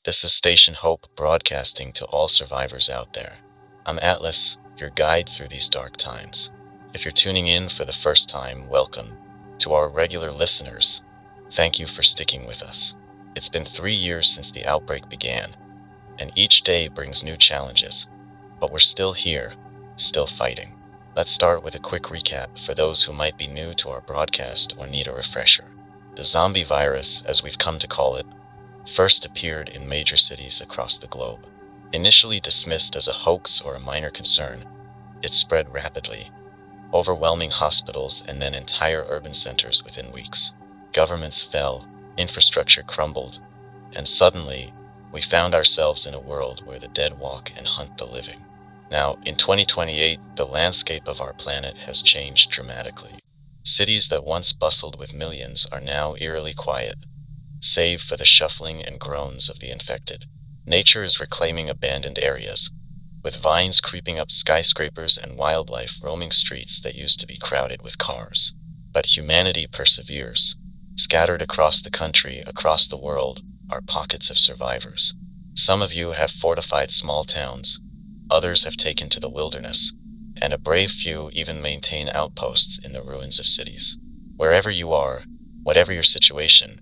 This is Station Hope broadcasting to all survivors out there. I'm Atlas, your guide through these dark times. If you're tuning in for the first time, welcome. To our regular listeners, thank you for sticking with us. It's been 3 years since the outbreak began, and each day brings new challenges. But we're still here, still fighting. Let's start with a quick recap for those who might be new to our broadcast or need a refresher. The zombie virus, as we've come to call it, first appeared in major cities across the globe. Initially dismissed as a hoax or a minor concern, it spread rapidly, overwhelming hospitals and then entire urban centers within weeks. Governments fell, infrastructure crumbled, and suddenly, we found ourselves in a world where the dead walk and hunt the living. Now, in 2028, the landscape of our planet has changed dramatically. Cities that once bustled with millions are now eerily quiet, save for the shuffling and groans of the infected. Nature is reclaiming abandoned areas, with vines creeping up skyscrapers and wildlife roaming streets that used to be crowded with cars. But humanity perseveres. Scattered across the country, across the world, are pockets of survivors. Some of you have fortified small towns, others have taken to the wilderness, and a brave few even maintain outposts in the ruins of cities. Wherever you are, whatever your situation,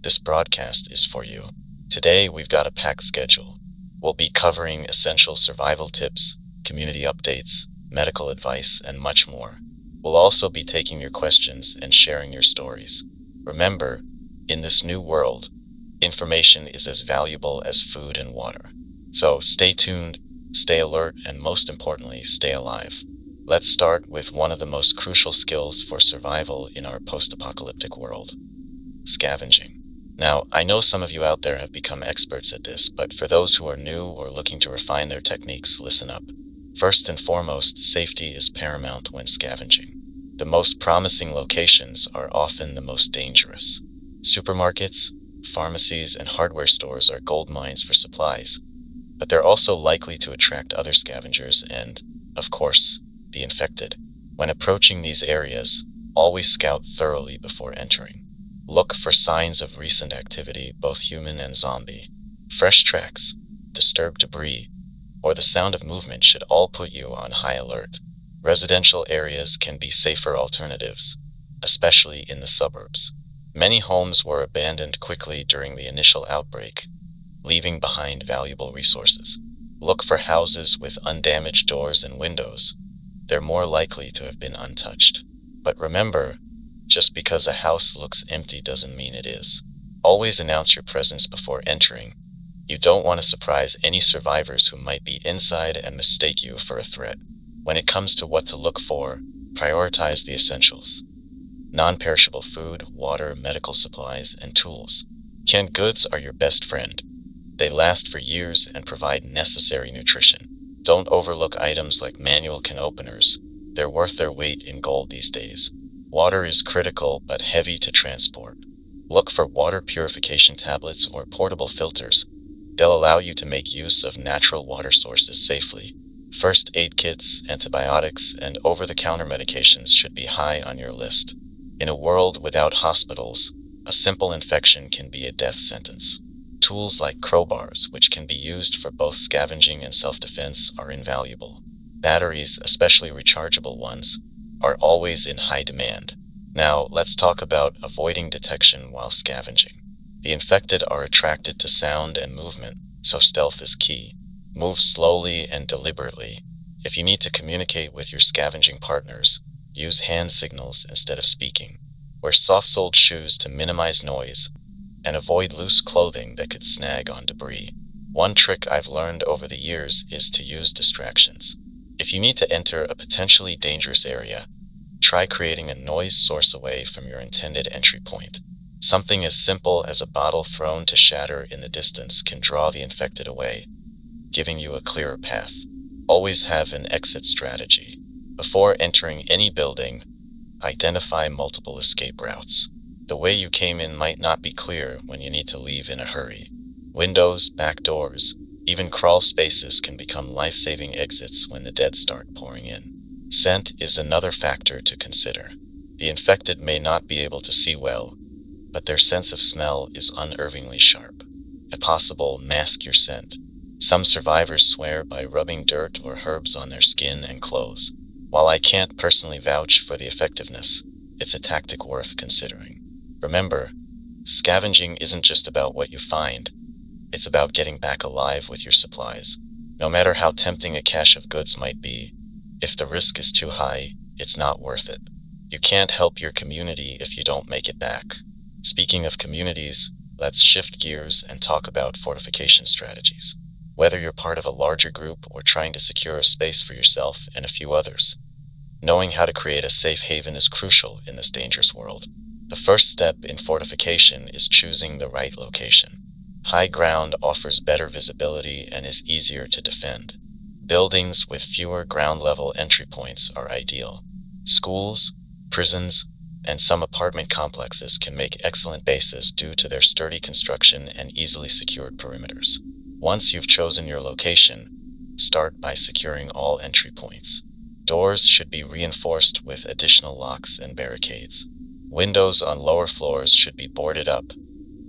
this broadcast is for you. Today, we've got a packed schedule. We'll be covering essential survival tips, community updates, medical advice, and much more. We'll also be taking your questions and sharing your stories. Remember, in this new world, information is as valuable as food and water. So stay tuned, stay alert, and most importantly, stay alive. Let's start with one of the most crucial skills for survival in our post-apocalyptic world: scavenging. Now, I know some of you out there have become experts at this, but for those who are new or looking to refine their techniques, listen up. First and foremost, safety is paramount when scavenging. The most promising locations are often the most dangerous. Supermarkets, pharmacies, and hardware stores are gold mines for supplies, but they're also likely to attract other scavengers and, of course, the infected. When approaching these areas, always scout thoroughly before entering. Look for signs of recent activity, both human and zombie. Fresh tracks, disturbed debris, or the sound of movement should all put you on high alert. Residential areas can be safer alternatives, especially in the suburbs. Many homes were abandoned quickly during the initial outbreak, leaving behind valuable resources. Look for houses with undamaged doors and windows. They're more likely to have been untouched. But remember, just because a house looks empty doesn't mean it is. Always announce your presence before entering. You don't want to surprise any survivors who might be inside and mistake you for a threat. When it comes to what to look for, prioritize the essentials: non-perishable food, water, medical supplies, and tools. Canned goods are your best friend. They last for years and provide necessary nutrition. Don't overlook items like manual can openers. They're worth their weight in gold these days. Water is critical but heavy to transport. Look for water purification tablets or portable filters. They'll allow you to make use of natural water sources safely. First aid kits, antibiotics, and over-the-counter medications should be high on your list. In a world without hospitals, a simple infection can be a death sentence. Tools like crowbars, which can be used for both scavenging and self-defense, are invaluable. Batteries, especially rechargeable ones, are always in high demand. Now, let's talk about avoiding detection while scavenging. The infected are attracted to sound and movement, so stealth is key. Move slowly and deliberately. If you need to communicate with your scavenging partners, use hand signals instead of speaking. Wear soft-soled shoes to minimize noise, and avoid loose clothing that could snag on debris. One trick I've learned over the years is to use distractions. If you need to enter a potentially dangerous area, try creating a noise source away from your intended entry point. Something as simple as a bottle thrown to shatter in the distance can draw the infected away, giving you a clearer path. Always have an exit strategy. Before entering any building, identify multiple escape routes. The way you came in might not be clear when you need to leave in a hurry. Windows, back doors, even crawl spaces can become life-saving exits when the dead start pouring in. Scent is another factor to consider. The infected may not be able to see well, but their sense of smell is unnervingly sharp. if possible, mask your scent. Some survivors swear by rubbing dirt or herbs on their skin and clothes. While I can't personally vouch for the effectiveness, it's a tactic worth considering. Remember, scavenging isn't just about what you find, it's about getting back alive with your supplies. No matter how tempting a cache of goods might be, if the risk is too high, it's not worth it. You can't help your community if you don't make it back. Speaking of communities, let's shift gears and talk about fortification strategies. Whether you're part of a larger group or trying to secure a space for yourself and a few others, knowing how to create a safe haven is crucial in this dangerous world. The first step in fortification is choosing the right location. High ground offers better visibility and is easier to defend. Buildings with fewer ground-level entry points are ideal. Schools, prisons, and some apartment complexes can make excellent bases due to their sturdy construction and easily secured perimeters. Once you've chosen your location, start by securing all entry points. Doors should be reinforced with additional locks and barricades. Windows on lower floors should be boarded up,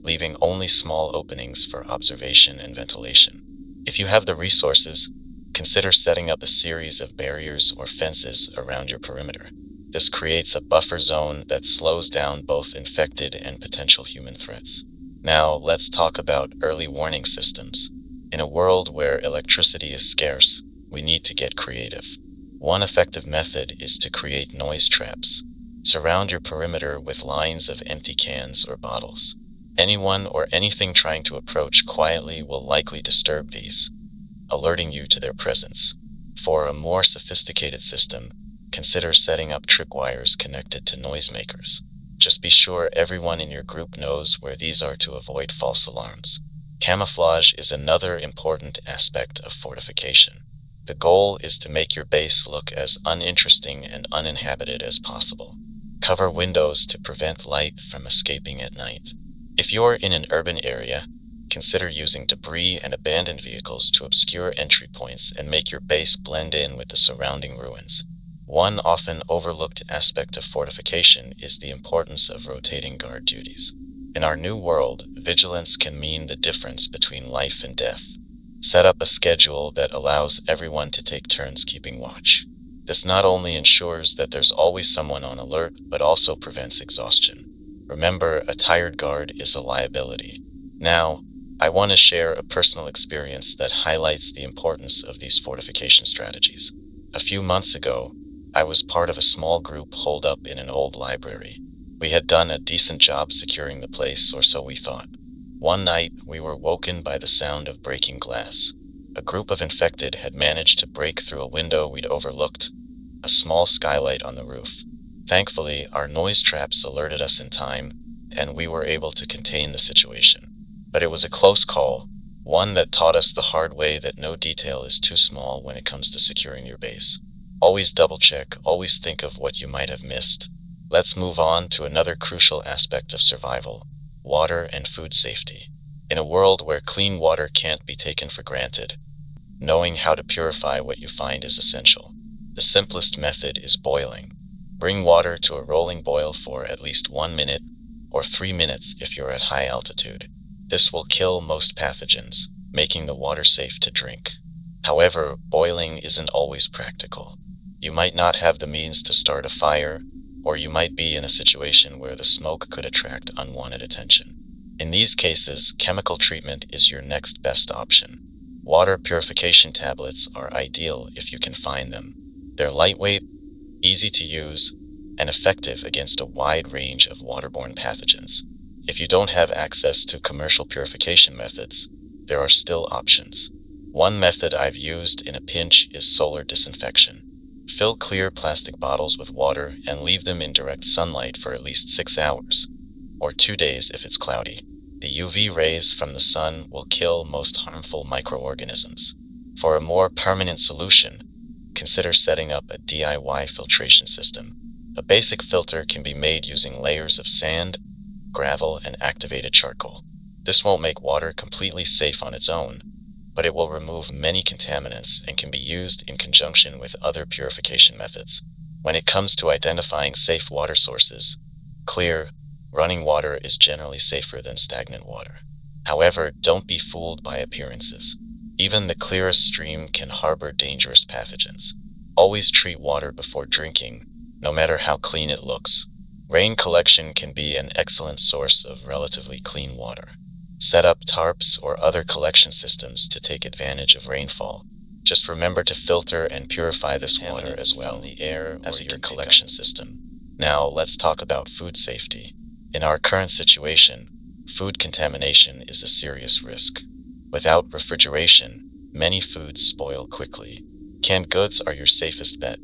leaving only small openings for observation and ventilation. If you have the resources, consider setting up a series of barriers or fences around your perimeter. This creates a buffer zone that slows down both infected and potential human threats. Now, let's talk about early warning systems. In a world where electricity is scarce, we need to get creative. One effective method is to create noise traps. Surround your perimeter with lines of empty cans or bottles. Anyone or anything trying to approach quietly will likely disturb these, alerting you to their presence. For a more sophisticated system, consider setting up tripwires connected to noisemakers. Just be sure everyone in your group knows where these are to avoid false alarms. Camouflage is another important aspect of fortification. The goal is to make your base look as uninteresting and uninhabited as possible. Cover windows to prevent light from escaping at night. If you're in an urban area, consider using debris and abandoned vehicles to obscure entry points and make your base blend in with the surrounding ruins. One often overlooked aspect of fortification is the importance of rotating guard duties. In our new world, vigilance can mean the difference between life and death. Set up a schedule that allows everyone to take turns keeping watch. This not only ensures that there's always someone on alert, but also prevents exhaustion. Remember, a tired guard is a liability. Now, I want to share a personal experience that highlights the importance of these fortification strategies. A few months ago, I was part of a small group holed up in an old library. We had done a decent job securing the place, or so we thought. One night, we were woken by the sound of breaking glass. A group of infected had managed to break through a window we'd overlooked, a small skylight on the roof. Thankfully, our noise traps alerted us in time, and we were able to contain the situation. But it was a close call, one that taught us the hard way that no detail is too small when it comes to securing your base. Always double-check, always think of what you might have missed. Let's move on to another crucial aspect of survival: water and food safety. In a world where clean water can't be taken for granted, knowing how to purify what you find is essential. The simplest method is boiling. Bring water to a rolling boil for at least 1 minute, or 3 minutes if you're at high altitude. This will kill most pathogens, making the water safe to drink. However, boiling isn't always practical. You might not have the means to start a fire, or you might be in a situation where the smoke could attract unwanted attention. In these cases, chemical treatment is your next best option. Water purification tablets are ideal if you can find them. They're lightweight, easy to use, and effective against a wide range of waterborne pathogens. If you don't have access to commercial purification methods, there are still options. One method I've used in a pinch is solar disinfection. Fill clear plastic bottles with water and leave them in direct sunlight for at least 6 hours, or 2 days if it's cloudy. The UV rays from the sun will kill most harmful microorganisms. For a more permanent solution, consider setting up a DIY filtration system. A basic filter can be made using layers of sand, gravel, and activated charcoal. This won't make water completely safe on its own, but it will remove many contaminants and can be used in conjunction with other purification methods. When it comes to identifying safe water sources, clear, running water is generally safer than stagnant water. However, don't be fooled by appearances. Even the clearest stream can harbor dangerous pathogens. Always treat water before drinking, no matter how clean it looks. Rain collection can be an excellent source of relatively clean water. Set up tarps or other collection systems to take advantage of rainfall. Just remember to filter and purify this water as well the air as your collection system. Now let's talk about food safety. In our current situation, food contamination is a serious risk. Without refrigeration, many foods spoil quickly. Canned goods are your safest bet,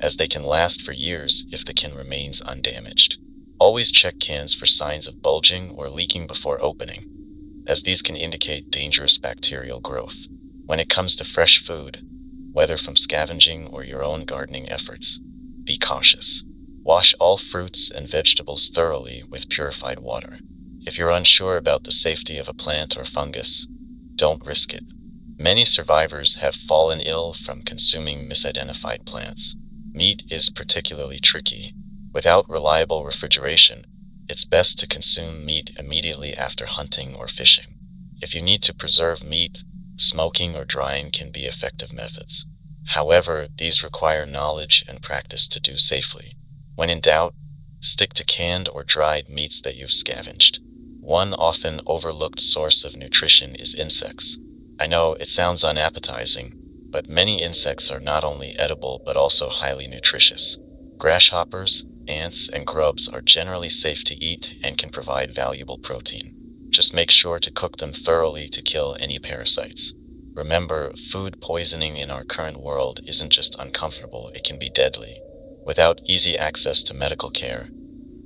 as they can last for years if the can remains undamaged. Always check cans for signs of bulging or leaking before opening, as these can indicate dangerous bacterial growth. When it comes to fresh food, whether from scavenging or your own gardening efforts, be cautious. Wash all fruits and vegetables thoroughly with purified water. If you're unsure about the safety of a plant or fungus, don't risk it. Many survivors have fallen ill from consuming misidentified plants. Meat is particularly tricky. Without reliable refrigeration, it's best to consume meat immediately after hunting or fishing. If you need to preserve meat, smoking or drying can be effective methods. However, these require knowledge and practice to do safely. When in doubt, stick to canned or dried meats that you've scavenged. One often overlooked source of nutrition is insects. I know it sounds unappetizing, but many insects are not only edible but also highly nutritious. Grasshoppers, ants, and grubs are generally safe to eat and can provide valuable protein. Just make sure to cook them thoroughly to kill any parasites. Remember, food poisoning in our current world isn't just uncomfortable, it can be deadly. Without easy access to medical care,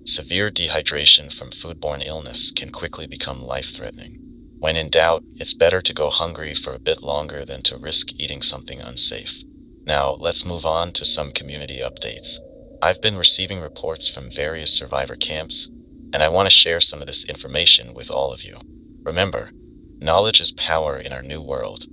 severe dehydration from foodborne illness can quickly become life-threatening. When in doubt, it's better to go hungry for a bit longer than to risk eating something unsafe. Now, let's move on to some community updates. I've been receiving reports from various survivor camps, and I want to share some of this information with all of you. Remember, knowledge is power in our new world,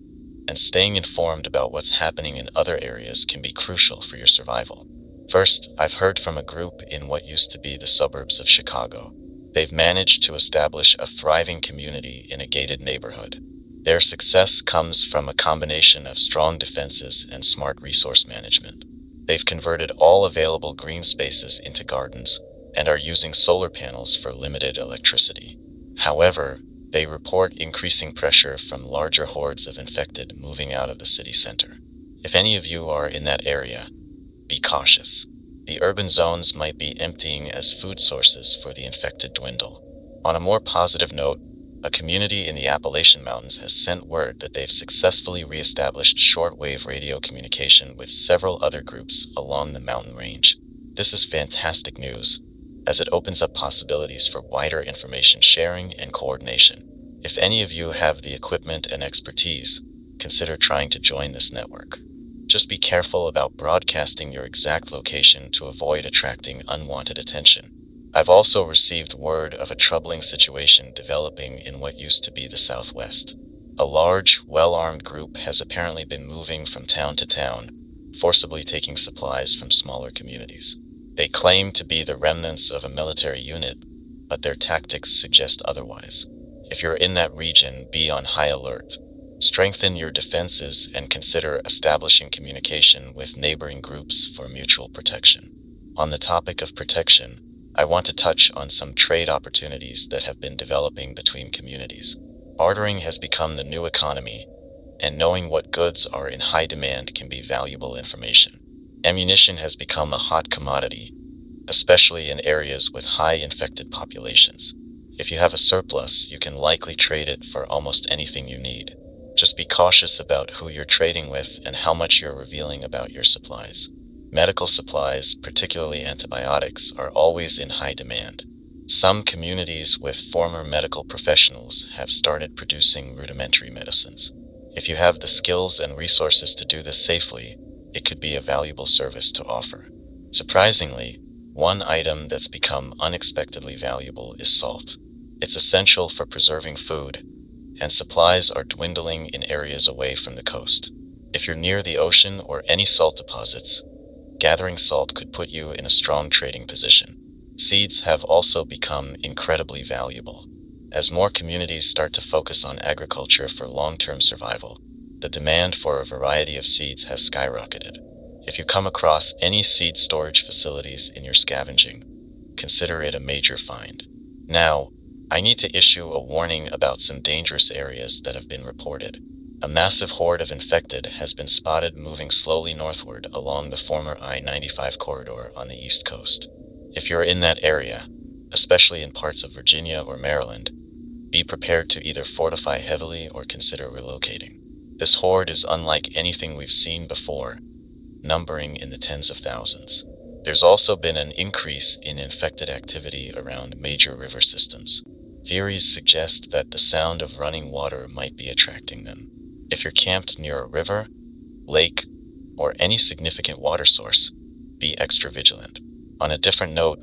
and staying informed about what's happening in other areas can be crucial for your survival. First, I've heard from a group in what used to be the suburbs of Chicago. They've managed to establish a thriving community in a gated neighborhood. Their success comes from a combination of strong defenses and smart resource management. They've converted all available green spaces into gardens and are using solar panels for limited electricity. However, they report increasing pressure from larger hordes of infected moving out of the city center. If any of you are in that area, be cautious. The urban zones might be emptying as food sources for the infected dwindle. On a more positive note, a community in the Appalachian Mountains has sent word that they've successfully reestablished shortwave radio communication with several other groups along the mountain range. This is fantastic news, as it opens up possibilities for wider information sharing and coordination. If any of you have the equipment and expertise, consider trying to join this network. Just be careful about broadcasting your exact location to avoid attracting unwanted attention. I've also received word of a troubling situation developing in what used to be the Southwest. A large, well-armed group has apparently been moving from town to town, forcibly taking supplies from smaller communities. They claim to be the remnants of a military unit, but their tactics suggest otherwise. If you're in that region, be on high alert. Strengthen your defenses and consider establishing communication with neighboring groups for mutual protection. On the topic of protection, I want to touch on some trade opportunities that have been developing between communities. Bartering has become the new economy, and knowing what goods are in high demand can be valuable information. Ammunition has become a hot commodity, especially in areas with high infected populations. If you have a surplus, you can likely trade it for almost anything you need. Just be cautious about who you're trading with and how much you're revealing about your supplies. Medical supplies, particularly antibiotics, are always in high demand. Some communities with former medical professionals have started producing rudimentary medicines. If you have the skills and resources to do this safely, it could be a valuable service to offer. Surprisingly, one item that's become unexpectedly valuable is salt. It's essential for preserving food, and supplies are dwindling in areas away from the coast. If you're near the ocean or any salt deposits, gathering salt could put you in a strong trading position. Seeds have also become incredibly valuable, As more communities start to focus on agriculture for long-term survival, the demand for a variety of seeds has skyrocketed. If you come across any seed storage facilities in your scavenging, consider it a major find. Now, I need to issue a warning about some dangerous areas that have been reported. A massive horde of infected has been spotted moving slowly northward along the former I-95 corridor on the East Coast. If you're in that area, especially in parts of Virginia or Maryland, be prepared to either fortify heavily or consider relocating. This horde is unlike anything we've seen before, numbering in the tens of thousands. There's also been an increase in infected activity around major river systems. Theories suggest that the sound of running water might be attracting them. If you're camped near a river, lake, or any significant water source, be extra vigilant. On a different note,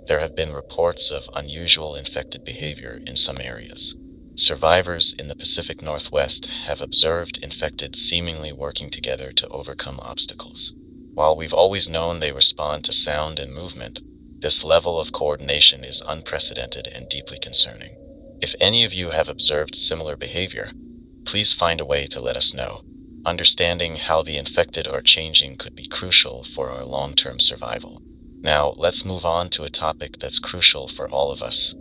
there have been reports of unusual infected behavior in some areas. Survivors in the Pacific Northwest have observed infected seemingly working together to overcome obstacles. While we've always known they respond to sound and movement, this level of coordination is unprecedented and deeply concerning. If any of you have observed similar behavior, please find a way to let us know. Understanding how the infected are changing could be crucial for our long-term survival. Now, let's move on to a topic that's crucial for all of us: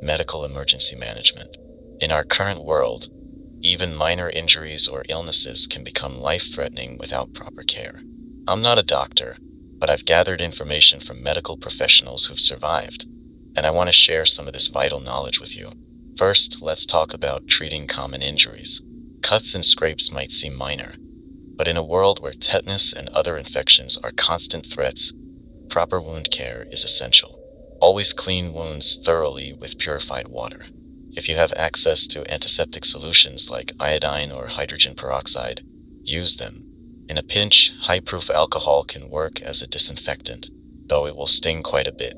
medical emergency management. In our current world, even minor injuries or illnesses can become life-threatening without proper care. I'm not a doctor, but I've gathered information from medical professionals who've survived, and I want to share some of this vital knowledge with you. First, let's talk about treating common injuries. Cuts and scrapes might seem minor, but in a world where tetanus and other infections are constant threats, proper wound care is essential. Always clean wounds thoroughly with purified water. If you have access to antiseptic solutions like iodine or hydrogen peroxide, use them. In a pinch, high-proof alcohol can work as a disinfectant, though it will sting quite a bit.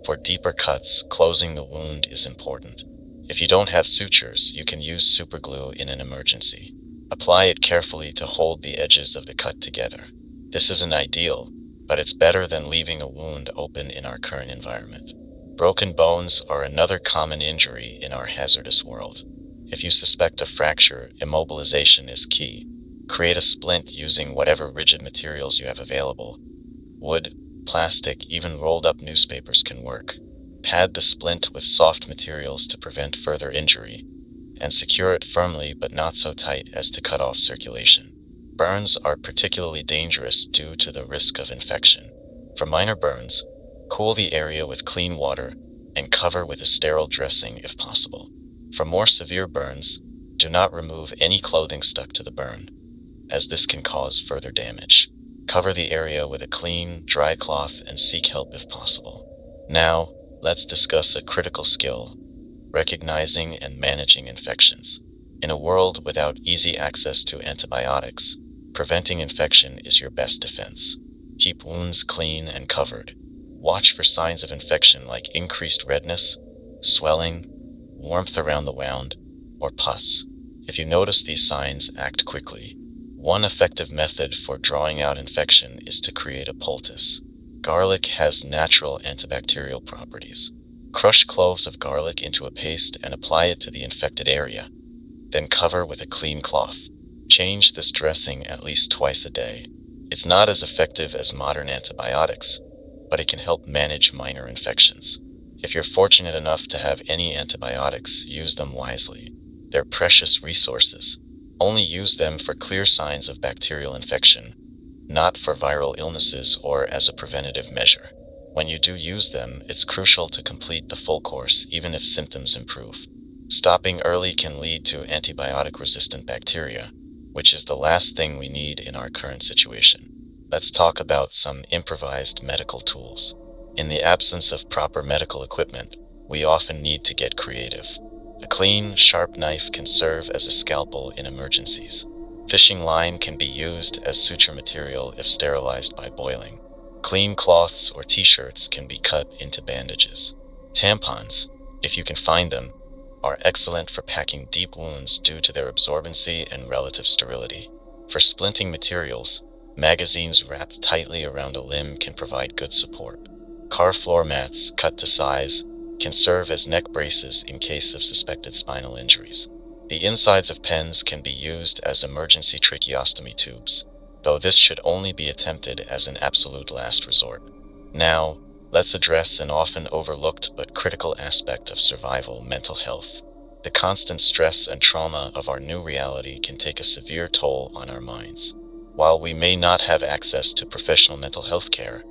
For deeper cuts, closing the wound is important. If you don't have sutures, you can use superglue in an emergency. Apply it carefully to hold the edges of the cut together. This isn't ideal, but it's better than leaving a wound open in our current environment. Broken bones are another common injury in our hazardous world. If you suspect a fracture, immobilization is key. Create a splint using whatever rigid materials you have available. Wood, plastic, even rolled up newspapers can work. Pad the splint with soft materials to prevent further injury, and secure it firmly but not so tight as to cut off circulation. Burns are particularly dangerous due to the risk of infection. For minor burns, cool the area with clean water and cover with a sterile dressing if possible. For more severe burns, do not remove any clothing stuck to the burn, as this can cause further damage. Cover the area with a clean, dry cloth and seek help if possible. Now, let's discuss a critical skill: recognizing and managing infections. In a world without easy access to antibiotics, preventing infection is your best defense. Keep wounds clean and covered. Watch for signs of infection like increased redness, swelling, warmth around the wound, or pus. If you notice these signs, act quickly. One effective method for drawing out infection is to create a poultice. Garlic has natural antibacterial properties. Crush cloves of garlic into a paste and apply it to the infected area. Then cover with a clean cloth. Change this dressing at least twice a day. It's not as effective as modern antibiotics, but it can help manage minor infections. If you're fortunate enough to have any antibiotics, use them wisely. They're precious resources. Only use them for clear signs of bacterial infection, not for viral illnesses or as a preventative measure. When you do use them, it's crucial to complete the full course, even if symptoms improve. Stopping early can lead to antibiotic-resistant bacteria, which is the last thing we need in our current situation. Let's talk about some improvised medical tools. In the absence of proper medical equipment, we often need to get creative. A clean, sharp knife can serve as a scalpel in emergencies. Fishing line can be used as suture material if sterilized by boiling. Clean cloths or t-shirts can be cut into bandages. Tampons, if you can find them, are excellent for packing deep wounds due to their absorbency and relative sterility. For splinting materials, magazines wrapped tightly around a limb can provide good support. Car floor mats, cut to size, can serve as neck braces in case of suspected spinal injuries. The insides of pens can be used as emergency tracheostomy tubes, though this should only be attempted as an absolute last resort. Now, let's address an often overlooked but critical aspect of survival: mental health. The constant stress and trauma of our new reality can take a severe toll on our minds. While we may not have access to professional mental health care,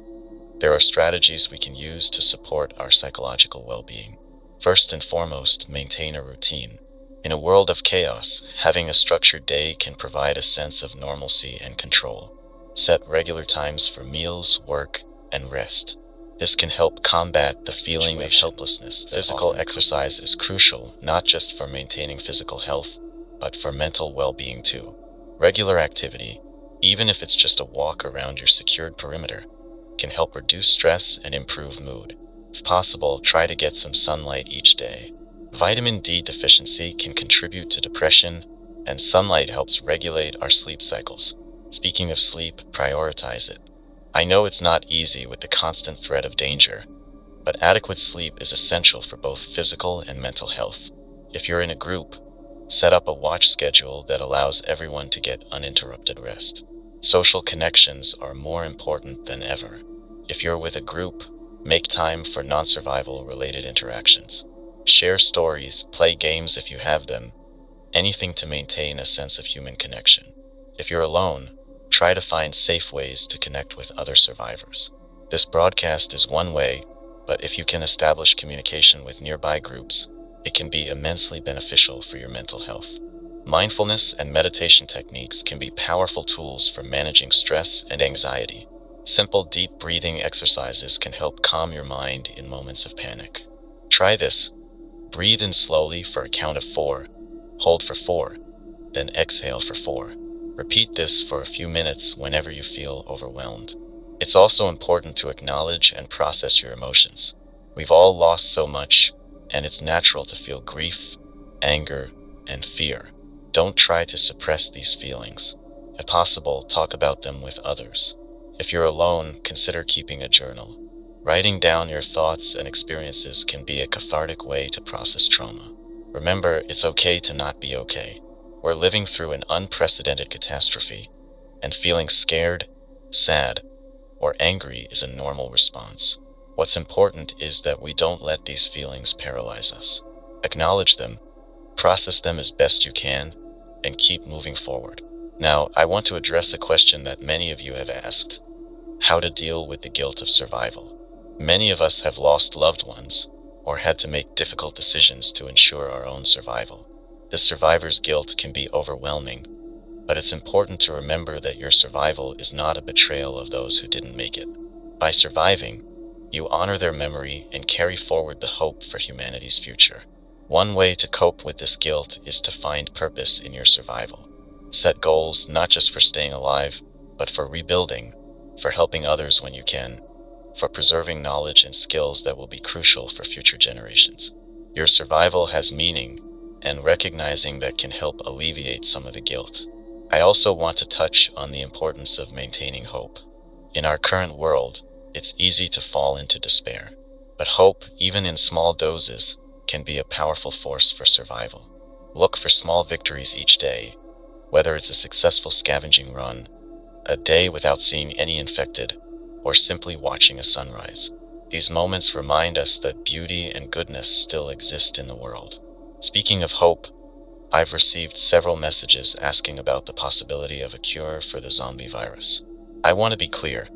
there are strategies we can use to support our psychological well-being. First and foremost, maintain a routine. In a world of chaos, having a structured day can provide a sense of normalcy and control. Set regular times for meals, work, and rest. This can help combat the feeling of helplessness. Physical exercise is crucial, not just for maintaining physical health, but for mental well-being too. Regular activity, even if it's just a walk around your secured perimeter, can help reduce stress and improve mood. If possible, try to get some sunlight each day. Vitamin D deficiency can contribute to depression, and sunlight helps regulate our sleep cycles. Speaking of sleep, prioritize it. I know it's not easy with the constant threat of danger, but adequate sleep is essential for both physical and mental health. If you're in a group, set up a watch schedule that allows everyone to get uninterrupted rest. Social connections are more important than ever. If you're with a group, make time for non-survival related interactions. Share stories, play games if you have them, anything to maintain a sense of human connection. If you're alone, try to find safe ways to connect with other survivors. This broadcast is one way, but if you can establish communication with nearby groups, it can be immensely beneficial for your mental health. Mindfulness and meditation techniques can be powerful tools for managing stress and anxiety. Simple deep breathing exercises can help calm your mind in moments of panic. Try this. Breathe in slowly for a count of 4, hold for 4, then exhale for 4. Repeat this for a few minutes whenever you feel overwhelmed. It's also important to acknowledge and process your emotions. We've all lost so much, and it's natural to feel grief, anger, and fear. Don't try to suppress these feelings. If possible, talk about them with others. If you're alone, consider keeping a journal. Writing down your thoughts and experiences can be a cathartic way to process trauma. Remember, it's okay to not be okay. We're living through an unprecedented catastrophe, and feeling scared, sad, or angry is a normal response. What's important is that we don't let these feelings paralyze us. Acknowledge them, process them as best you can, and keep moving forward. Now, I want to address a question that many of you have asked: how to deal with the guilt of survival. Many of us have lost loved ones or had to make difficult decisions to ensure our own survival. This survivor's guilt can be overwhelming, but it's important to remember that your survival is not a betrayal of those who didn't make it. By surviving, you honor their memory and carry forward the hope for humanity's future. One way to cope with this guilt is to find purpose in your survival. Set goals not just for staying alive, but for rebuilding, for helping others when you can, for preserving knowledge and skills that will be crucial for future generations. Your survival has meaning, and recognizing that can help alleviate some of the guilt. I also want to touch on the importance of maintaining hope. In our current world, it's easy to fall into despair, but hope, even in small doses, can be a powerful force for survival. Look for small victories each day, whether it's a successful scavenging run, a day without seeing any infected, or simply watching a sunrise. These moments remind us that beauty and goodness still exist in the world. Speaking of hope, I've received several messages asking about the possibility of a cure for the zombie virus. I want to be clear.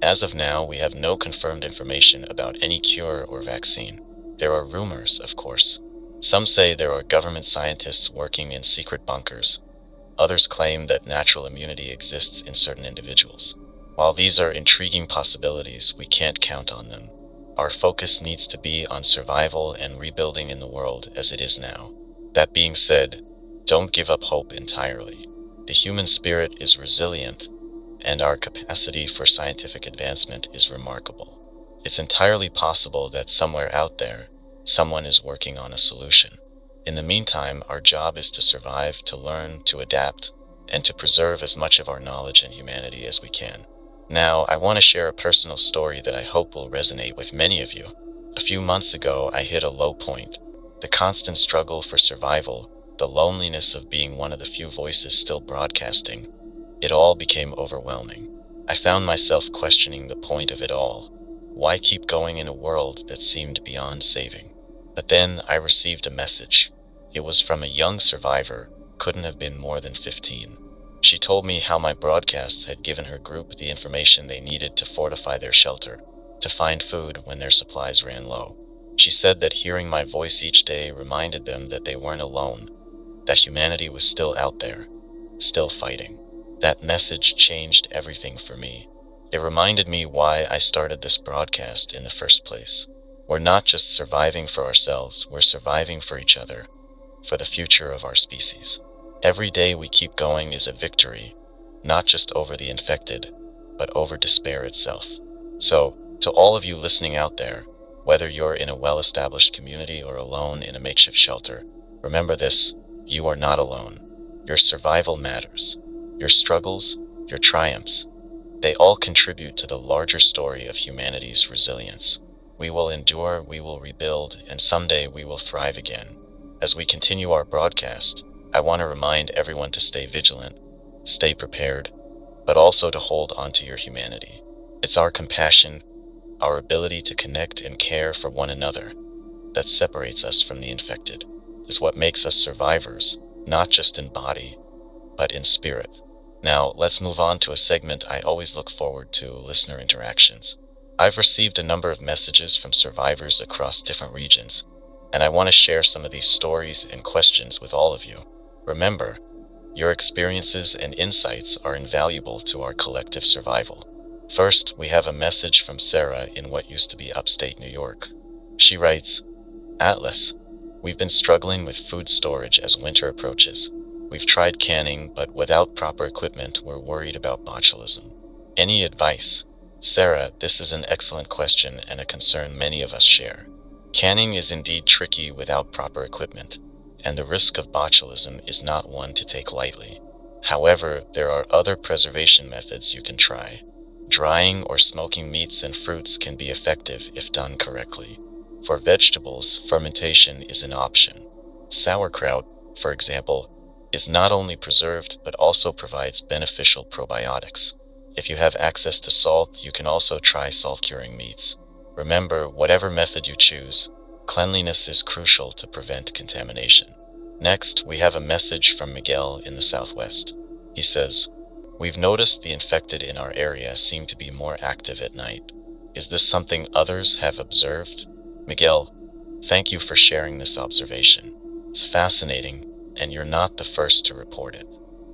As of now, we have no confirmed information about any cure or vaccine. There are rumors, of course. Some say there are government scientists working in secret bunkers. Others claim that natural immunity exists in certain individuals. While these are intriguing possibilities, we can't count on them. Our focus needs to be on survival and rebuilding in the world as it is now. That being said, don't give up hope entirely. The human spirit is resilient, and our capacity for scientific advancement is remarkable. It's entirely possible that somewhere out there, someone is working on a solution. In the meantime, our job is to survive, to learn, to adapt, and to preserve as much of our knowledge and humanity as we can. Now, I want to share a personal story that I hope will resonate with many of you. A few months ago, I hit a low point. The constant struggle for survival, the loneliness of being one of the few voices still broadcasting, it all became overwhelming. I found myself questioning the point of it all. Why keep going in a world that seemed beyond saving? But then I received a message. It was from a young survivor, couldn't have been more than 15. She told me how my broadcasts had given her group the information they needed to fortify their shelter, to find food when their supplies ran low. She said that hearing my voice each day reminded them that they weren't alone, that humanity was still out there, still fighting. That message changed everything for me. It reminded me why I started this broadcast in the first place. We're not just surviving for ourselves, we're surviving for each other, for the future of our species. Every day we keep going is a victory, not just over the infected, but over despair itself. So, to all of you listening out there, whether you're in a well-established community or alone in a makeshift shelter, remember this: you are not alone. Your survival matters. Your struggles, your triumphs, they all contribute to the larger story of humanity's resilience. We will endure, we will rebuild, and someday we will thrive again. As we continue our broadcast, I want to remind everyone to stay vigilant, stay prepared, but also to hold on to your humanity. It's our compassion, our ability to connect and care for one another that separates us from the infected, is what makes us survivors, not just in body, but in spirit. Now, let's move on to a segment I always look forward to: listener interactions. I've received a number of messages from survivors across different regions, and I want to share some of these stories and questions with all of you. Remember, your experiences and insights are invaluable to our collective survival. First, we have a message from Sarah in what used to be upstate New York. She writes, "Atlas, we've been struggling with food storage as winter approaches. We've tried canning, but without proper equipment, we're worried about botulism. Any advice?" Sarah, this is an excellent question and a concern many of us share. Canning is indeed tricky without proper equipment, and the risk of botulism is not one to take lightly. However, there are other preservation methods you can try. Drying or smoking meats and fruits can be effective if done correctly. For vegetables, fermentation is an option. Sauerkraut, for example, is not only preserved but also provides beneficial probiotics. If you have access to salt, you can also try salt-curing meats. Remember, whatever method you choose, cleanliness is crucial to prevent contamination. Next, we have a message from Miguel in the Southwest. He says, "We've noticed the infected in our area seem to be more active at night. Is this something others have observed?" Miguel, thank you for sharing this observation. It's fascinating, and you're not the first to report it.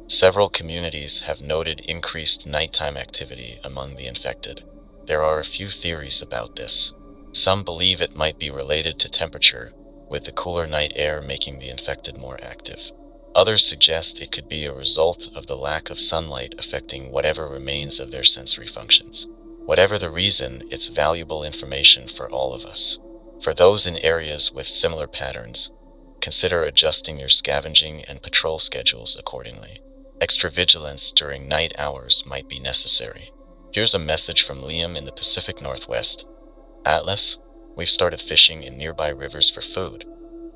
Several communities have noted increased nighttime activity among the infected. There are a few theories about this. Some believe it might be related to temperature, with the cooler night air making the infected more active. Others suggest it could be a result of the lack of sunlight affecting whatever remains of their sensory functions. Whatever the reason, it's valuable information for all of us. For those in areas with similar patterns, consider adjusting your scavenging and patrol schedules accordingly. Extra vigilance during night hours might be necessary. Here's a message from Liam in the Pacific Northwest. "Atlas, we've started fishing in nearby rivers for food,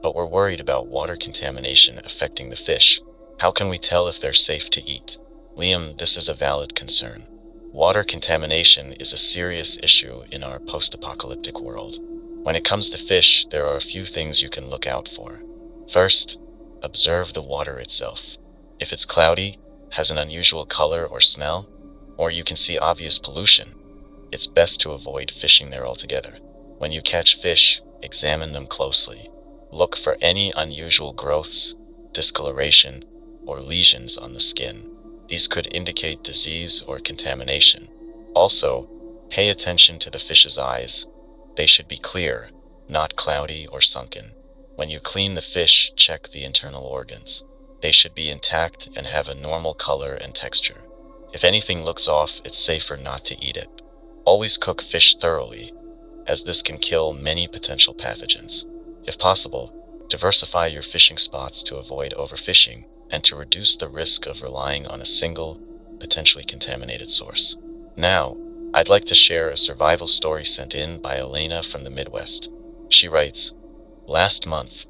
but we're worried about water contamination affecting the fish. How can we tell if they're safe to eat?" Liam, this is a valid concern. Water contamination is a serious issue in our post-apocalyptic world. When it comes to fish, there are a few things you can look out for. First, observe the water itself. If it's cloudy, has an unusual color or smell, or you can see obvious pollution, it's best to avoid fishing there altogether. When you catch fish, examine them closely. Look for any unusual growths, discoloration, or lesions on the skin. These could indicate disease or contamination. Also, pay attention to the fish's eyes. They should be clear, not cloudy or sunken. When you clean the fish, check the internal organs. They should be intact and have a normal color and texture. If anything looks off, it's safer not to eat it. Always cook fish thoroughly, as this can kill many potential pathogens. If possible, diversify your fishing spots to avoid overfishing and to reduce the risk of relying on a single, potentially contaminated source. Now, I'd like to share a survival story sent in by Elena from the Midwest. She writes, "Last month,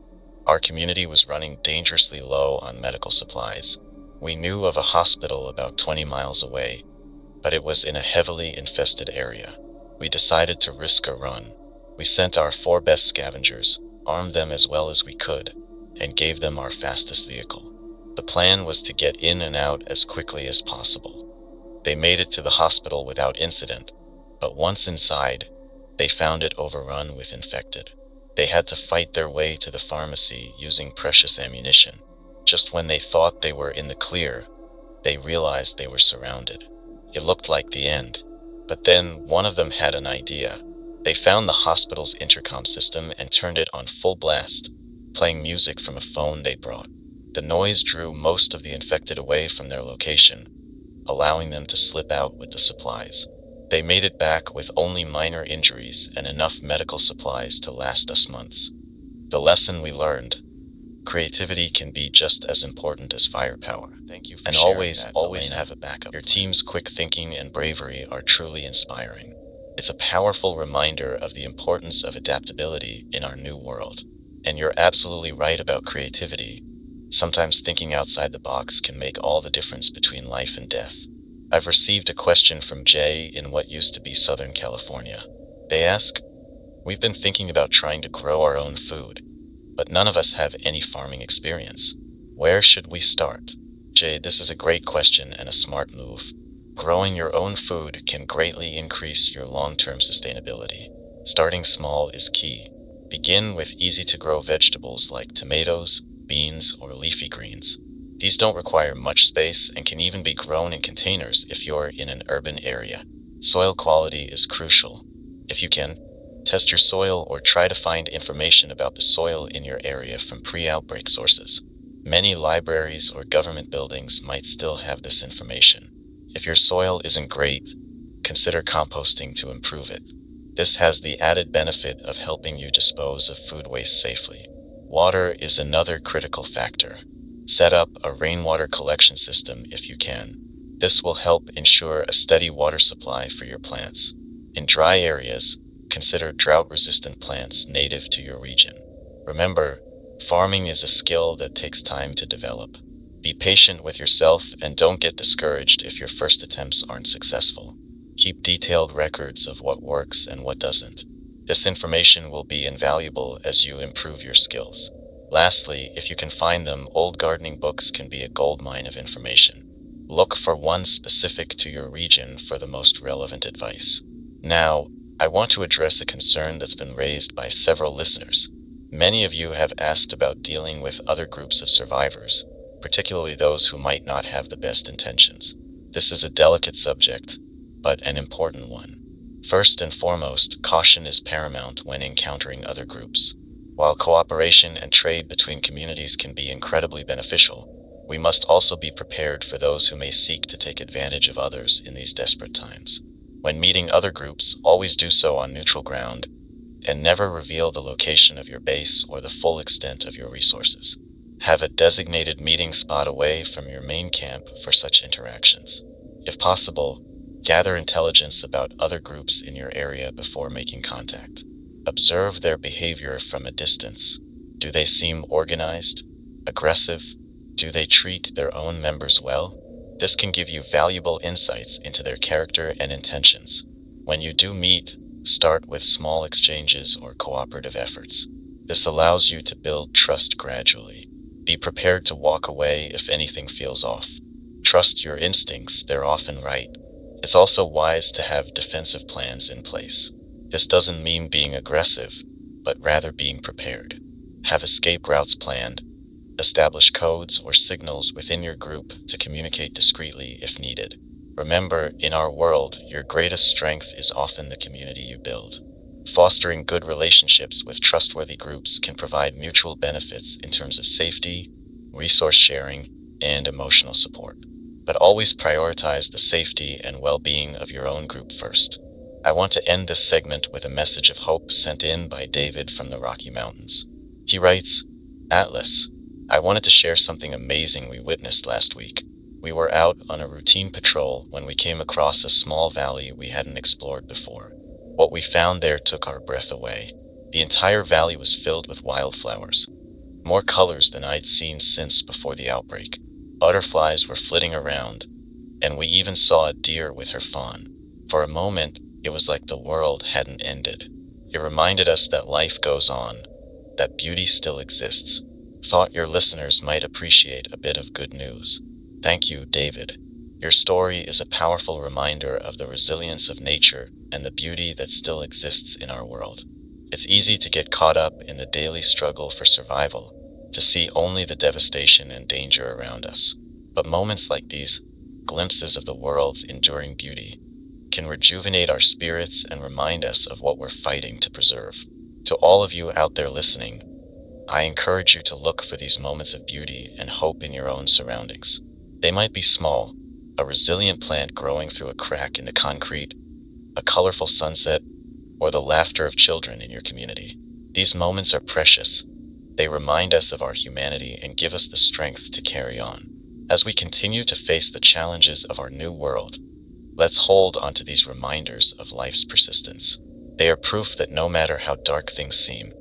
our community was running dangerously low on medical supplies. We knew of a hospital about 20 miles away, but it was in a heavily infested area. We decided to risk a run. We sent our 4 best scavengers, armed them as well as we could, and gave them our fastest vehicle. The plan was to get in and out as quickly as possible. They made it to the hospital without incident, but once inside, they found it overrun with infected. They had to fight their way to the pharmacy using precious ammunition. Just when they thought they were in the clear, they realized they were surrounded. It looked like the end. But then one of them had an idea. They found the hospital's intercom system and turned it on full blast, playing music from a phone they brought. The noise drew most of the infected away from their location, allowing them to slip out with the supplies. They made it back with only minor injuries and enough medical supplies to last us months. The lesson we learned: creativity can be just as important as firepower. Thank you for and sharing always, that, always Elena. Have a backup. Your team's quick thinking and bravery are truly inspiring. It's a powerful reminder of the importance of adaptability in our new world. And you're absolutely right about creativity. Sometimes thinking outside the box can make all the difference between life and death. I've received a question from Jay in what used to be Southern California. They ask, "We've been thinking about trying to grow our own food, but none of us have any farming experience. Where should we start?" Jay, this is a great question and a smart move. Growing your own food can greatly increase your long-term sustainability. Starting small is key. Begin with easy-to-grow vegetables like tomatoes, beans, or leafy greens. These don't require much space and can even be grown in containers if you're in an urban area. Soil quality is crucial. If you can, test your soil or try to find information about the soil in your area from pre-outbreak sources. Many libraries or government buildings might still have this information. If your soil isn't great, consider composting to improve it. This has the added benefit of helping you dispose of food waste safely. Water is another critical factor. Set up a rainwater collection system if you can. This will help ensure a steady water supply for your plants. In dry areas, consider drought-resistant plants native to your region. Remember, farming is a skill that takes time to develop. Be patient with yourself and don't get discouraged if your first attempts aren't successful. Keep detailed records of what works and what doesn't. This information will be invaluable as you improve your skills. Lastly, if you can find them, old gardening books can be a goldmine of information. Look for one specific to your region for the most relevant advice. Now, I want to address a concern that's been raised by several listeners. Many of you have asked about dealing with other groups of survivors, particularly those who might not have the best intentions. This is a delicate subject, but an important one. First and foremost, caution is paramount when encountering other groups. While cooperation and trade between communities can be incredibly beneficial, we must also be prepared for those who may seek to take advantage of others in these desperate times. When meeting other groups, always do so on neutral ground, and never reveal the location of your base or the full extent of your resources. Have a designated meeting spot away from your main camp for such interactions. If possible, gather intelligence about other groups in your area before making contact. Observe their behavior from a distance. Do they seem organized? Aggressive? Do they treat their own members well? This can give you valuable insights into their character and intentions. When you do meet, start with small exchanges or cooperative efforts. This allows you to build trust gradually. Be prepared to walk away if anything feels off. Trust your instincts, they're often right. It's also wise to have defensive plans in place. This doesn't mean being aggressive, but rather being prepared. Have escape routes planned. Establish codes or signals within your group to communicate discreetly if needed. Remember, in our world, your greatest strength is often the community you build. Fostering good relationships with trustworthy groups can provide mutual benefits in terms of safety, resource sharing, and emotional support. But always prioritize the safety and well-being of your own group first. I want to end this segment with a message of hope sent in by David from the Rocky Mountains. He writes, "Atlas, I wanted to share something amazing we witnessed last week. We were out on a routine patrol when we came across a small valley we hadn't explored before. What we found there took our breath away. The entire valley was filled with wildflowers, more colors than I'd seen since before the outbreak. Butterflies were flitting around, and we even saw a deer with her fawn. For a moment, it was like the world hadn't ended. It reminded us that life goes on, that beauty still exists. Thought your listeners might appreciate a bit of good news. Thank you, David. Your story is a powerful reminder of the resilience of nature and the beauty that still exists in our world. It's easy to get caught up in the daily struggle for survival, to see only the devastation and danger around us. But moments like these, glimpses of the world's enduring beauty, can rejuvenate our spirits and remind us of what we're fighting to preserve. To all of you out there listening, I encourage you to look for these moments of beauty and hope in your own surroundings. They might be small, a resilient plant growing through a crack in the concrete, a colorful sunset, or the laughter of children in your community. These moments are precious. They remind us of our humanity and give us the strength to carry on. As we continue to face the challenges of our new world, let's hold onto these reminders of life's persistence. They are proof that no matter how dark things seem,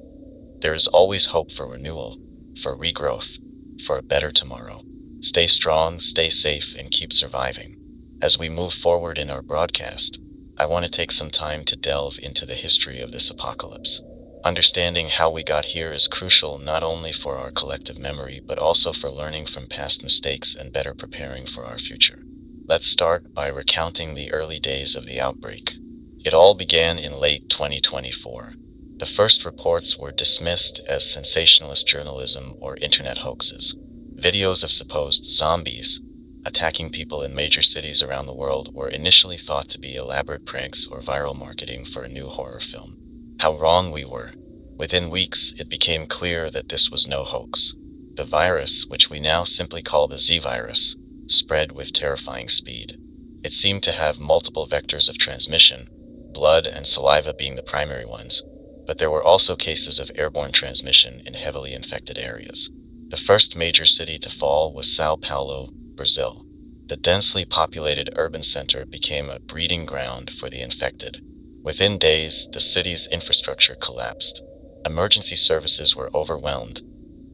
there is always hope for renewal, for regrowth, for a better tomorrow. Stay strong, stay safe, and keep surviving. As we move forward in our broadcast, I want to take some time to delve into the history of this apocalypse. Understanding how we got here is crucial not only for our collective memory, but also for learning from past mistakes and better preparing for our future. Let's start by recounting the early days of the outbreak. It all began in late 2024. The first reports were dismissed as sensationalist journalism or internet hoaxes. Videos of supposed zombies attacking people in major cities around the world were initially thought to be elaborate pranks or viral marketing for a new horror film. How wrong we were. Within weeks, it became clear that this was no hoax. The virus, which we now simply call the Z virus, spread with terrifying speed. It seemed to have multiple vectors of transmission, blood and saliva being the primary ones, but there were also cases of airborne transmission in heavily infected areas. The first major city to fall was Sao Paulo, Brazil. The densely populated urban center became a breeding ground for the infected. Within days, the city's infrastructure collapsed. Emergency services were overwhelmed.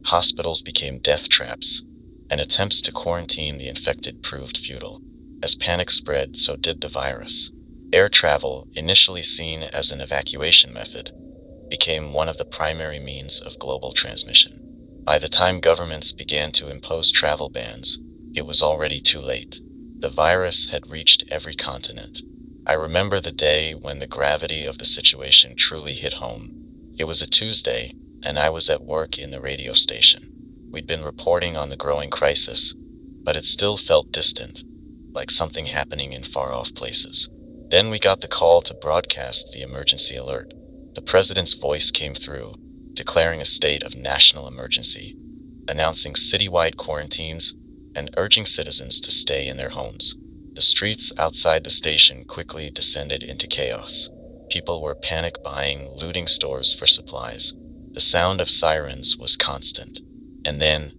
Hospitals became death traps, and attempts to quarantine the infected proved futile. As panic spread, so did the virus. Air travel, initially seen as an evacuation method, became one of the primary means of global transmission. By the time governments began to impose travel bans, it was already too late. The virus had reached every continent. I remember the day when the gravity of the situation truly hit home. It was a Tuesday, and I was at work in the radio station. We'd been reporting on the growing crisis, but it still felt distant, like something happening in far-off places. Then we got the call to broadcast the emergency alert. The president's voice came through, declaring a state of national emergency, announcing citywide quarantines, and urging citizens to stay in their homes. The streets outside the station quickly descended into chaos. People were panic buying, looting stores for supplies. The sound of sirens was constant. And then,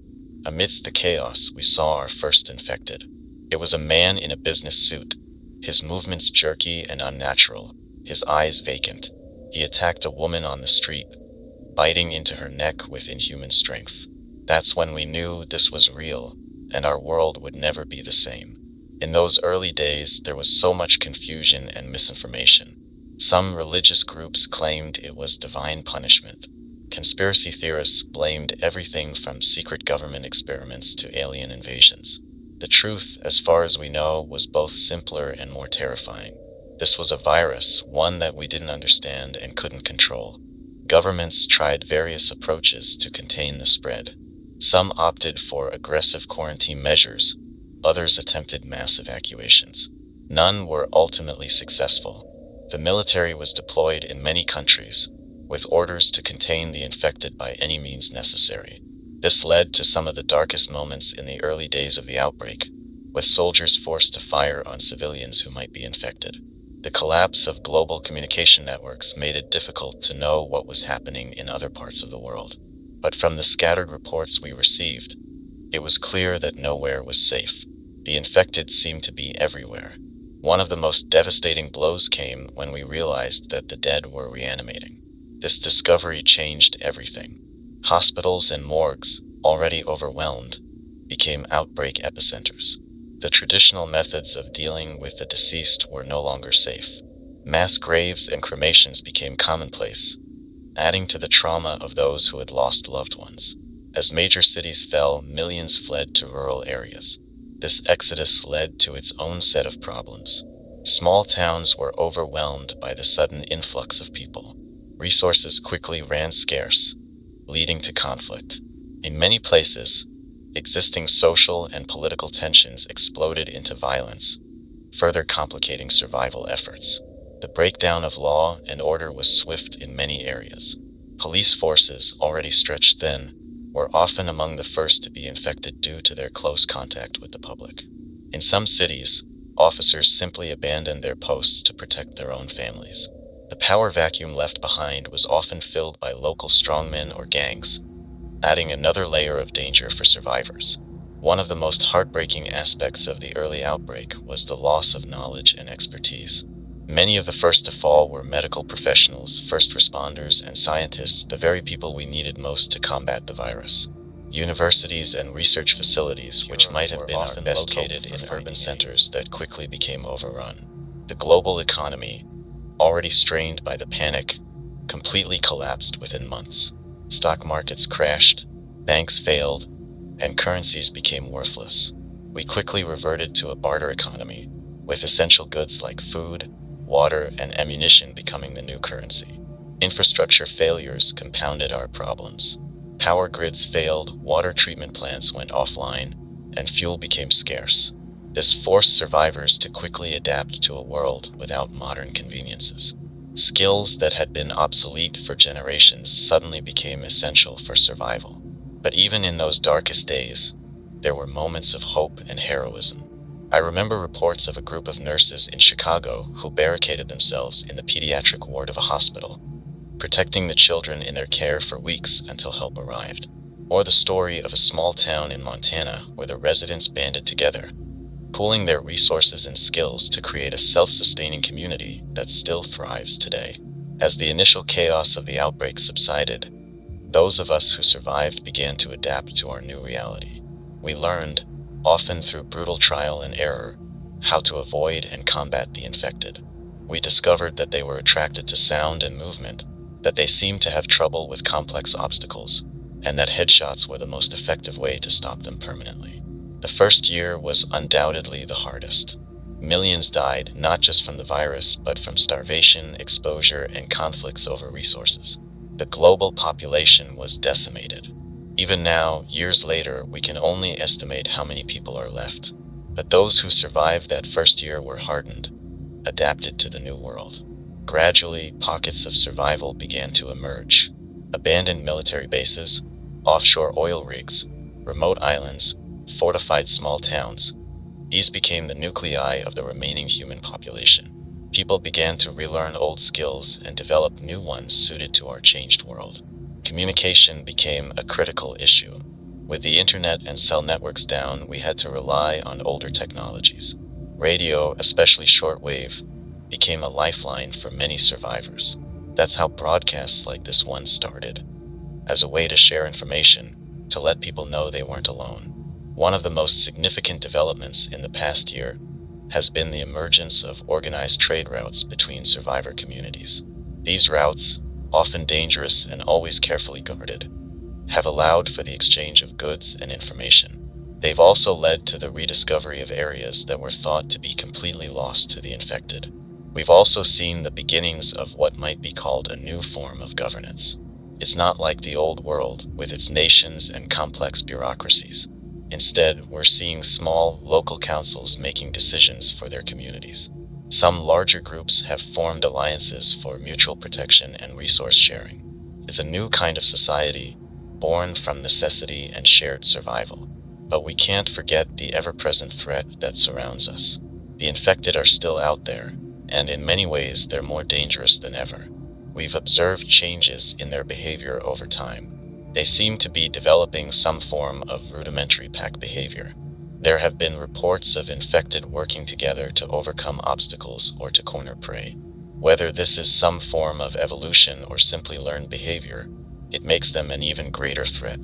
amidst the chaos, we saw our first infected. It was a man in a business suit, his movements jerky and unnatural, his eyes vacant. He attacked a woman on the street, biting into her neck with inhuman strength. That's when we knew this was real, and our world would never be the same. In those early days, there was so much confusion and misinformation. Some religious groups claimed it was divine punishment. Conspiracy theorists blamed everything from secret government experiments to alien invasions. The truth, as far as we know, was both simpler and more terrifying. This was a virus, one that we didn't understand and couldn't control. Governments tried various approaches to contain the spread. Some opted for aggressive quarantine measures, others attempted mass evacuations. None were ultimately successful. The military was deployed in many countries, with orders to contain the infected by any means necessary. This led to some of the darkest moments in the early days of the outbreak, with soldiers forced to fire on civilians who might be infected. The collapse of global communication networks made it difficult to know what was happening in other parts of the world. But from the scattered reports we received, it was clear that nowhere was safe. The infected seemed to be everywhere. One of the most devastating blows came when we realized that the dead were reanimating. This discovery changed everything. Hospitals and morgues, already overwhelmed, became outbreak epicenters. The traditional methods of dealing with the deceased were no longer safe. Mass graves and cremations became commonplace, adding to the trauma of those who had lost loved ones. As major cities fell, millions fled to rural areas. This exodus led to its own set of problems. Small towns were overwhelmed by the sudden influx of people. Resources quickly ran scarce, leading to conflict. In many places, existing social and political tensions exploded into violence, further complicating survival efforts. The breakdown of law and order was swift in many areas. Police forces, already stretched thin, were often among the first to be infected due to their close contact with the public. In some cities, officers simply abandoned their posts to protect their own families. The power vacuum left behind was often filled by local strongmen or gangs, adding another layer of danger for survivors. One of the most heartbreaking aspects of the early outbreak was the loss of knowledge and expertise. Many of the first to fall were medical professionals, first responders, and scientists, the very people we needed most to combat the virus. Universities and research facilities, which might have been often located in urban centers that quickly became overrun. The global economy, already strained by the panic, completely collapsed within months. Stock markets crashed, banks failed, and currencies became worthless. We quickly reverted to a barter economy, with essential goods like food, water, and ammunition becoming the new currency. Infrastructure failures compounded our problems. Power grids failed, water treatment plants went offline, and fuel became scarce. This forced survivors to quickly adapt to a world without modern conveniences. Skills that had been obsolete for generations suddenly became essential for survival. But even in those darkest days, there were moments of hope and heroism. I remember reports of a group of nurses in Chicago who barricaded themselves in the pediatric ward of a hospital, protecting the children in their care for weeks until help arrived. Or the story of a small town in Montana where the residents banded together, pooling their resources and skills to create a self-sustaining community that still thrives today. As the initial chaos of the outbreak subsided, those of us who survived began to adapt to our new reality. We learned, often through brutal trial and error, how to avoid and combat the infected. We discovered that they were attracted to sound and movement, that they seemed to have trouble with complex obstacles, and that headshots were the most effective way to stop them permanently. The first year was undoubtedly the hardest. Millions died not just from the virus, but from starvation, exposure, and conflicts over resources. The global population was decimated. Even now, years later, we can only estimate how many people are left. But those who survived that first year were hardened, adapted to the new world. Gradually, pockets of survival began to emerge. Abandoned military bases, offshore oil rigs, remote islands, fortified small towns. These became the nuclei of the remaining human population. People began to relearn old skills and develop new ones suited to our changed world. Communication became a critical issue. With the internet and cell networks down, we had to rely on older technologies. Radio, especially shortwave, became a lifeline for many survivors. That's how broadcasts like this one started, as a way to share information, to let people know they weren't alone. One of the most significant developments in the past year has been the emergence of organized trade routes between survivor communities. These routes, often dangerous and always carefully guarded, have allowed for the exchange of goods and information. They've also led to the rediscovery of areas that were thought to be completely lost to the infected. We've also seen the beginnings of what might be called a new form of governance. It's not like the old world, with its nations and complex bureaucracies. Instead, we're seeing small, local councils making decisions for their communities. Some larger groups have formed alliances for mutual protection and resource sharing. It's a new kind of society, born from necessity and shared survival. But we can't forget the ever-present threat that surrounds us. The infected are still out there, and in many ways they're more dangerous than ever. We've observed changes in their behavior over time. They seem to be developing some form of rudimentary pack behavior. There have been reports of infected working together to overcome obstacles or to corner prey. Whether this is some form of evolution or simply learned behavior, it makes them an even greater threat.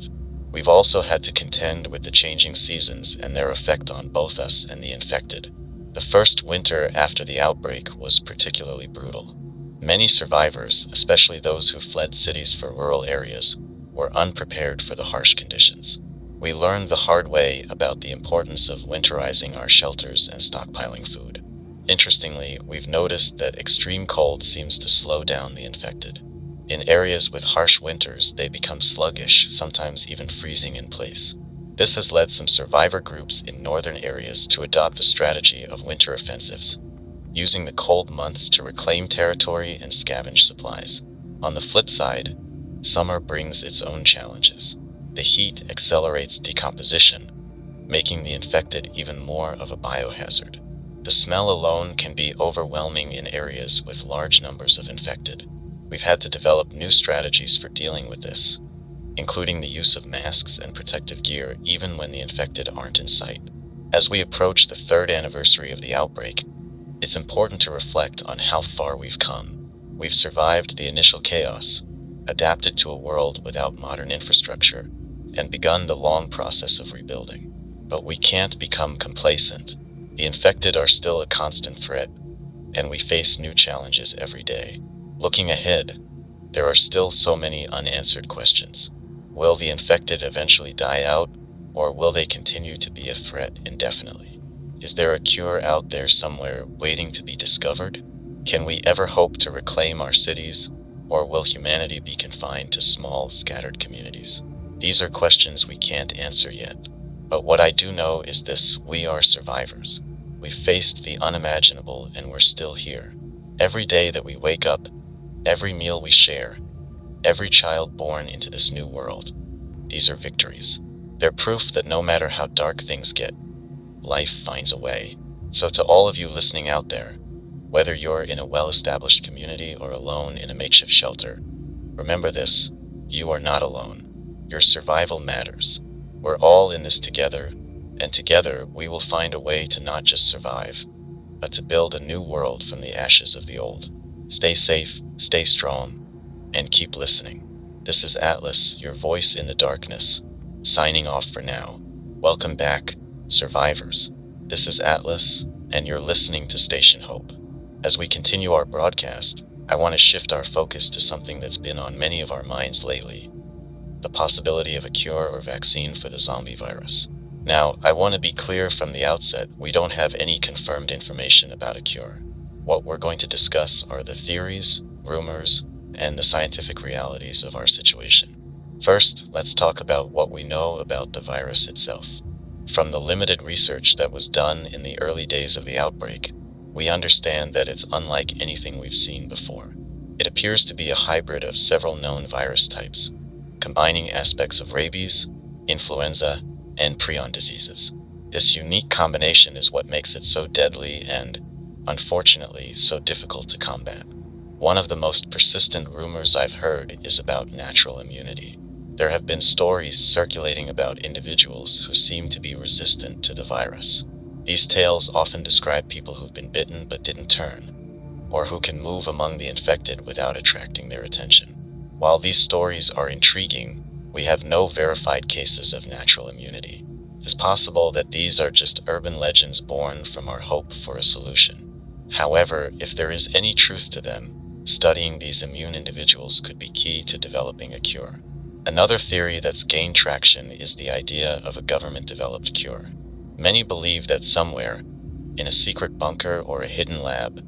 We've also had to contend with the changing seasons and their effect on both us and the infected. The first winter after the outbreak was particularly brutal. Many survivors, especially those who fled cities for rural areas, were unprepared for the harsh conditions. We learned the hard way about the importance of winterizing our shelters and stockpiling food. Interestingly, we've noticed that extreme cold seems to slow down the infected. In areas with harsh winters, they become sluggish, sometimes even freezing in place. This has led some survivor groups in northern areas to adopt a strategy of winter offensives, using the cold months to reclaim territory and scavenge supplies. On the flip side, summer brings its own challenges. The heat accelerates decomposition, making the infected even more of a biohazard. The smell alone can be overwhelming in areas with large numbers of infected. We've had to develop new strategies for dealing with this, including the use of masks and protective gear even when the infected aren't in sight. As we approach the third anniversary of the outbreak, it's important to reflect on how far we've come. We've survived the initial chaos, adapted to a world without modern infrastructure, and begun the long process of rebuilding. But we can't become complacent. The infected are still a constant threat, and we face new challenges every day. Looking ahead, there are still so many unanswered questions. Will the infected eventually die out, or will they continue to be a threat indefinitely? Is there a cure out there somewhere waiting to be discovered? Can we ever hope to reclaim our cities, or will humanity be confined to small, scattered communities? These are questions we can't answer yet. But what I do know is this: we are survivors. We've faced the unimaginable and we're still here. Every day that we wake up, every meal we share, every child born into this new world, these are victories. They're proof that no matter how dark things get, life finds a way. So to all of you listening out there, whether you're in a well-established community or alone in a makeshift shelter, remember this: you are not alone. Your survival matters. We're all in this together, and together we will find a way to not just survive, but to build a new world from the ashes of the old. Stay safe, stay strong, and keep listening. This is Atlas, your voice in the darkness, signing off for now. Welcome back, survivors. This is Atlas, and you're listening to Station Hope. As we continue our broadcast, I want to shift our focus to something that's been on many of our minds lately: the possibility of a cure or vaccine for the zombie virus. Now, I want to be clear from the outset, we don't have any confirmed information about a cure. What we're going to discuss are the theories, rumors, and the scientific realities of our situation. First, let's talk about what we know about the virus itself. From the limited research that was done in the early days of the outbreak, we understand that it's unlike anything we've seen before. It appears to be a hybrid of several known virus types, combining aspects of rabies, influenza, and prion diseases. This unique combination is what makes it so deadly and, unfortunately, so difficult to combat. One of the most persistent rumors I've heard is about natural immunity. There have been stories circulating about individuals who seem to be resistant to the virus. These tales often describe people who've been bitten but didn't turn, or who can move among the infected without attracting their attention. While these stories are intriguing, we have no verified cases of natural immunity. It's possible that these are just urban legends born from our hope for a solution. However, if there is any truth to them, studying these immune individuals could be key to developing a cure. Another theory that's gained traction is the idea of a government-developed cure. Many believe that somewhere, in a secret bunker or a hidden lab,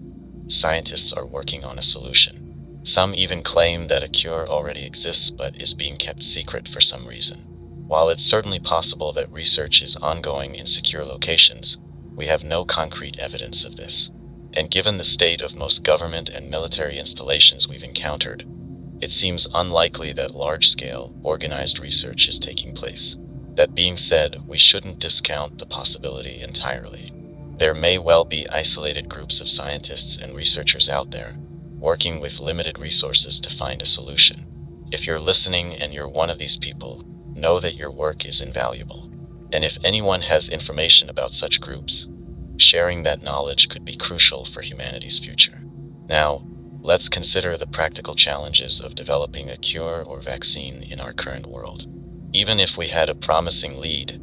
scientists are working on a solution. Some even claim that a cure already exists but is being kept secret for some reason. While it's certainly possible that research is ongoing in secure locations, we have no concrete evidence of this. And given the state of most government and military installations we've encountered, it seems unlikely that large-scale, organized research is taking place. That being said, we shouldn't discount the possibility entirely. There may well be isolated groups of scientists and researchers out there, working with limited resources to find a solution. If you're listening and you're one of these people, know that your work is invaluable. And if anyone has information about such groups, sharing that knowledge could be crucial for humanity's future. Now, let's consider the practical challenges of developing a cure or vaccine in our current world. Even if we had a promising lead,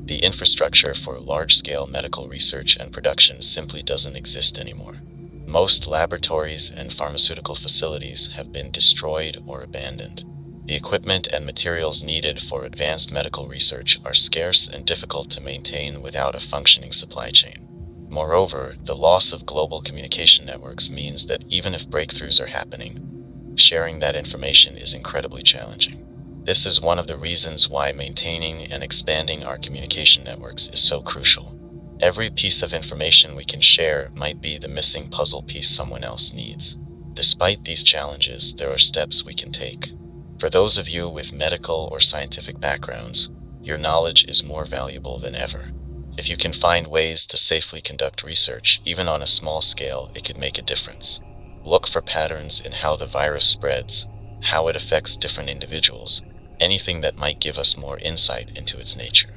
the infrastructure for large-scale medical research and production simply doesn't exist anymore. Most laboratories and pharmaceutical facilities have been destroyed or abandoned. The equipment and materials needed for advanced medical research are scarce and difficult to maintain without a functioning supply chain. Moreover, the loss of global communication networks means that even if breakthroughs are happening, sharing that information is incredibly challenging. This is one of the reasons why maintaining and expanding our communication networks is so crucial. Every piece of information we can share might be the missing puzzle piece someone else needs. Despite these challenges, there are steps we can take. For those of you with medical or scientific backgrounds, your knowledge is more valuable than ever. If you can find ways to safely conduct research, even on a small scale, it could make a difference. Look for patterns in how the virus spreads, how it affects different individuals, anything that might give us more insight into its nature.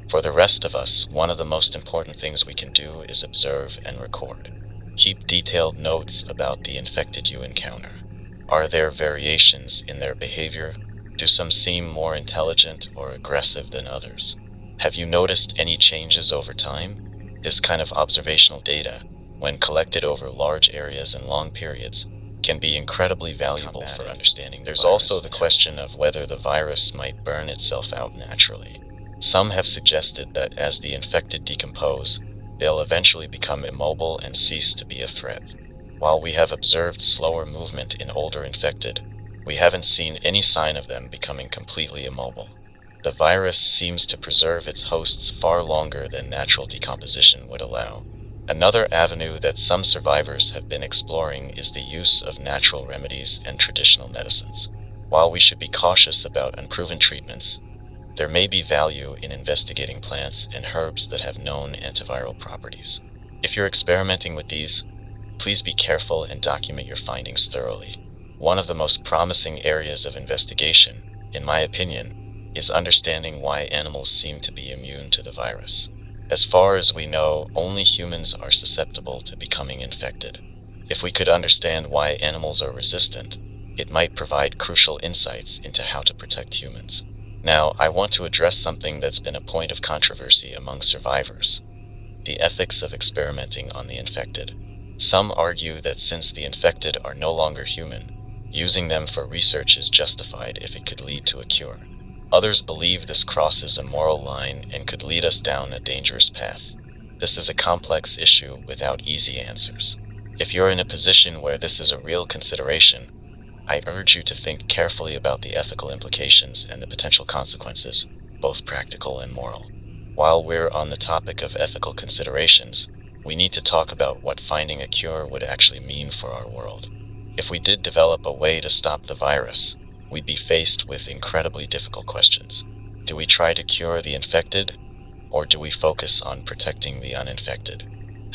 For the rest of us, one of the most important things we can do is observe and record. Keep detailed notes about the infected you encounter. Are there variations in their behavior? Do some seem more intelligent or aggressive than others? Have you noticed any changes over time? This kind of observational data, when collected over large areas and long periods, can be incredibly valuable for understanding. There's also the question of whether the virus might burn itself out naturally. Some have suggested that as the infected decompose, they'll eventually become immobile and cease to be a threat. While we have observed slower movement in older infected, we haven't seen any sign of them becoming completely immobile. The virus seems to preserve its hosts far longer than natural decomposition would allow. Another avenue that some survivors have been exploring is the use of natural remedies and traditional medicines. While we should be cautious about unproven treatments, there may be value in investigating plants and herbs that have known antiviral properties. If you're experimenting with these, please be careful and document your findings thoroughly. One of the most promising areas of investigation, in my opinion, is understanding why animals seem to be immune to the virus. As far as we know, only humans are susceptible to becoming infected. If we could understand why animals are resistant, it might provide crucial insights into how to protect humans. Now, I want to address something that's been a point of controversy among survivors: the ethics of experimenting on the infected. Some argue that since the infected are no longer human, using them for research is justified if it could lead to a cure. Others believe this crosses a moral line and could lead us down a dangerous path. This is a complex issue without easy answers. If you're in a position where this is a real consideration, I urge you to think carefully about the ethical implications and the potential consequences, both practical and moral. While we're on the topic of ethical considerations, we need to talk about what finding a cure would actually mean for our world. If we did develop a way to stop the virus, we'd be faced with incredibly difficult questions. Do we try to cure the infected, or do we focus on protecting the uninfected?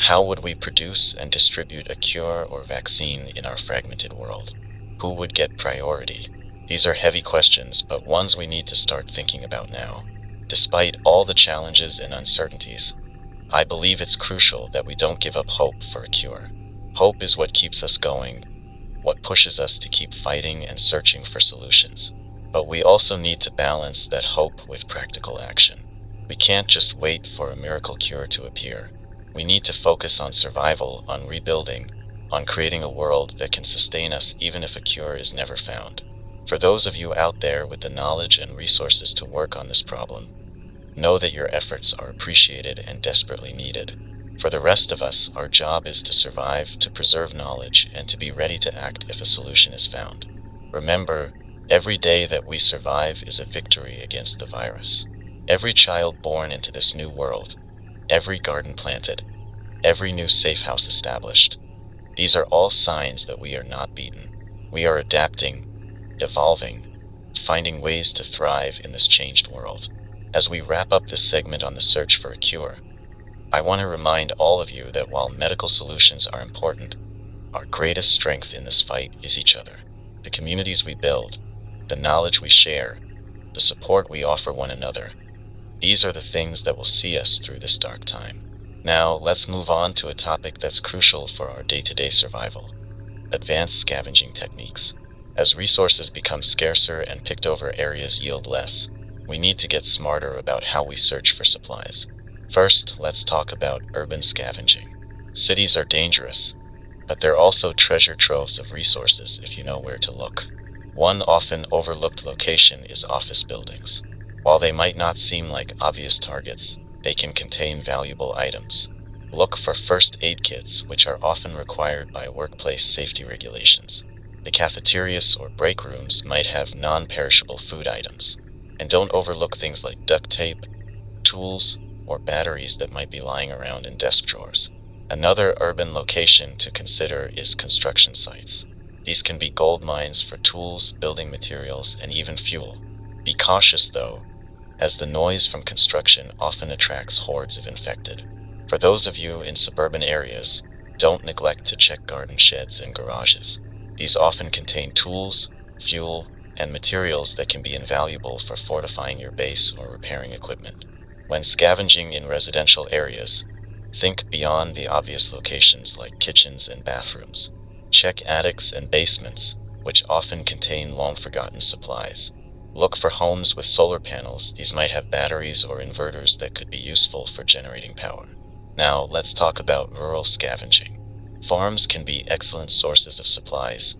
How would we produce and distribute a cure or vaccine in our fragmented world? Who would get priority? These are heavy questions, but ones we need to start thinking about now. Despite all the challenges and uncertainties, I believe it's crucial that we don't give up hope for a cure. Hope is what keeps us going, what pushes us to keep fighting and searching for solutions. But we also need to balance that hope with practical action. We can't just wait for a miracle cure to appear. We need to focus on survival, on rebuilding, on creating a world that can sustain us even if a cure is never found. For those of you out there with the knowledge and resources to work on this problem, know that your efforts are appreciated and desperately needed. For the rest of us, our job is to survive, to preserve knowledge, and to be ready to act if a solution is found. Remember, every day that we survive is a victory against the virus. Every child born into this new world, every garden planted, every new safe house established, these are all signs that we are not beaten. We are adapting, evolving, finding ways to thrive in this changed world. As we wrap up this segment on the search for a cure, I want to remind all of you that while medical solutions are important, our greatest strength in this fight is each other. The communities we build, the knowledge we share, the support we offer one another. These are the things that will see us through this dark time. Now, let's move on to a topic that's crucial for our day-to-day survival: advanced scavenging techniques. As resources become scarcer and picked over areas yield less, we need to get smarter about how we search for supplies. First, let's talk about urban scavenging. Cities are dangerous, but they're also treasure troves of resources if you know where to look. One often overlooked location is office buildings. While they might not seem like obvious targets, they can contain valuable items. Look for first aid kits, which are often required by workplace safety regulations. The cafeterias or break rooms might have non-perishable food items. And don't overlook things like duct tape, tools, or batteries that might be lying around in desk drawers. Another urban location to consider is construction sites. These can be gold mines for tools, building materials, and even fuel. Be cautious though, as the noise from construction often attracts hordes of infected. For those of you in suburban areas, don't neglect to check garden sheds and garages. These often contain tools, fuel, and materials that can be invaluable for fortifying your base or repairing equipment. When scavenging in residential areas, think beyond the obvious locations like kitchens and bathrooms. Check attics and basements, which often contain long-forgotten supplies. Look for homes with solar panels. These might have batteries or inverters that could be useful for generating power. Now, let's talk about rural scavenging. Farms can be excellent sources of supplies,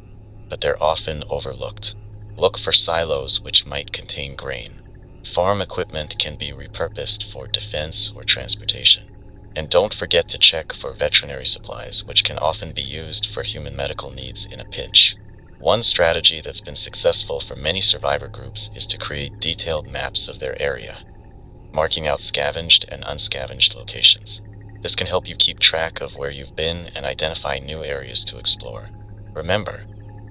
but they're often overlooked. Look for silos which might contain grain. Farm equipment can be repurposed for defense or transportation. And don't forget to check for veterinary supplies, which can often be used for human medical needs in a pinch. One strategy that's been successful for many survivor groups is to create detailed maps of their area, marking out scavenged and unscavenged locations. This can help you keep track of where you've been and identify new areas to explore. Remember,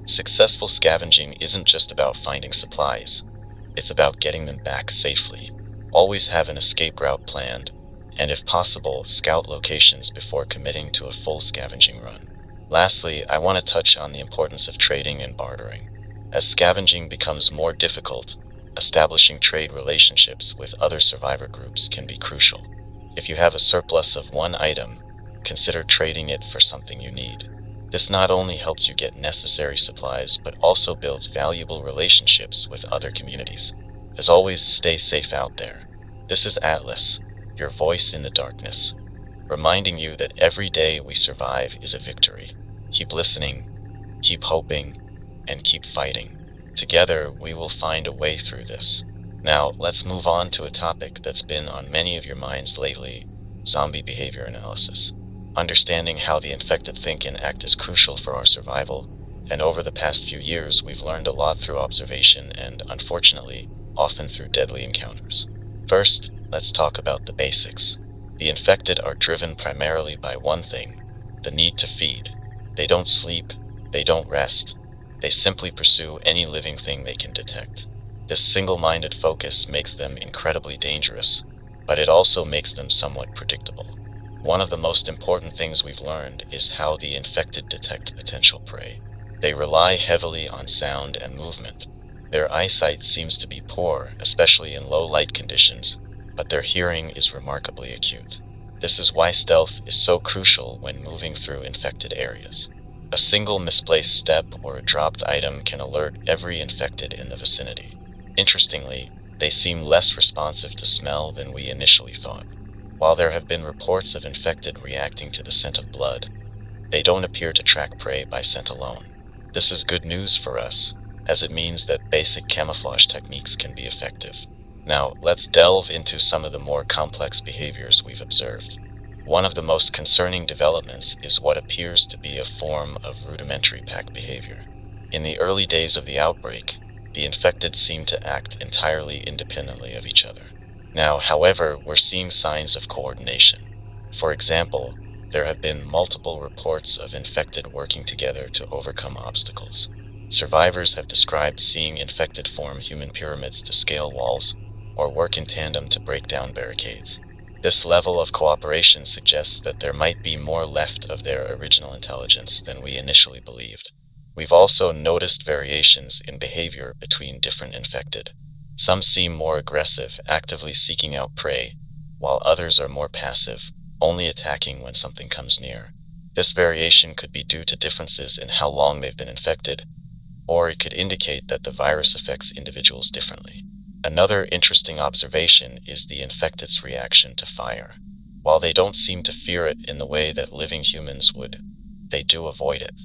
successful scavenging isn't just about finding supplies. It's about getting them back safely. Always have an escape route planned, and if possible, scout locations before committing to a full scavenging run. Lastly, I want to touch on the importance of trading and bartering. As scavenging becomes more difficult, establishing trade relationships with other survivor groups can be crucial. If you have a surplus of one item, consider trading it for something you need. This not only helps you get necessary supplies, but also builds valuable relationships with other communities. As always, stay safe out there. This is Atlas, your voice in the darkness, reminding you that every day we survive is a victory. Keep listening, keep hoping, and keep fighting. Together, we will find a way through this. Now, let's move on to a topic that's been on many of your minds lately: zombie behavior analysis. Understanding how the infected think and act is crucial for our survival, and over the past few years, we've learned a lot through observation and, unfortunately, often through deadly encounters. First, let's talk about the basics. The infected are driven primarily by one thing: the need to feed. They don't sleep, they don't rest. They simply pursue any living thing they can detect. This single-minded focus makes them incredibly dangerous, but it also makes them somewhat predictable. One of the most important things we've learned is how the infected detect potential prey. They rely heavily on sound and movement. Their eyesight seems to be poor, especially in low light conditions, but their hearing is remarkably acute. This is why stealth is so crucial when moving through infected areas. A single misplaced step or a dropped item can alert every infected in the vicinity. Interestingly, they seem less responsive to smell than we initially thought. While there have been reports of infected reacting to the scent of blood, they don't appear to track prey by scent alone. This is good news for us, as it means that basic camouflage techniques can be effective. Now, let's delve into some of the more complex behaviors we've observed. One of the most concerning developments is what appears to be a form of rudimentary pack behavior. In the early days of the outbreak, the infected seemed to act entirely independently of each other. Now, however, we're seeing signs of coordination. For example, there have been multiple reports of infected working together to overcome obstacles. Survivors have described seeing infected form human pyramids to scale walls, or work in tandem to break down barricades. This level of cooperation suggests that there might be more left of their original intelligence than we initially believed. We've also noticed variations in behavior between different infected. Some seem more aggressive, actively seeking out prey, while others are more passive, only attacking when something comes near. This variation could be due to differences in how long they've been infected, or it could indicate that the virus affects individuals differently. Another interesting observation is the infected's reaction to fire. While they don't seem to fear it in the way that living humans would, they do avoid it.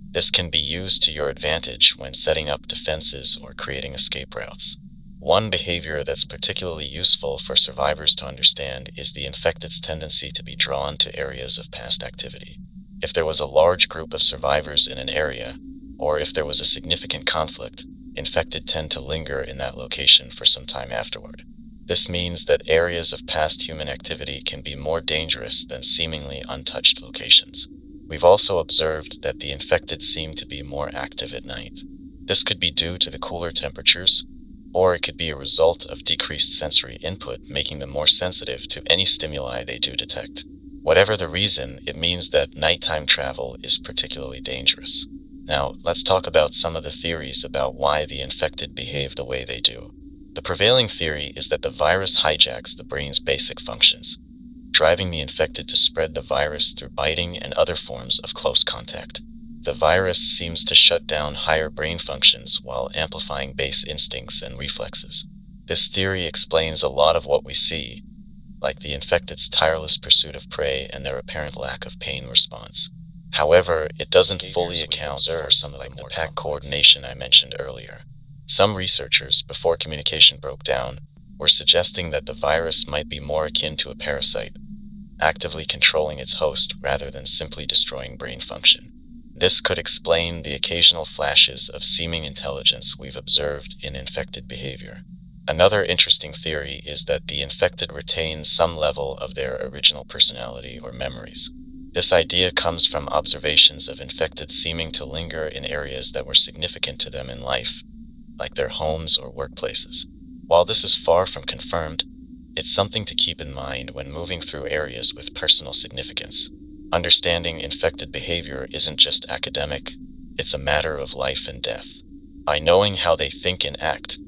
This can be used to your advantage when setting up defenses or creating escape routes. One behavior that's particularly useful for survivors to understand is the infected's tendency to be drawn to areas of past activity. If there was a large group of survivors in an area, or if there was a significant conflict, infected tend to linger in that location for some time afterward. This means that areas of past human activity can be more dangerous than seemingly untouched locations. We've also observed that the infected seem to be more active at night. This could be due to the cooler temperatures, or it could be a result of decreased sensory input, making them more sensitive to any stimuli they do detect. Whatever the reason, it means that nighttime travel is particularly dangerous. Now, let's talk about some of the theories about why the infected behave the way they do. The prevailing theory is that the virus hijacks the brain's basic functions, driving the infected to spread the virus through biting and other forms of close contact. The virus seems to shut down higher brain functions while amplifying base instincts and reflexes. This theory explains a lot of what we see, like the infected's tireless pursuit of prey and their apparent lack of pain response. However, it doesn't fully account for some of the pack coordination I mentioned earlier. Some researchers, before communication broke down, were suggesting that the virus might be more akin to a parasite, actively controlling its host rather than simply destroying brain function. This could explain the occasional flashes of seeming intelligence we've observed in infected behavior. Another interesting theory is that the infected retain some level of their original personality or memories. This idea comes from observations of infected seeming to linger in areas that were significant to them in life, like their homes or workplaces. While this is far from confirmed, it's something to keep in mind when moving through areas with personal significance. Understanding infected behavior isn't just academic, it's a matter of life and death. By knowing how they think and act,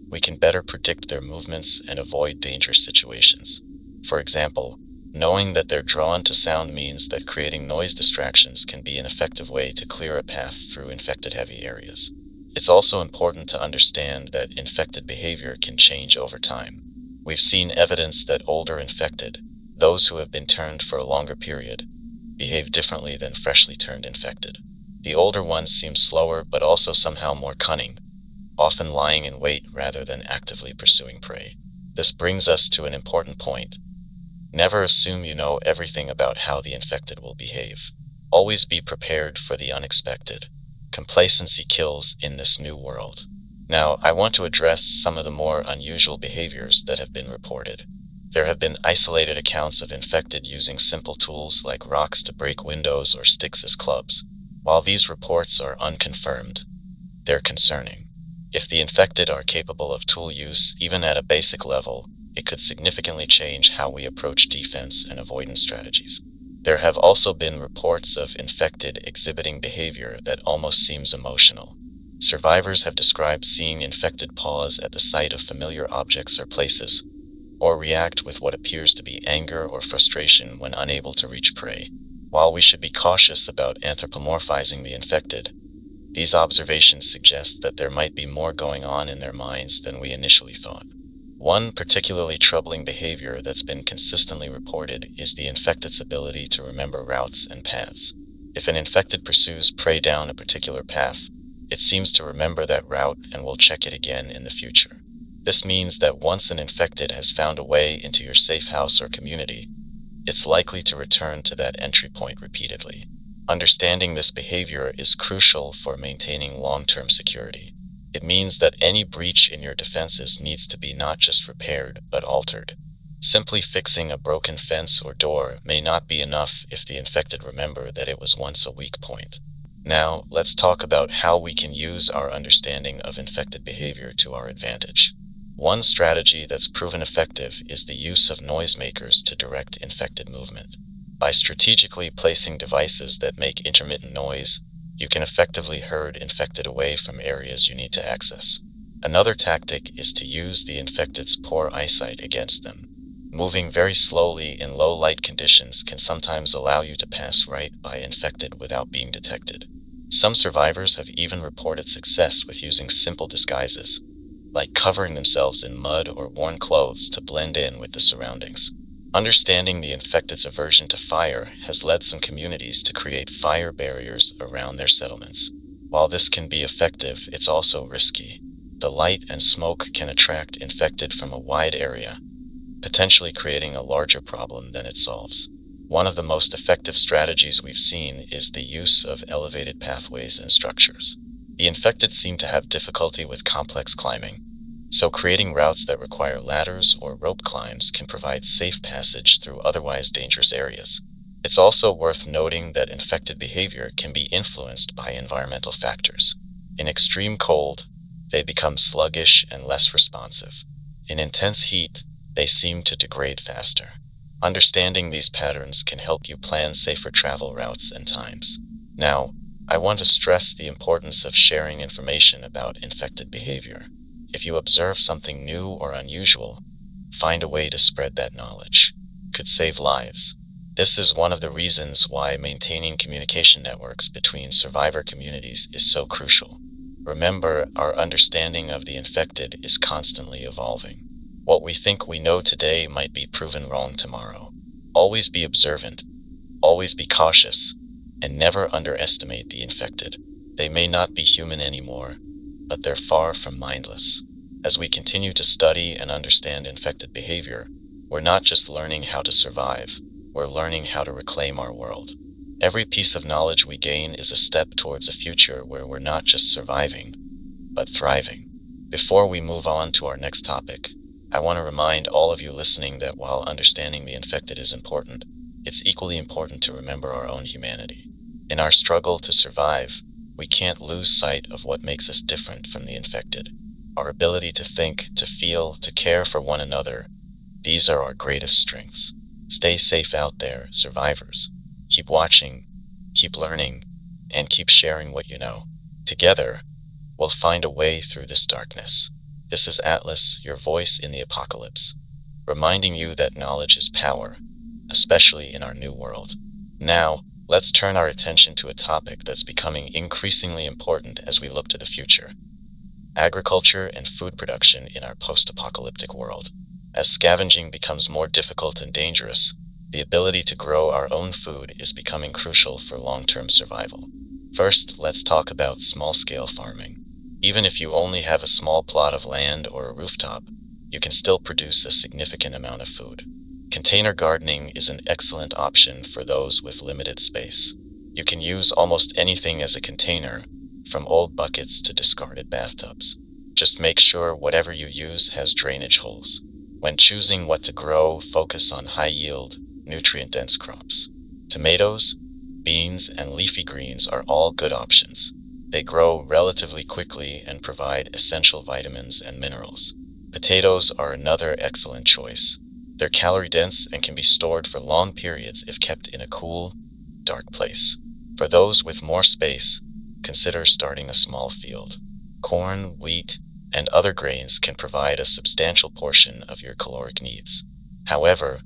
we can better predict their movements and avoid dangerous situations. For example, knowing that they're drawn to sound means that creating noise distractions can be an effective way to clear a path through infected-heavy areas. It's also important to understand that infected behavior can change over time. We've seen evidence that older infected, those who have been turned for a longer period, behave differently than freshly turned infected. The older ones seem slower but also somehow more cunning, often lying in wait rather than actively pursuing prey. This brings us to an important point. Never assume you know everything about how the infected will behave. Always be prepared for the unexpected. Complacency kills in this new world. Now, I want to address some of the more unusual behaviors that have been reported. There have been isolated accounts of infected using simple tools like rocks to break windows or sticks as clubs. While these reports are unconfirmed, they're concerning. If the infected are capable of tool use, even at a basic level, it could significantly change how we approach defense and avoidance strategies. There have also been reports of infected exhibiting behavior that almost seems emotional. Survivors have described seeing infected pause at the sight of familiar objects or places, or react with what appears to be anger or frustration when unable to reach prey. While we should be cautious about anthropomorphizing the infected, these observations suggest that there might be more going on in their minds than we initially thought. One particularly troubling behavior that's been consistently reported is the infected's ability to remember routes and paths. If an infected pursues prey down a particular path, it seems to remember that route and will check it again in the future. This means that once an infected has found a way into your safe house or community, it's likely to return to that entry point repeatedly. Understanding this behavior is crucial for maintaining long-term security. It means that any breach in your defenses needs to be not just repaired, but altered. Simply fixing a broken fence or door may not be enough if the infected remember that it was once a weak point. Now, let's talk about how we can use our understanding of infected behavior to our advantage. One strategy that's proven effective is the use of noisemakers to direct infected movement. By strategically placing devices that make intermittent noise, you can effectively herd infected away from areas you need to access. Another tactic is to use the infected's poor eyesight against them. Moving very slowly in low light conditions can sometimes allow you to pass right by infected without being detected. Some survivors have even reported success with using simple disguises, like covering themselves in mud or worn clothes to blend in with the surroundings. Understanding the infected's aversion to fire has led some communities to create fire barriers around their settlements. While this can be effective, it's also risky. The light and smoke can attract infected from a wide area, potentially creating a larger problem than it solves. One of the most effective strategies we've seen is the use of elevated pathways and structures. The infected seem to have difficulty with complex climbing, so creating routes that require ladders or rope climbs can provide safe passage through otherwise dangerous areas. It's also worth noting that infected behavior can be influenced by environmental factors. In extreme cold, they become sluggish and less responsive. In intense heat, they seem to degrade faster. Understanding these patterns can help you plan safer travel routes and times. Now, I want to stress the importance of sharing information about infected behavior. If you observe something new or unusual, find a way to spread that knowledge. It could save lives. This is one of the reasons why maintaining communication networks between survivor communities is so crucial. Remember, our understanding of the infected is constantly evolving. What we think we know today might be proven wrong tomorrow. Always be observant, always be cautious, and never underestimate the infected. They may not be human anymore, but they're far from mindless. As we continue to study and understand infected behavior, we're not just learning how to survive, we're learning how to reclaim our world. Every piece of knowledge we gain is a step towards a future where we're not just surviving, but thriving. Before we move on to our next topic, I want to remind all of you listening that while understanding the infected is important, it's equally important to remember our own humanity. In our struggle to survive, we can't lose sight of what makes us different from the infected. Our ability to think, to feel, to care for one another, these are our greatest strengths. Stay safe out there, survivors. Keep watching, keep learning, and keep sharing what you know. Together, we'll find a way through this darkness. This is Atlas, your voice in the apocalypse, reminding you that knowledge is power, especially in our new world. Now, let's turn our attention to a topic that's becoming increasingly important as we look to the future: agriculture and food production in our post-apocalyptic world. As scavenging becomes more difficult and dangerous, the ability to grow our own food is becoming crucial for long-term survival. First, let's talk about small-scale farming. Even if you only have a small plot of land or a rooftop, you can still produce a significant amount of food. Container gardening is an excellent option for those with limited space. You can use almost anything as a container, from old buckets to discarded bathtubs. Just make sure whatever you use has drainage holes. When choosing what to grow, focus on high-yield, nutrient-dense crops. Tomatoes, beans, and leafy greens are all good options. They grow relatively quickly and provide essential vitamins and minerals. Potatoes are another excellent choice. They're calorie-dense and can be stored for long periods if kept in a cool, dark place. For those with more space, consider starting a small field. Corn, wheat, and other grains can provide a substantial portion of your caloric needs. However,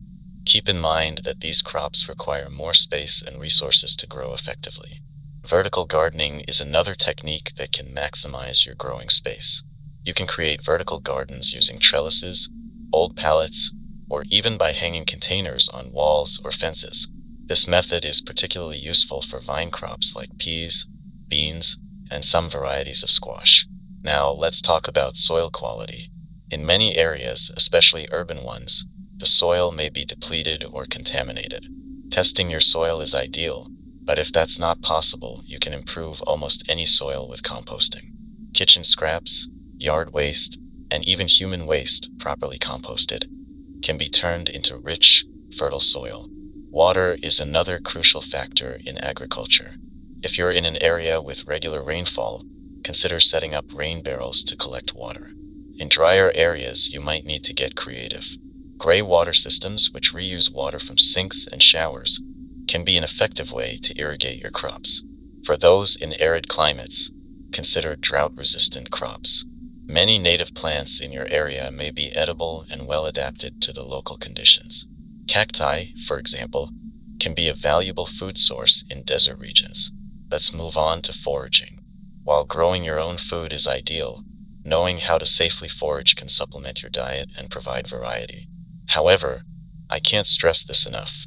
keep in mind that these crops require more space and resources to grow effectively. Vertical gardening is another technique that can maximize your growing space. You can create vertical gardens using trellises, old pallets, or even by hanging containers on walls or fences. This method is particularly useful for vine crops like peas, beans, and some varieties of squash. Now, let's talk about soil quality. In many areas, especially urban ones, the soil may be depleted or contaminated. Testing your soil is ideal, but if that's not possible, you can improve almost any soil with composting. Kitchen scraps, yard waste, and even human waste, properly composted, can be turned into rich, fertile soil. Water is another crucial factor in agriculture. If you're in an area with regular rainfall, consider setting up rain barrels to collect water. In drier areas, you might need to get creative. Gray water systems, which reuse water from sinks and showers, can be an effective way to irrigate your crops. For those in arid climates, consider drought-resistant crops. Many native plants in your area may be edible and well adapted to the local conditions. Cacti, for example, can be a valuable food source in desert regions. Let's move on to foraging. While growing your own food is ideal, knowing how to safely forage can supplement your diet and provide variety. However, I can't stress this enough.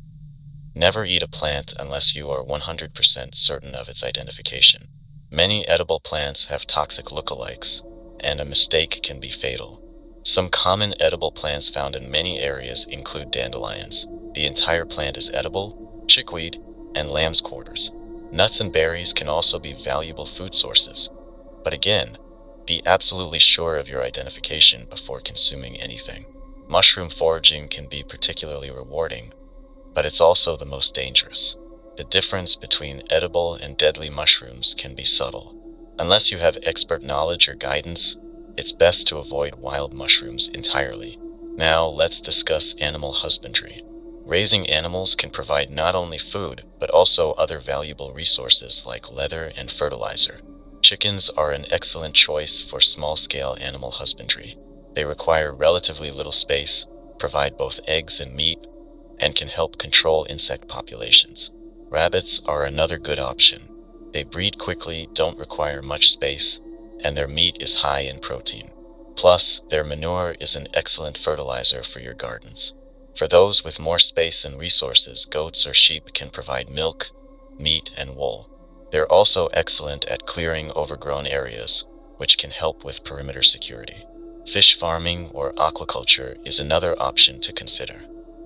Never eat a plant unless you are 100% certain of its identification. Many edible plants have toxic lookalikes, and a mistake can be fatal. Some common edible plants found in many areas include dandelions. The entire plant is edible, chickweed, and lamb's quarters. Nuts and berries can also be valuable food sources. But again, be absolutely sure of your identification before consuming anything. Mushroom foraging can be particularly rewarding, but it's also the most dangerous. The difference between edible and deadly mushrooms can be subtle. Unless you have expert knowledge or guidance, it's best to avoid wild mushrooms entirely. Now let's discuss animal husbandry. Raising animals can provide not only food, but also other valuable resources like leather and fertilizer. Chickens are an excellent choice for small-scale animal husbandry. They require relatively little space, provide both eggs and meat, and can help control insect populations. Rabbits are another good option. They breed quickly, don't require much space, and their meat is high in protein. Plus, their manure is an excellent fertilizer for your gardens. For those with more space and resources, goats or sheep can provide milk, meat, and wool. They're also excellent at clearing overgrown areas, which can help with perimeter security. Fish farming or aquaculture is another option to consider.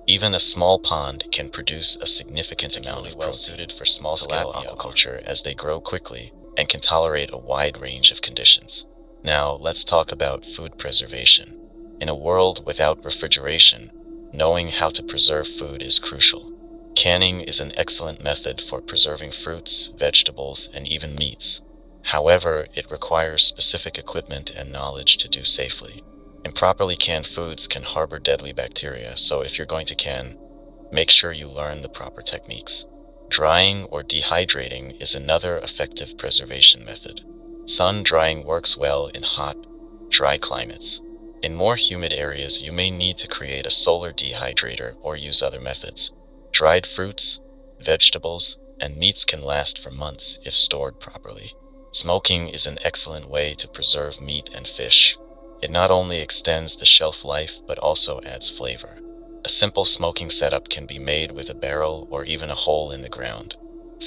Even a small pond can produce a significant amount of protein, suited for small-scale aquaculture as they grow quickly and can tolerate a wide range of conditions. Now, let's talk about food preservation. In a world without refrigeration, knowing how to preserve food is crucial. Canning is an excellent method for preserving fruits, vegetables, and even meats. However, it requires specific equipment and knowledge to do safely. Improperly canned foods can harbor deadly bacteria, so if you're going to can, make sure you learn the proper techniques. Drying or dehydrating is another effective preservation method. Sun drying works well in hot, dry climates. In more humid areas, you may need to create a solar dehydrator or use other methods. Dried fruits, vegetables, and meats can last for months if stored properly. Smoking is an excellent way to preserve meat and fish. It not only extends the shelf life, but also adds flavor. A simple smoking setup can be made with a barrel or even a hole in the ground.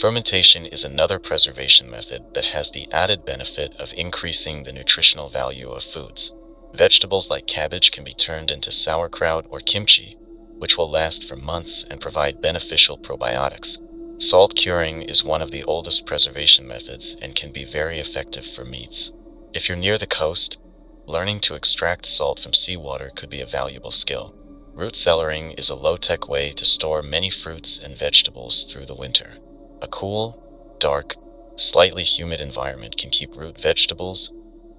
Fermentation is another preservation method that has the added benefit of increasing the nutritional value of foods. Vegetables like cabbage can be turned into sauerkraut or kimchi, which will last for months and provide beneficial probiotics. Salt curing is one of the oldest preservation methods and can be very effective for meats. If you're near the coast, learning to extract salt from seawater could be a valuable skill. Root cellaring is a low-tech way to store many fruits and vegetables through the winter. A cool, dark, slightly humid environment can keep root vegetables,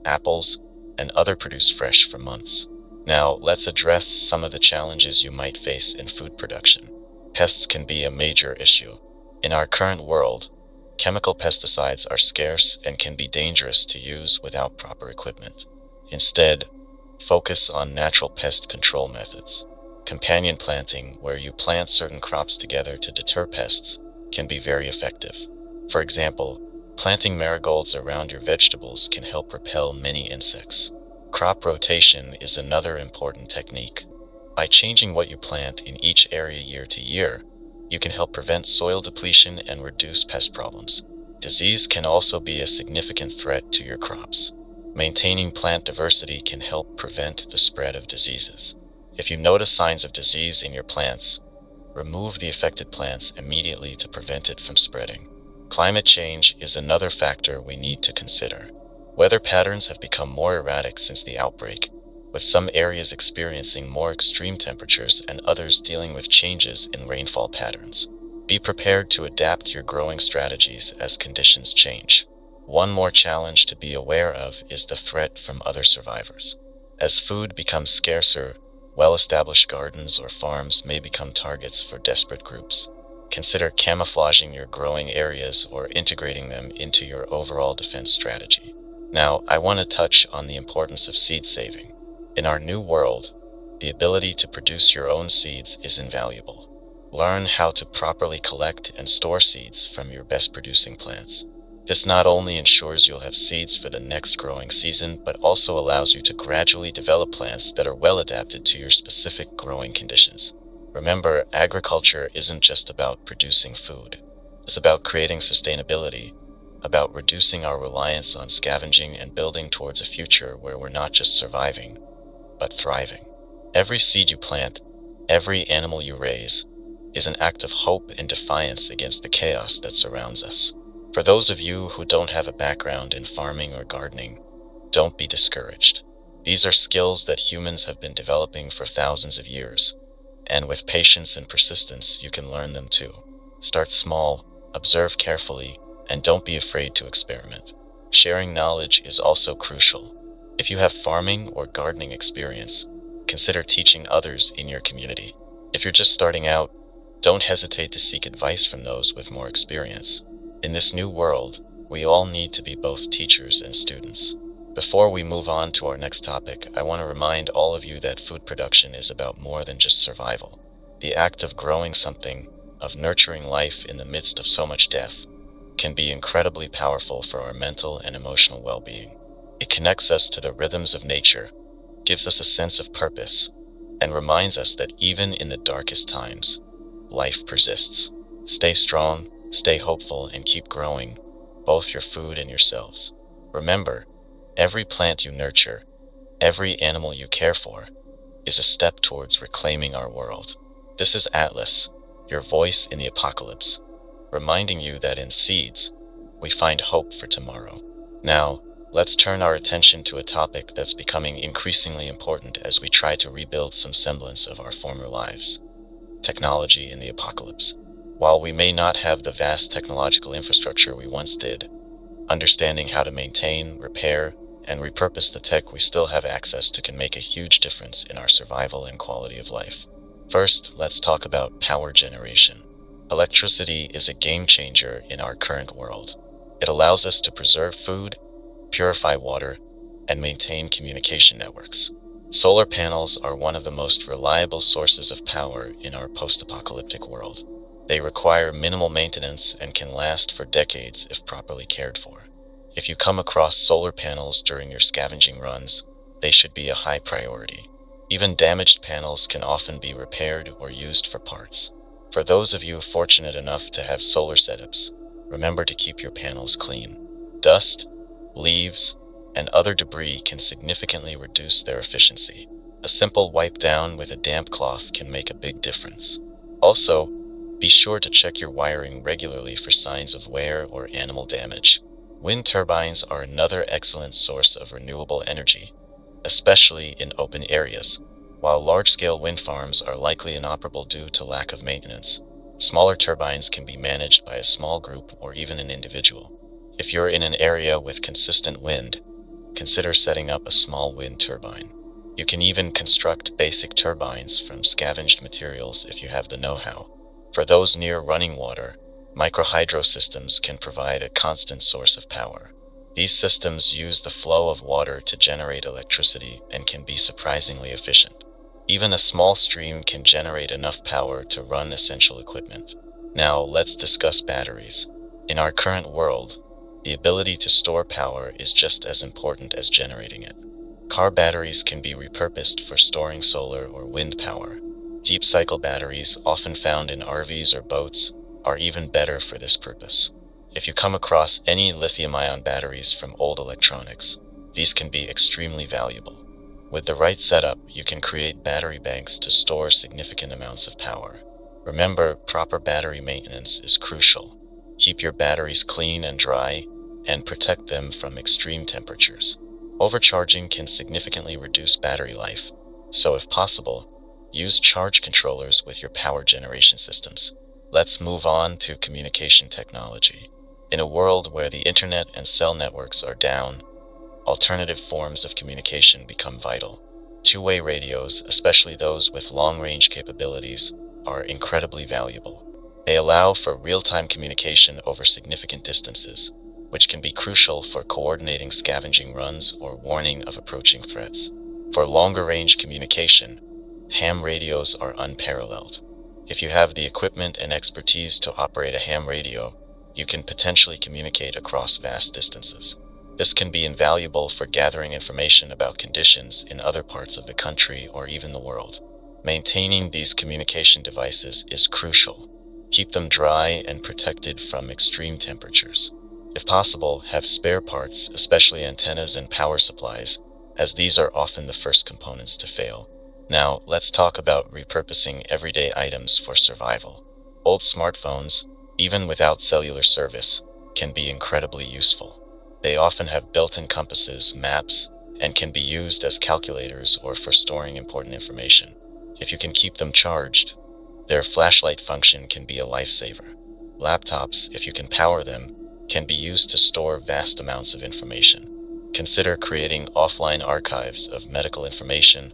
apples, and other produce fresh for months. Now, let's address some of the challenges you might face in food production. Pests can be a major issue. In our current world, chemical pesticides are scarce and can be dangerous to use without proper equipment. Instead, focus on natural pest control methods. Companion planting, where you plant certain crops together to deter pests, can be very effective. For example, planting marigolds around your vegetables can help repel many insects. Crop rotation is another important technique. By changing what you plant in each area year to year, you can help prevent soil depletion and reduce pest problems. Disease can also be a significant threat to your crops. Maintaining plant diversity can help prevent the spread of diseases. If you notice signs of disease in your plants, remove the affected plants immediately to prevent it from spreading. Climate change is another factor we need to consider. Weather patterns have become more erratic since the outbreak, with some areas experiencing more extreme temperatures and others dealing with changes in rainfall patterns. Be prepared to adapt your growing strategies as conditions change. One more challenge to be aware of is the threat from other survivors. As food becomes scarcer, well-established gardens or farms may become targets for desperate groups. Consider camouflaging your growing areas or integrating them into your overall defense strategy. Now, I want to touch on the importance of seed saving. In our new world, the ability to produce your own seeds is invaluable. Learn how to properly collect and store seeds from your best producing plants. This not only ensures you'll have seeds for the next growing season, but also allows you to gradually develop plants that are well adapted to your specific growing conditions. Remember, agriculture isn't just about producing food. It's about creating sustainability, about reducing our reliance on scavenging and building towards a future where we're not just surviving, but thriving. Every seed you plant, every animal you raise, is an act of hope and defiance against the chaos that surrounds us. For those of you who don't have a background in farming or gardening, don't be discouraged. These are skills that humans have been developing for thousands of years, and with patience and persistence, you can learn them too. Start small, observe carefully, and don't be afraid to experiment. Sharing knowledge is also crucial. If you have farming or gardening experience, consider teaching others in your community. If you're just starting out, don't hesitate to seek advice from those with more experience. In this new world, we all need to be both teachers and students. Before we move on to our next topic, I want to remind all of you that food production is about more than just survival. The act of growing something, of nurturing life in the midst of so much death, can be incredibly powerful for our mental and emotional well-being. It connects us to the rhythms of nature, gives us a sense of purpose, and reminds us that even in the darkest times, life persists. Stay strong, stay hopeful, and keep growing, both your food and yourselves. Remember, every plant you nurture, every animal you care for, is a step towards reclaiming our world. This is Atlas, your voice in the apocalypse, reminding you that in seeds, we find hope for tomorrow. Now, let's turn our attention to a topic that's becoming increasingly important as we try to rebuild some semblance of our former lives: technology in the apocalypse. While we may not have the vast technological infrastructure we once did, understanding how to maintain, repair, and repurpose the tech we still have access to can make a huge difference in our survival and quality of life. First, let's talk about power generation. Electricity is a game changer in our current world. It allows us to preserve food, purify water, and maintain communication networks. Solar panels are one of the most reliable sources of power in our post-apocalyptic world. They require minimal maintenance and can last for decades if properly cared for. If you come across solar panels during your scavenging runs, they should be a high priority. Even damaged panels can often be repaired or used for parts. For those of you fortunate enough to have solar setups, remember to keep your panels clean. Dust, leaves, and other debris can significantly reduce their efficiency. A simple wipe down with a damp cloth can make a big difference. Also, be sure to check your wiring regularly for signs of wear or animal damage. Wind turbines are another excellent source of renewable energy, especially in open areas. While large-scale wind farms are likely inoperable due to lack of maintenance, smaller turbines can be managed by a small group or even an individual. If you're in an area with consistent wind, consider setting up a small wind turbine. You can even construct basic turbines from scavenged materials if you have the know-how. For those near running water, microhydro systems can provide a constant source of power. These systems use the flow of water to generate electricity and can be surprisingly efficient. Even a small stream can generate enough power to run essential equipment. Now, let's discuss batteries. In our current world, the ability to store power is just as important as generating it. Car batteries can be repurposed for storing solar or wind power. Deep cycle batteries, often found in RVs or boats, are even better for this purpose. If you come across any lithium-ion batteries from old electronics, these can be extremely valuable. With the right setup, you can create battery banks to store significant amounts of power. Remember, proper battery maintenance is crucial. Keep your batteries clean and dry, and protect them from extreme temperatures. Overcharging can significantly reduce battery life, so if possible, use charge controllers with your power generation systems. Let's move on to communication technology. In a world where the internet and cell networks are down, alternative forms of communication become vital. Two-way radios, especially those with long-range capabilities, are incredibly valuable. They allow for real-time communication over significant distances, which can be crucial for coordinating scavenging runs or warning of approaching threats. For longer-range communication, ham radios are unparalleled. If you have the equipment and expertise to operate a ham radio, you can potentially communicate across vast distances. This can be invaluable for gathering information about conditions in other parts of the country or even the world. Maintaining these communication devices is crucial. Keep them dry and protected from extreme temperatures. If possible, have spare parts, especially antennas and power supplies, as these are often the first components to fail. Now, let's talk about repurposing everyday items for survival. Old smartphones, even without cellular service, can be incredibly useful. They often have built-in compasses, maps, and can be used as calculators or for storing important information. If you can keep them charged, their flashlight function can be a lifesaver. Laptops, if you can power them, can be used to store vast amounts of information. Consider creating offline archives of medical information,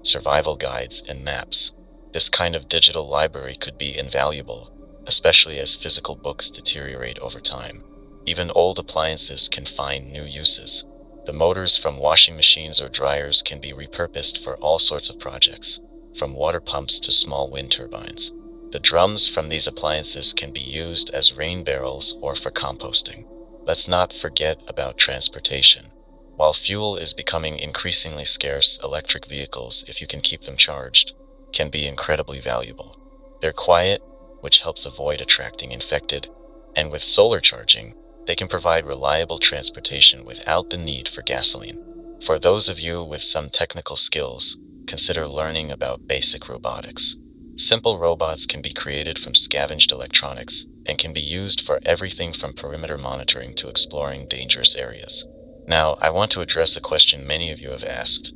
survival guides, and maps. This kind of digital library could be invaluable, especially as physical books deteriorate over time. Even old appliances can find new uses. The motors from washing machines or dryers can be repurposed for all sorts of projects, from water pumps to small wind turbines. The drums from these appliances can be used as rain barrels or for composting. Let's not forget about transportation. While fuel is becoming increasingly scarce, electric vehicles, if you can keep them charged, can be incredibly valuable. They're quiet, which helps avoid attracting infected, and with solar charging, they can provide reliable transportation without the need for gasoline. For those of you with some technical skills, consider learning about basic robotics. Simple robots can be created from scavenged electronics and can be used for everything from perimeter monitoring to exploring dangerous areas. Now, I want to address a question many of you have asked.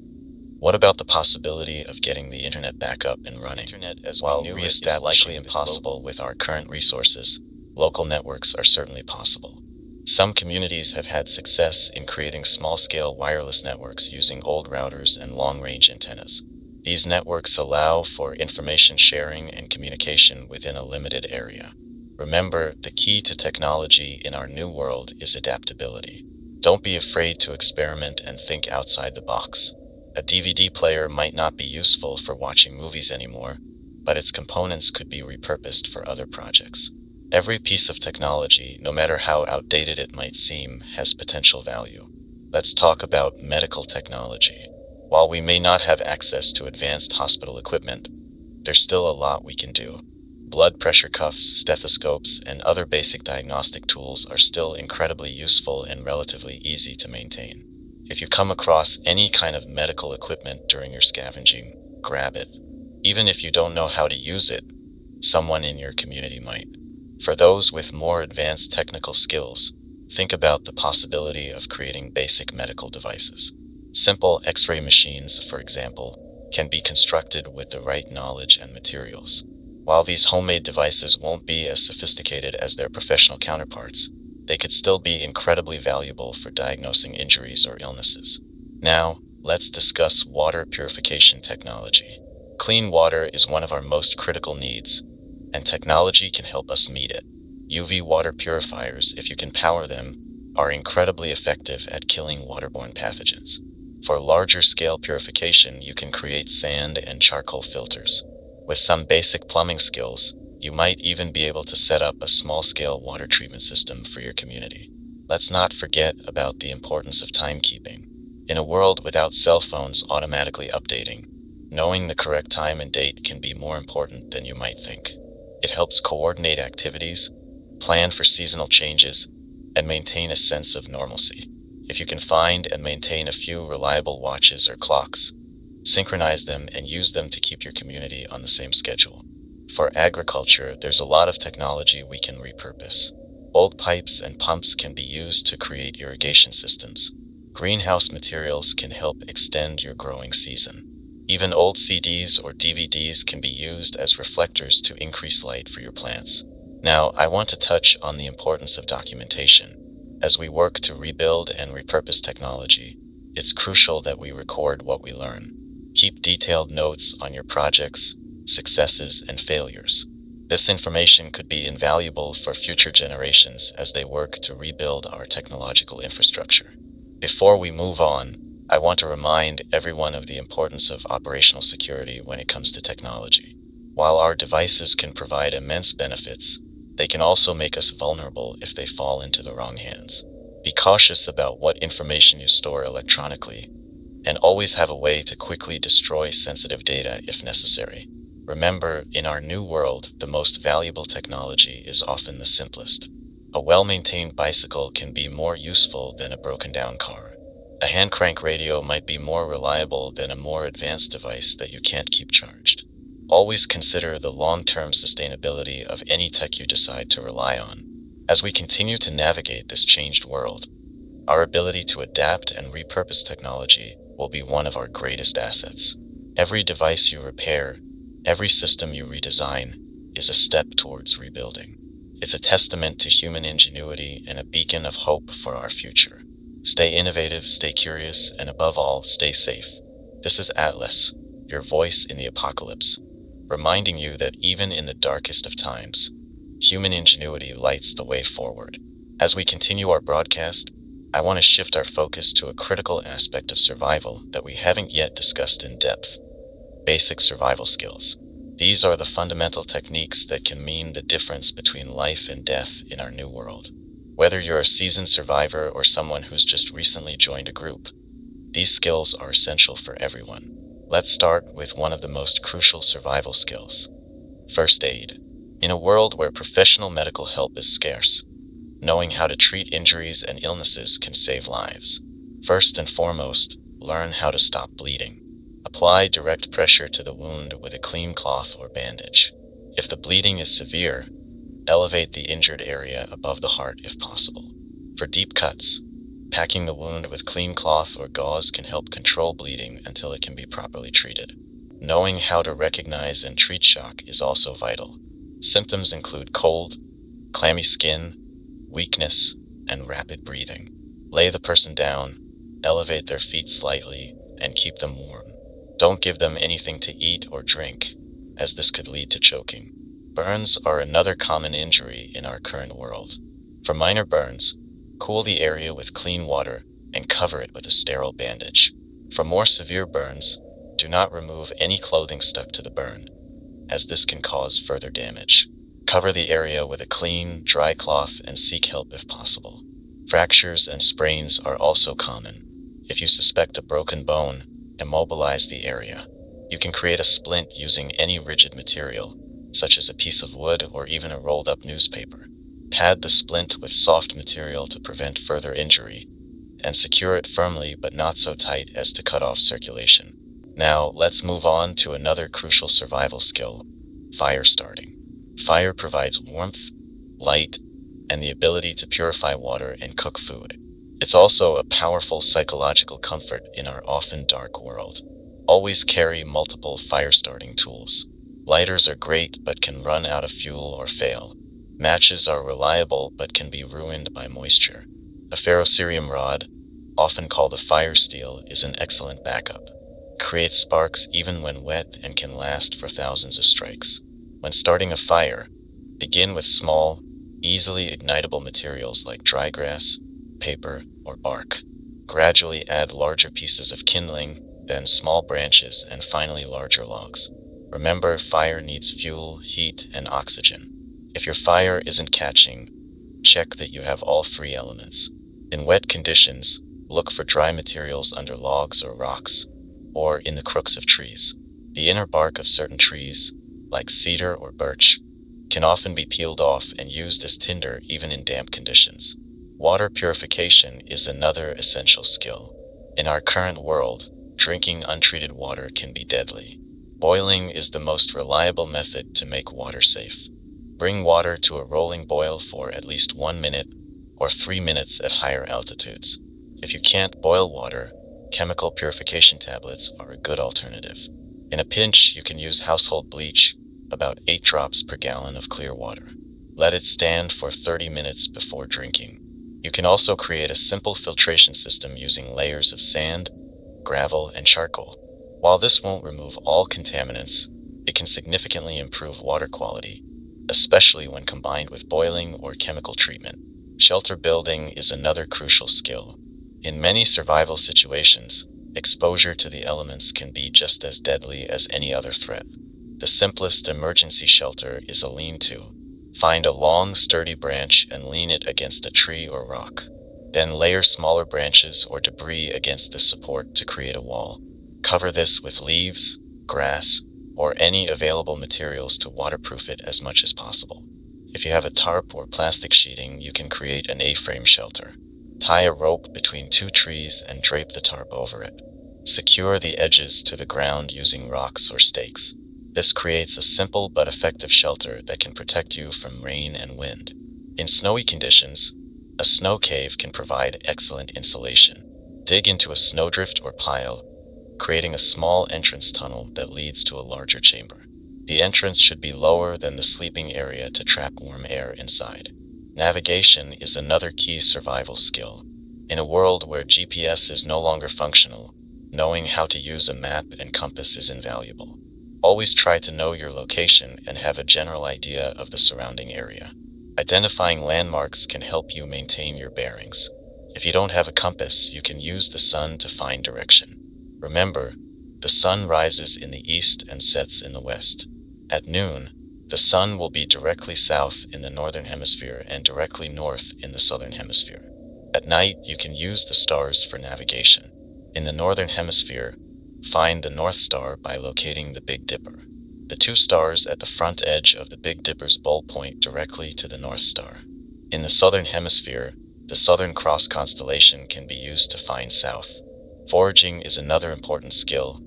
What about the possibility of getting the internet back up and running? While re-establishing is likely impossible with our current resources, local networks are certainly possible. Some communities have had success in creating small-scale wireless networks using old routers and long-range antennas. These networks allow for information sharing and communication within a limited area. Remember, the key to technology in our new world is adaptability. Don't be afraid to experiment and think outside the box. A DVD player might not be useful for watching movies anymore, but its components could be repurposed for other projects. Every piece of technology, no matter how outdated it might seem, has potential value. Let's talk about medical technology. While we may not have access to advanced hospital equipment, there's still a lot we can do. Blood pressure cuffs, stethoscopes, and other basic diagnostic tools are still incredibly useful and relatively easy to maintain. If you come across any kind of medical equipment during your scavenging, grab it. Even if you don't know how to use it, someone in your community might. For those with more advanced technical skills, think about the possibility of creating basic medical devices. Simple X-ray machines, for example, can be constructed with the right knowledge and materials. While these homemade devices won't be as sophisticated as their professional counterparts, they could still be incredibly valuable for diagnosing injuries or illnesses. Now, let's discuss water purification technology. Clean water is one of our most critical needs, and technology can help us meet it. UV water purifiers, if you can power them, are incredibly effective at killing waterborne pathogens. For larger scale purification, you can create sand and charcoal filters. With some basic plumbing skills, you might even be able to set up a small-scale water treatment system for your community. Let's not forget about the importance of timekeeping. In a world without cell phones automatically updating, knowing the correct time and date can be more important than you might think. It helps coordinate activities, plan for seasonal changes, and maintain a sense of normalcy. If you can find and maintain a few reliable watches or clocks, synchronize them and use them to keep your community on the same schedule. For agriculture, there's a lot of technology we can repurpose. Old pipes and pumps can be used to create irrigation systems. Greenhouse materials can help extend your growing season. Even old CDs or DVDs can be used as reflectors to increase light for your plants. Now, I want to touch on the importance of documentation. As we work to rebuild and repurpose technology, it's crucial that we record what we learn. Keep detailed notes on your projects, successes, and failures. This information could be invaluable for future generations as they work to rebuild our technological infrastructure. Before we move on, I want to remind everyone of the importance of operational security when it comes to technology. While our devices can provide immense benefits, they can also make us vulnerable if they fall into the wrong hands. Be cautious about what information you store electronically, and always have a way to quickly destroy sensitive data if necessary. Remember, in our new world, the most valuable technology is often the simplest. A well-maintained bicycle can be more useful than a broken-down car. A hand crank radio might be more reliable than a more advanced device that you can't keep charged. Always consider the long-term sustainability of any tech you decide to rely on. As we continue to navigate this changed world, our ability to adapt and repurpose technology will be one of our greatest assets. Every device you repair, every system you redesign, is a step towards rebuilding. It's a testament to human ingenuity and a beacon of hope for our future. Stay innovative, stay curious, and above all, stay safe. This is Atlas, your voice in the apocalypse, reminding you that even in the darkest of times, human ingenuity lights the way forward. As we continue our broadcast, I want to shift our focus to a critical aspect of survival that we haven't yet discussed in depth: basic survival skills. These are the fundamental techniques that can mean the difference between life and death in our new world. Whether you're a seasoned survivor or someone who's just recently joined a group, these skills are essential for everyone. Let's start with one of the most crucial survival skills: first aid. In a world where professional medical help is scarce, knowing how to treat injuries and illnesses can save lives. First and foremost, learn how to stop bleeding. Apply direct pressure to the wound with a clean cloth or bandage. If the bleeding is severe, elevate the injured area above the heart if possible. For deep cuts, packing the wound with clean cloth or gauze can help control bleeding until it can be properly treated. Knowing how to recognize and treat shock is also vital. Symptoms include cold, clammy skin, weakness, and rapid breathing. Lay the person down, elevate their feet slightly, and keep them warm. Don't give them anything to eat or drink, as this could lead to choking. Burns are another common injury in our current world. For minor burns, cool the area with clean water and cover it with a sterile bandage. For more severe burns, do not remove any clothing stuck to the burn, as this can cause further damage. Cover the area with a clean, dry cloth and seek help if possible. Fractures and sprains are also common. If you suspect a broken bone, immobilize the area. You can create a splint using any rigid material, such as a piece of wood or even a rolled-up newspaper. Pad the splint with soft material to prevent further injury, and secure it firmly but not so tight as to cut off circulation. Now, let's move on to another crucial survival skill: fire starting. Fire provides warmth, light, and the ability to purify water and cook food. It's also a powerful psychological comfort in our often dark world. Always carry multiple fire-starting tools. Lighters are great but can run out of fuel or fail. Matches are reliable but can be ruined by moisture. A ferrocerium rod, often called a fire steel, is an excellent backup. It creates sparks even when wet and can last for thousands of strikes. When starting a fire, begin with small, easily ignitable materials like dry grass, paper, or bark. Gradually add larger pieces of kindling, then small branches, and finally larger logs. Remember, fire needs fuel, heat, and oxygen. If your fire isn't catching, check that you have all three elements. In wet conditions, look for dry materials under logs or rocks, or in the crooks of trees. The inner bark of certain trees, like cedar or birch, can often be peeled off and used as tinder even in damp conditions. Water purification is another essential skill. In our current world, drinking untreated water can be deadly. Boiling is the most reliable method to make water safe. Bring water to a rolling boil for at least 1 minute or 3 minutes at higher altitudes. If you can't boil water, chemical purification tablets are a good alternative. In a pinch, you can use household bleach, about 8 drops per gallon of clear water. Let it stand for 30 minutes before drinking. You can also create a simple filtration system using layers of sand, gravel, and charcoal. While this won't remove all contaminants, it can significantly improve water quality, especially when combined with boiling or chemical treatment. Shelter building is another crucial skill. In many survival situations, exposure to the elements can be just as deadly as any other threat. The simplest emergency shelter is a lean-to. Find a long, sturdy branch and lean it against a tree or rock. Then layer smaller branches or debris against the support to create a wall. Cover this with leaves, grass, or any available materials to waterproof it as much as possible. If you have a tarp or plastic sheeting, you can create an A-frame shelter. Tie a rope between two trees and drape the tarp over it. Secure the edges to the ground using rocks or stakes. This creates a simple but effective shelter that can protect you from rain and wind. In snowy conditions, a snow cave can provide excellent insulation. Dig into a snowdrift or pile, creating a small entrance tunnel that leads to a larger chamber. The entrance should be lower than the sleeping area to trap warm air inside. Navigation is another key survival skill. In a world where GPS is no longer functional, knowing how to use a map and compass is invaluable. Always try to know your location and have a general idea of the surrounding area. Identifying landmarks can help you maintain your bearings. If you don't have a compass, you can use the sun to find direction. Remember, the sun rises in the east and sets in the west. At noon, the sun will be directly south in the northern hemisphere and directly north in the southern hemisphere. At night, you can use the stars for navigation. In the northern hemisphere, find the North Star by locating the Big Dipper. The two stars at the front edge of the Big Dipper's bowl point directly to the North Star. In the southern hemisphere, the Southern Cross constellation can be used to find south. Foraging is another important skill,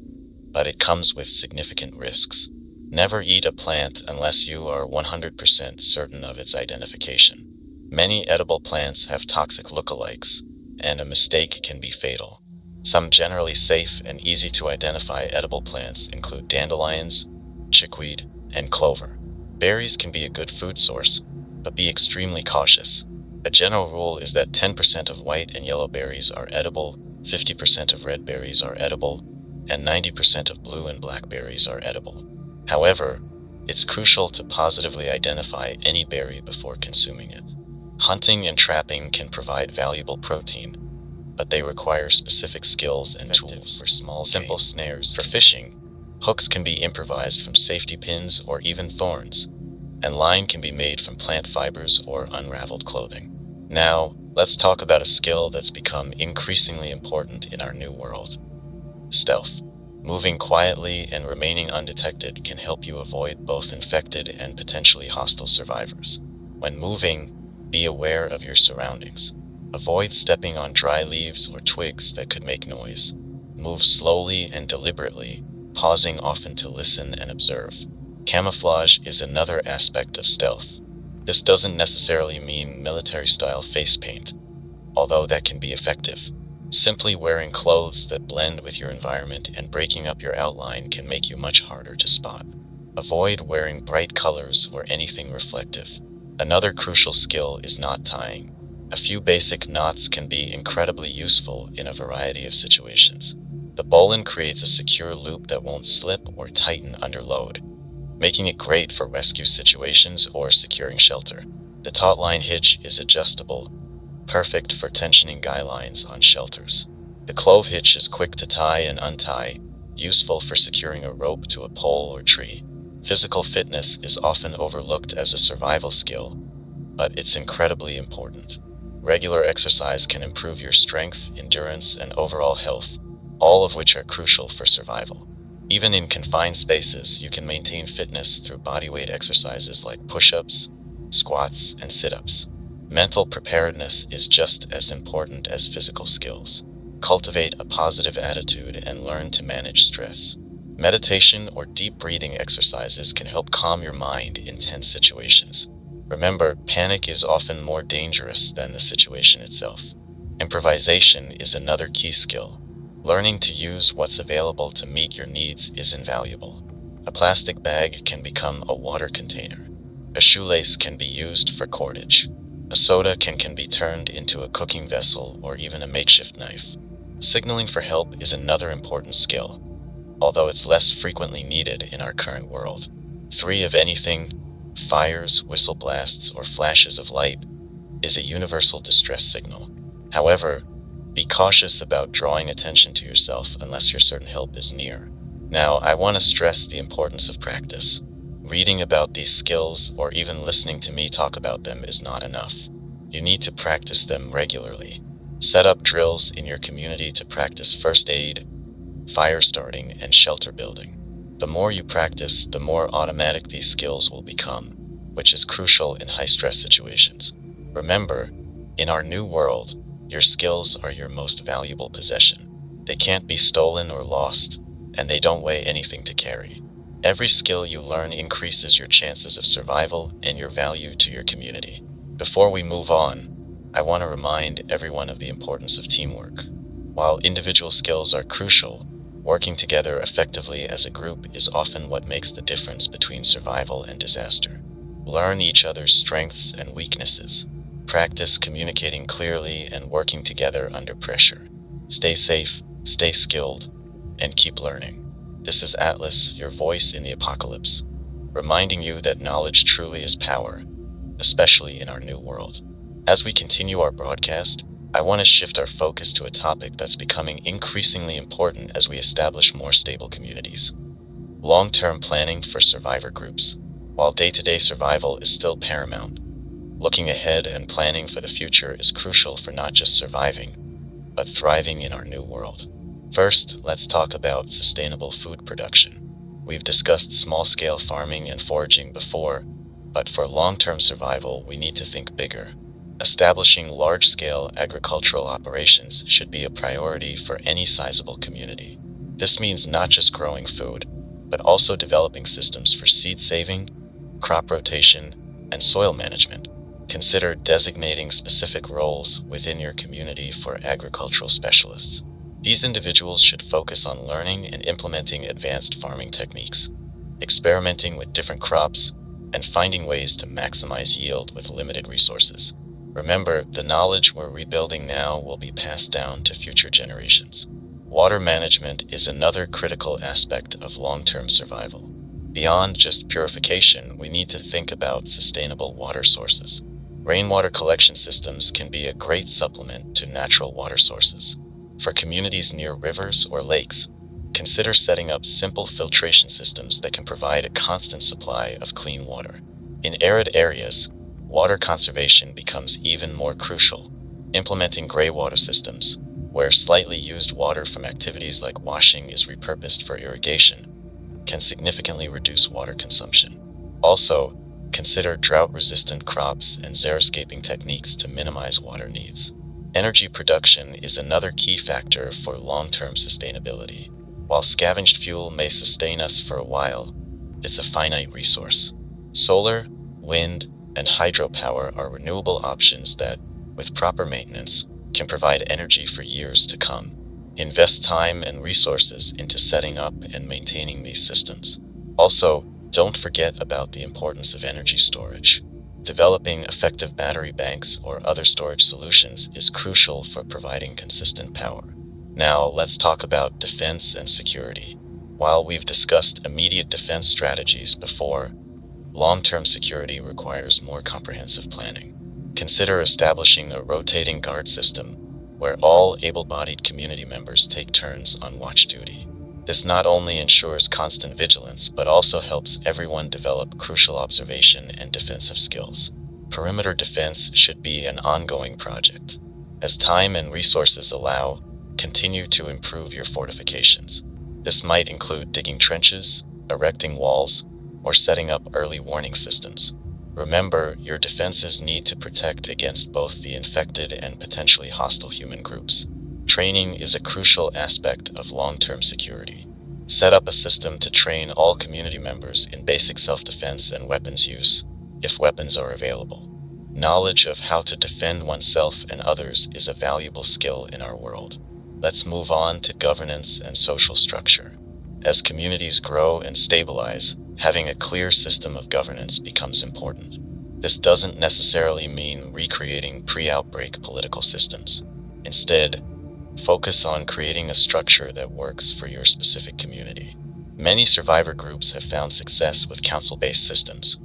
but it comes with significant risks. Never eat a plant unless you are 100% certain of its identification. Many edible plants have toxic lookalikes, and a mistake can be fatal. Some generally safe and easy to identify edible plants include dandelions, chickweed, and clover. Berries can be a good food source, but be extremely cautious. A general rule is that 10% of white and yellow berries are edible, 50% of red berries are edible, and 90% of blue and black berries are edible. However, it's crucial to positively identify any berry before consuming it. Hunting and trapping can provide valuable protein, but they require specific skills and tools for small, simple snares. For fishing, hooks can be improvised from safety pins or even thorns, and line can be made from plant fibers or unraveled clothing. Now, let's talk about a skill that's become increasingly important in our new world: stealth. Moving quietly and remaining undetected can help you avoid both infected and potentially hostile survivors. When moving, be aware of your surroundings. Avoid stepping on dry leaves or twigs that could make noise. Move slowly and deliberately, pausing often to listen and observe. Camouflage is another aspect of stealth. This doesn't necessarily mean military-style face paint, although that can be effective. Simply wearing clothes that blend with your environment and breaking up your outline can make you much harder to spot. Avoid wearing bright colors or anything reflective. Another crucial skill is knot tying. A few basic knots can be incredibly useful in a variety of situations. The bowline creates a secure loop that won't slip or tighten under load, making it great for rescue situations or securing shelter. The taut line hitch is adjustable, perfect for tensioning guy lines on shelters. The clove hitch is quick to tie and untie, useful for securing a rope to a pole or tree. Physical fitness is often overlooked as a survival skill, but it's incredibly important. Regular exercise can improve your strength, endurance, and overall health, all of which are crucial for survival. Even in confined spaces, you can maintain fitness through bodyweight exercises like push-ups, squats, and sit-ups. Mental preparedness is just as important as physical skills. Cultivate a positive attitude and learn to manage stress. Meditation or deep breathing exercises can help calm your mind in tense situations. Remember, panic is often more dangerous than the situation itself. Improvisation is another key skill. Learning to use what's available to meet your needs is invaluable. A plastic bag can become a water container. A shoelace can be used for cordage. A soda can be turned into a cooking vessel or even a makeshift knife. Signaling for help is another important skill, although it's less frequently needed in our current world. 3 of anything, fires, whistle blasts, or flashes of light, is a universal distress signal. However, be cautious about drawing attention to yourself unless your certain help is near. Now, I want to stress the importance of practice. Reading about these skills or even listening to me talk about them is not enough. You need to practice them regularly. Set up drills in your community to practice first aid, fire starting, and shelter building. The more you practice, the more automatic these skills will become, which is crucial in high-stress situations. Remember, in our new world, your skills are your most valuable possession. They can't be stolen or lost, and they don't weigh anything to carry. Every skill you learn increases your chances of survival and your value to your community. Before we move on, I want to remind everyone of the importance of teamwork. While individual skills are crucial, working together effectively as a group is often what makes the difference between survival and disaster. Learn each other's strengths and weaknesses. Practice communicating clearly and working together under pressure. Stay safe, stay skilled, and keep learning. This is Atlas, your voice in the apocalypse, reminding you that knowledge truly is power, especially in our new world. As we continue our broadcast, I want to shift our focus to a topic that's becoming increasingly important as we establish more stable communities. Long-term planning for survivor groups. While day-to-day survival is still paramount, looking ahead and planning for the future is crucial for not just surviving, but thriving in our new world. First, let's talk about sustainable food production. We've discussed small-scale farming and foraging before, but for long-term survival, we need to think bigger. Establishing large-scale agricultural operations should be a priority for any sizable community. This means not just growing food, but also developing systems for seed saving, crop rotation, and soil management. Consider designating specific roles within your community for agricultural specialists. These individuals should focus on learning and implementing advanced farming techniques, experimenting with different crops, and finding ways to maximize yield with limited resources. Remember, the knowledge we're rebuilding now will be passed down to future generations. Water management is another critical aspect of long-term survival. Beyond just purification, we need to think about sustainable water sources. Rainwater collection systems can be a great supplement to natural water sources. For communities near rivers or lakes, consider setting up simple filtration systems that can provide a constant supply of clean water. In arid areas, water conservation becomes even more crucial. Implementing gray water systems, where slightly used water from activities like washing is repurposed for irrigation, can significantly reduce water consumption. Also, consider drought-resistant crops and xeriscaping techniques to minimize water needs. Energy production is another key factor for long-term sustainability. While scavenged fuel may sustain us for a while, it's a finite resource. Solar, wind, and hydropower are renewable options that, with proper maintenance, can provide energy for years to come. Invest time and resources into setting up and maintaining these systems. Also, don't forget about the importance of energy storage. Developing effective battery banks or other storage solutions is crucial for providing consistent power. Now, let's talk about defense and security. While we've discussed immediate defense strategies before, long-term security requires more comprehensive planning. Consider establishing a rotating guard system where all able-bodied community members take turns on watch duty. This not only ensures constant vigilance, but also helps everyone develop crucial observation and defensive skills. Perimeter defense should be an ongoing project. As time and resources allow, continue to improve your fortifications. This might include digging trenches, erecting walls, or setting up early warning systems. Remember, your defenses need to protect against both the infected and potentially hostile human groups. Training is a crucial aspect of long-term security. Set up a system to train all community members in basic self-defense and weapons use, if weapons are available. Knowledge of how to defend oneself and others is a valuable skill in our world. Let's move on to governance and social structure. As communities grow and stabilize, having a clear system of governance becomes important. This doesn't necessarily mean recreating pre-outbreak political systems. Instead, focus on creating a structure that works for your specific community. Many survivor groups have found success with council-based systems,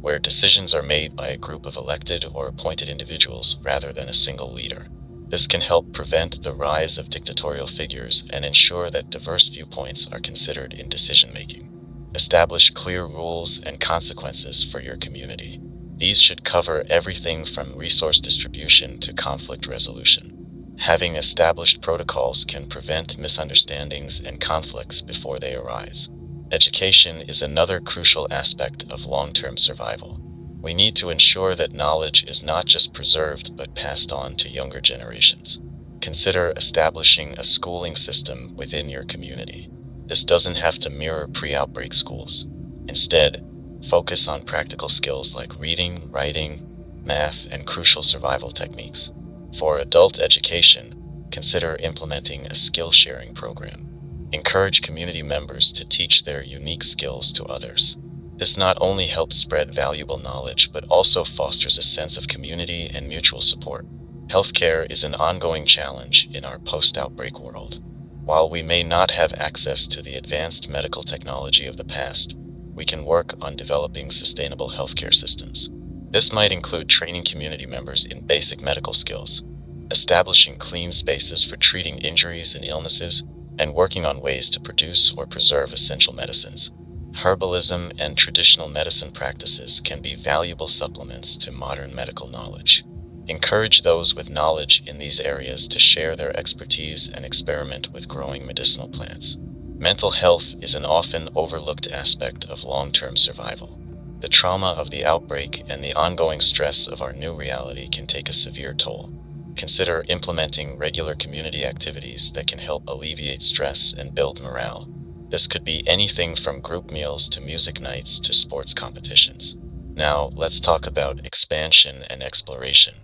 where decisions are made by a group of elected or appointed individuals rather than a single leader. This can help prevent the rise of dictatorial figures and ensure that diverse viewpoints are considered in decision-making. Establish clear rules and consequences for your community. These should cover everything from resource distribution to conflict resolution. Having established protocols can prevent misunderstandings and conflicts before they arise. Education is another crucial aspect of long-term survival. We need to ensure that knowledge is not just preserved but passed on to younger generations. Consider establishing a schooling system within your community. This doesn't have to mirror pre-outbreak schools. Instead, focus on practical skills like reading, writing, math, and crucial survival techniques. For adult education, consider implementing a skill-sharing program. Encourage community members to teach their unique skills to others. This not only helps spread valuable knowledge, but also fosters a sense of community and mutual support. Healthcare is an ongoing challenge in our post-outbreak world. While we may not have access to the advanced medical technology of the past, we can work on developing sustainable healthcare systems. This might include training community members in basic medical skills, establishing clean spaces for treating injuries and illnesses, and working on ways to produce or preserve essential medicines. Herbalism and traditional medicine practices can be valuable supplements to modern medical knowledge. Encourage those with knowledge in these areas to share their expertise and experiment with growing medicinal plants. Mental health is an often overlooked aspect of long-term survival. The trauma of the outbreak and the ongoing stress of our new reality can take a severe toll. Consider implementing regular community activities that can help alleviate stress and build morale. This could be anything from group meals to music nights to sports competitions. Now, let's talk about expansion and exploration.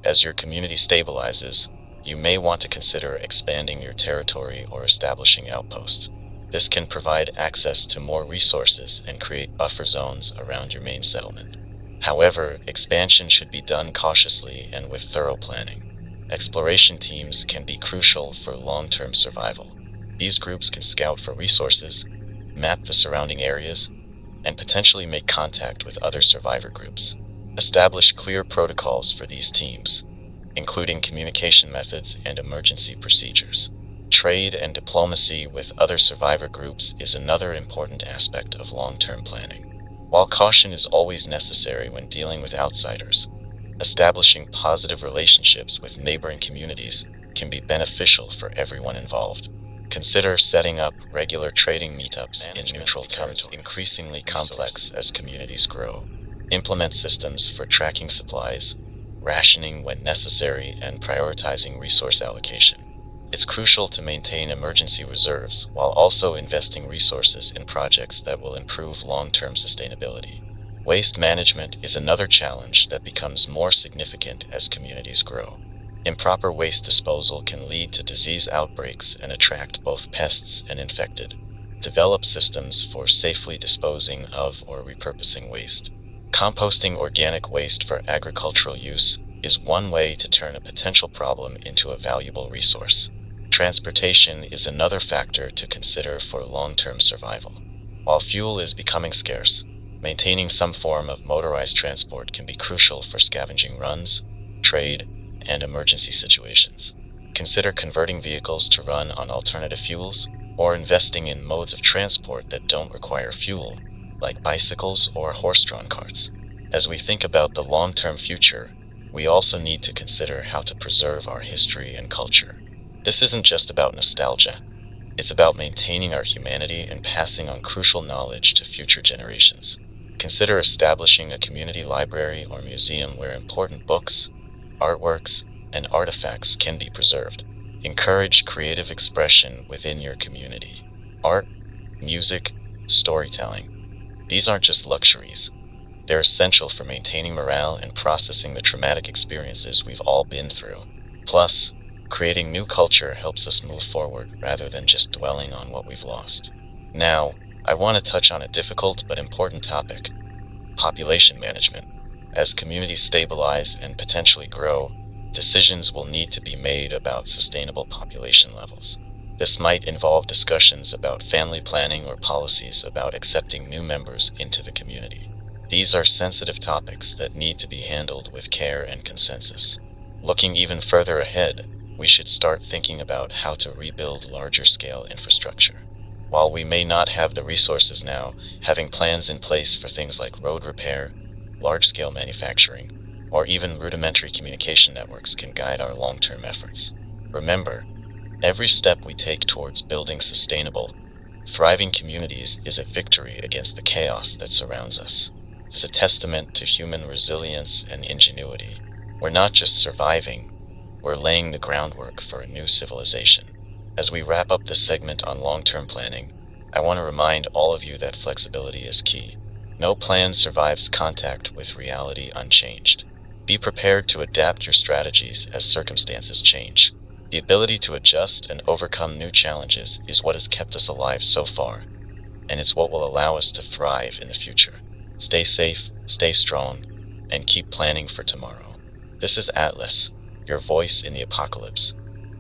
As your community stabilizes, you may want to consider expanding your territory or establishing outposts. This can provide access to more resources and create buffer zones around your main settlement. However, expansion should be done cautiously and with thorough planning. Exploration teams can be crucial for long-term survival. These groups can scout for resources, map the surrounding areas, and potentially make contact with other survivor groups. Establish clear protocols for these teams, including communication methods and emergency procedures. Trade and diplomacy with other survivor groups is another important aspect of long-term planning. While caution is always necessary when dealing with outsiders, establishing positive relationships with neighboring communities can be beneficial for everyone involved. Consider setting up regular trading meetups in neutral territories, increasingly complex as communities grow. Implement systems for tracking supplies, rationing when necessary, and prioritizing resource allocation. It's crucial to maintain emergency reserves while also investing resources in projects that will improve long-term sustainability. Waste management is another challenge that becomes more significant as communities grow. Improper waste disposal can lead to disease outbreaks and attract both pests and infected. Develop systems for safely disposing of or repurposing waste. Composting organic waste for agricultural use is one way to turn a potential problem into a valuable resource. Transportation is another factor to consider for long-term survival. While fuel is becoming scarce, maintaining some form of motorized transport can be crucial for scavenging runs, trade, and emergency situations. Consider converting vehicles to run on alternative fuels or investing in modes of transport that don't require fuel, like bicycles or horse-drawn carts. As we think about the long-term future, we also need to consider how to preserve our history and culture. This isn't just about nostalgia. It's about maintaining our humanity and passing on crucial knowledge to future generations. Consider establishing a community library or museum where important books, artworks, and artifacts can be preserved. Encourage creative expression within your community. Art, music, storytelling. These aren't just luxuries. They're essential for maintaining morale and processing the traumatic experiences we've all been through. Plus, creating new culture helps us move forward rather than just dwelling on what we've lost. Now, I want to touch on a difficult but important topic: population management. As communities stabilize and potentially grow, decisions will need to be made about sustainable population levels. This might involve discussions about family planning or policies about accepting new members into the community. These are sensitive topics that need to be handled with care and consensus. Looking even further ahead, we should start thinking about how to rebuild larger scale infrastructure. While we may not have the resources now, having plans in place for things like road repair, large scale manufacturing, or even rudimentary communication networks can guide our long term efforts. Remember, every step we take towards building sustainable, thriving communities is a victory against the chaos that surrounds us. It's a testament to human resilience and ingenuity. We're not just surviving, we're laying the groundwork for a new civilization. As we wrap up this segment on long-term planning, I want to remind all of you that flexibility is key. No plan survives contact with reality unchanged. Be prepared to adapt your strategies as circumstances change. The ability to adjust and overcome new challenges is what has kept us alive so far, and it's what will allow us to thrive in the future. Stay safe, stay strong, and keep planning for tomorrow. This is Atlas, your voice in the apocalypse,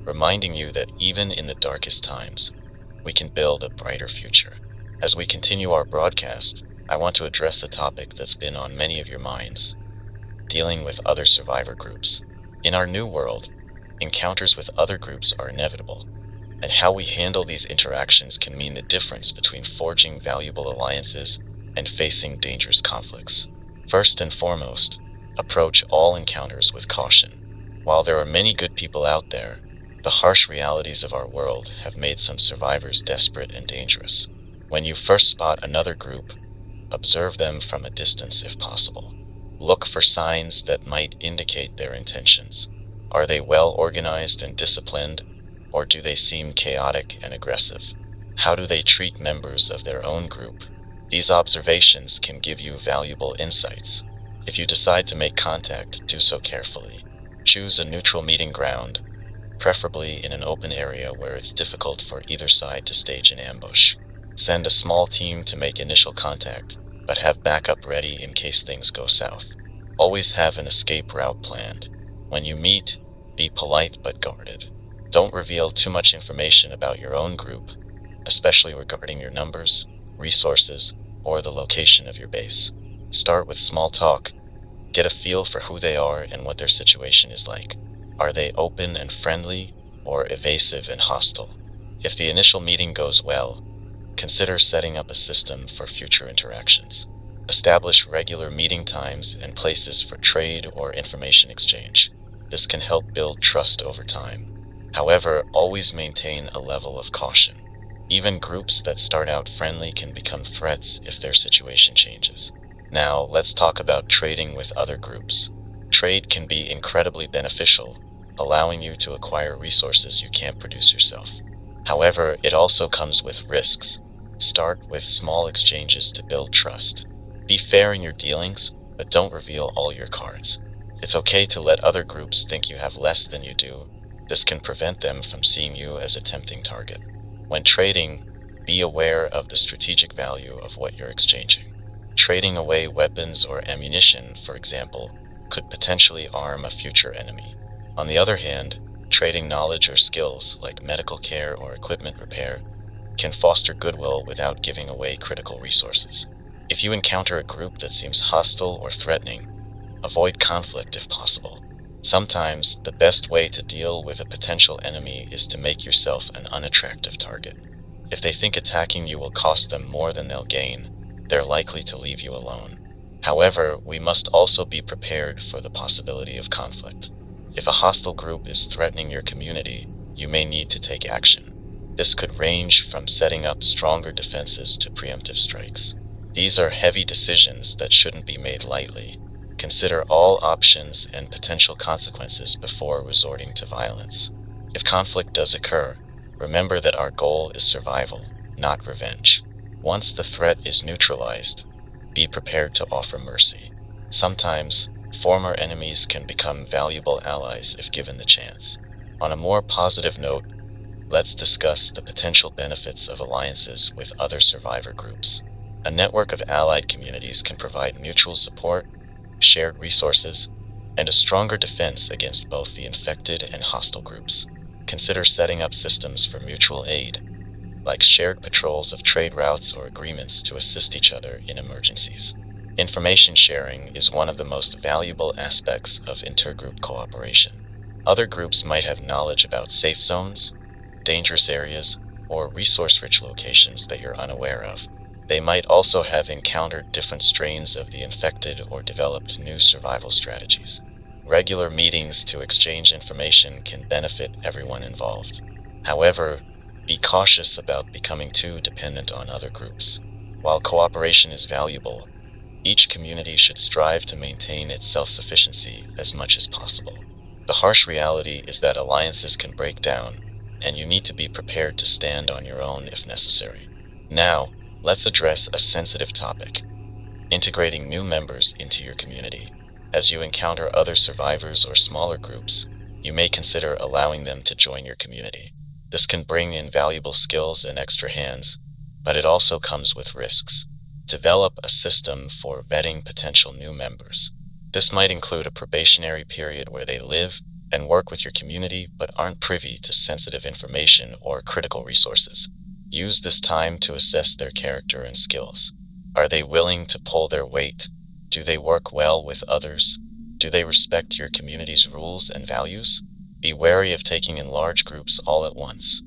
reminding you that even in the darkest times, we can build a brighter future. As we continue our broadcast, I want to address a topic that's been on many of your minds: dealing with other survivor groups. In our new world, encounters with other groups are inevitable, and how we handle these interactions can mean the difference between forging valuable alliances and facing dangerous conflicts. First and foremost, approach all encounters with caution. While there are many good people out there, the harsh realities of our world have made some survivors desperate and dangerous. When you first spot another group, observe them from a distance if possible. Look for signs that might indicate their intentions. Are they well organized and disciplined, or do they seem chaotic and aggressive? How do they treat members of their own group? These observations can give you valuable insights. If you decide to make contact, do so carefully. Choose a neutral meeting ground, preferably in an open area where it's difficult for either side to stage an ambush. Send a small team to make initial contact, but have backup ready in case things go south. Always have an escape route planned. When you meet, be polite but guarded. Don't reveal too much information about your own group, especially regarding your numbers, resources, or the location of your base. Start with small talk. Get a feel for who they are and what their situation is like. Are they open and friendly, or evasive and hostile? If the initial meeting goes well, consider setting up a system for future interactions. Establish regular meeting times and places for trade or information exchange. This can help build trust over time. However, always maintain a level of caution. Even groups that start out friendly can become threats if their situation changes. Now, let's talk about trading with other groups. Trade can be incredibly beneficial, allowing you to acquire resources you can't produce yourself. However, it also comes with risks. Start with small exchanges to build trust. Be fair in your dealings, but don't reveal all your cards. It's okay to let other groups think you have less than you do. This can prevent them from seeing you as a tempting target. When trading, be aware of the strategic value of what you're exchanging. Trading away weapons or ammunition, for example, could potentially arm a future enemy. On the other hand, trading knowledge or skills like medical care or equipment repair can foster goodwill without giving away critical resources. If you encounter a group that seems hostile or threatening, avoid conflict if possible. Sometimes, the best way to deal with a potential enemy is to make yourself an unattractive target. If they think attacking you will cost them more than they'll gain, they're likely to leave you alone. However, we must also be prepared for the possibility of conflict. If a hostile group is threatening your community, you may need to take action. This could range from setting up stronger defenses to preemptive strikes. These are heavy decisions that shouldn't be made lightly. Consider all options and potential consequences before resorting to violence. If conflict does occur, remember that our goal is survival, not revenge. Once the threat is neutralized, be prepared to offer mercy. Sometimes, former enemies can become valuable allies if given the chance. On a more positive note, let's discuss the potential benefits of alliances with other survivor groups. A network of allied communities can provide mutual support, shared resources, and a stronger defense against both the infected and hostile groups. Consider setting up systems for mutual aid, like shared patrols of trade routes or agreements to assist each other in emergencies. Information sharing is one of the most valuable aspects of intergroup cooperation. Other groups might have knowledge about safe zones, dangerous areas, or resource-rich locations that you're unaware of. They might also have encountered different strains of the infected or developed new survival strategies. Regular meetings to exchange information can benefit everyone involved. However, be cautious about becoming too dependent on other groups. While cooperation is valuable, each community should strive to maintain its self-sufficiency as much as possible. The harsh reality is that alliances can break down, and you need to be prepared to stand on your own if necessary. Now, let's address a sensitive topic: integrating new members into your community. As you encounter other survivors or smaller groups, you may consider allowing them to join your community. This can bring in valuable skills and extra hands, but it also comes with risks. Develop a system for vetting potential new members. This might include a probationary period where they live and work with your community but aren't privy to sensitive information or critical resources. Use this time to assess their character and skills. Are they willing to pull their weight? Do they work well with others? Do they respect your community's rules and values? Be wary of taking in large groups all at once,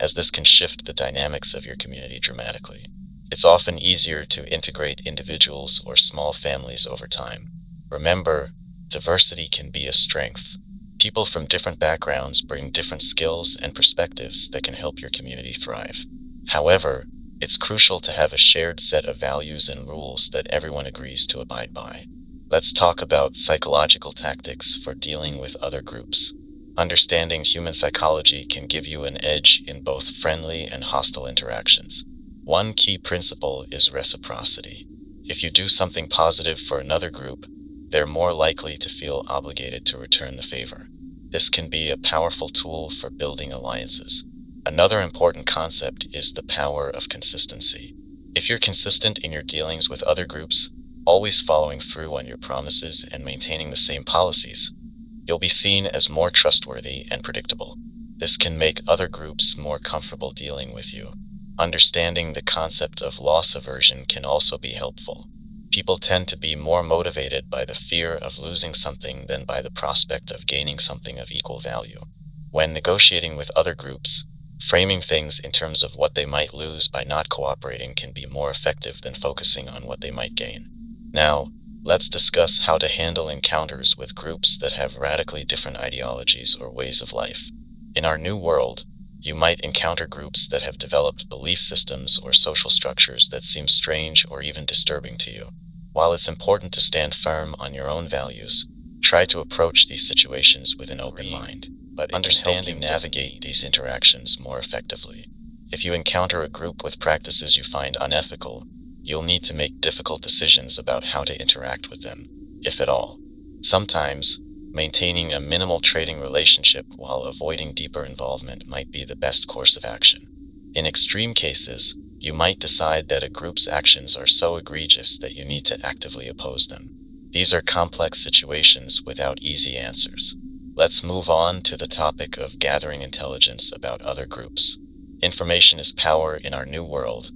as this can shift the dynamics of your community dramatically. It's often easier to integrate individuals or small families over time. Remember, diversity can be a strength. People from different backgrounds bring different skills and perspectives that can help your community thrive. However, it's crucial to have a shared set of values and rules that everyone agrees to abide by. Let's talk about psychological tactics for dealing with other groups. Understanding human psychology can give you an edge in both friendly and hostile interactions. One key principle is reciprocity. If you do something positive for another group, they're more likely to feel obligated to return the favor. This can be a powerful tool for building alliances. Another important concept is the power of consistency. If you're consistent in your dealings with other groups, always following through on your promises and maintaining the same policies, you'll be seen as more trustworthy and predictable. This can make other groups more comfortable dealing with you. Understanding the concept of loss aversion can also be helpful. People tend to be more motivated by the fear of losing something than by the prospect of gaining something of equal value. When negotiating with other groups, framing things in terms of what they might lose by not cooperating can be more effective than focusing on what they might gain. Now, let's discuss how to handle encounters with groups that have radically different ideologies or ways of life. In our new world, you might encounter groups that have developed belief systems or social structures that seem strange or even disturbing to you. While it's important to stand firm on your own values, try to approach these situations with an open mind, but understanding navigate these interactions more effectively. If you encounter a group with practices you find unethical, you'll need to make difficult decisions about how to interact with them, if at all. Sometimes, maintaining a minimal trading relationship while avoiding deeper involvement might be the best course of action. In extreme cases, you might decide that a group's actions are so egregious that you need to actively oppose them. These are complex situations without easy answers. Let's move on to the topic of gathering intelligence about other groups. Information is power in our new world,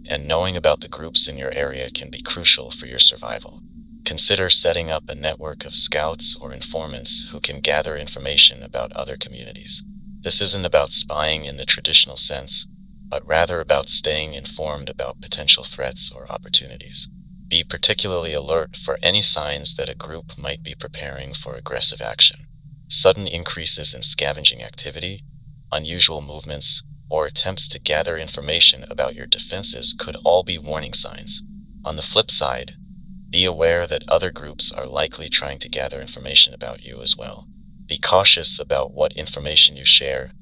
and knowing about the groups in your area can be crucial for your survival. Consider setting up a network of scouts or informants who can gather information about other communities. This isn't about spying in the traditional sense, but rather about staying informed about potential threats or opportunities. Be particularly alert for any signs that a group might be preparing for aggressive action. Sudden increases in scavenging activity, unusual movements, or attempts to gather information about your defenses could all be warning signs. On the flip side, be aware that other groups are likely trying to gather information about you as well. Be cautious about what information you share,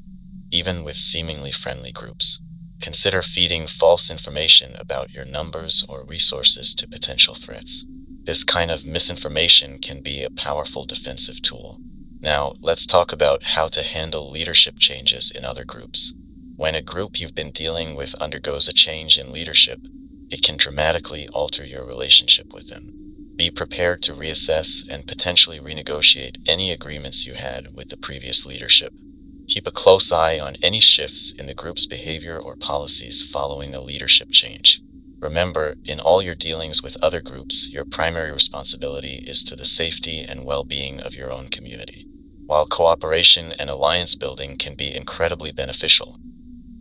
even with seemingly friendly groups. Consider feeding false information about your numbers or resources to potential threats. This kind of misinformation can be a powerful defensive tool. Now, let's talk about how to handle leadership changes in other groups. When a group you've been dealing with undergoes a change in leadership, it can dramatically alter your relationship with them. Be prepared to reassess and potentially renegotiate any agreements you had with the previous leadership. Keep a close eye on any shifts in the group's behavior or policies following a leadership change. Remember, in all your dealings with other groups, your primary responsibility is to the safety and well-being of your own community. While cooperation and alliance building can be incredibly beneficial,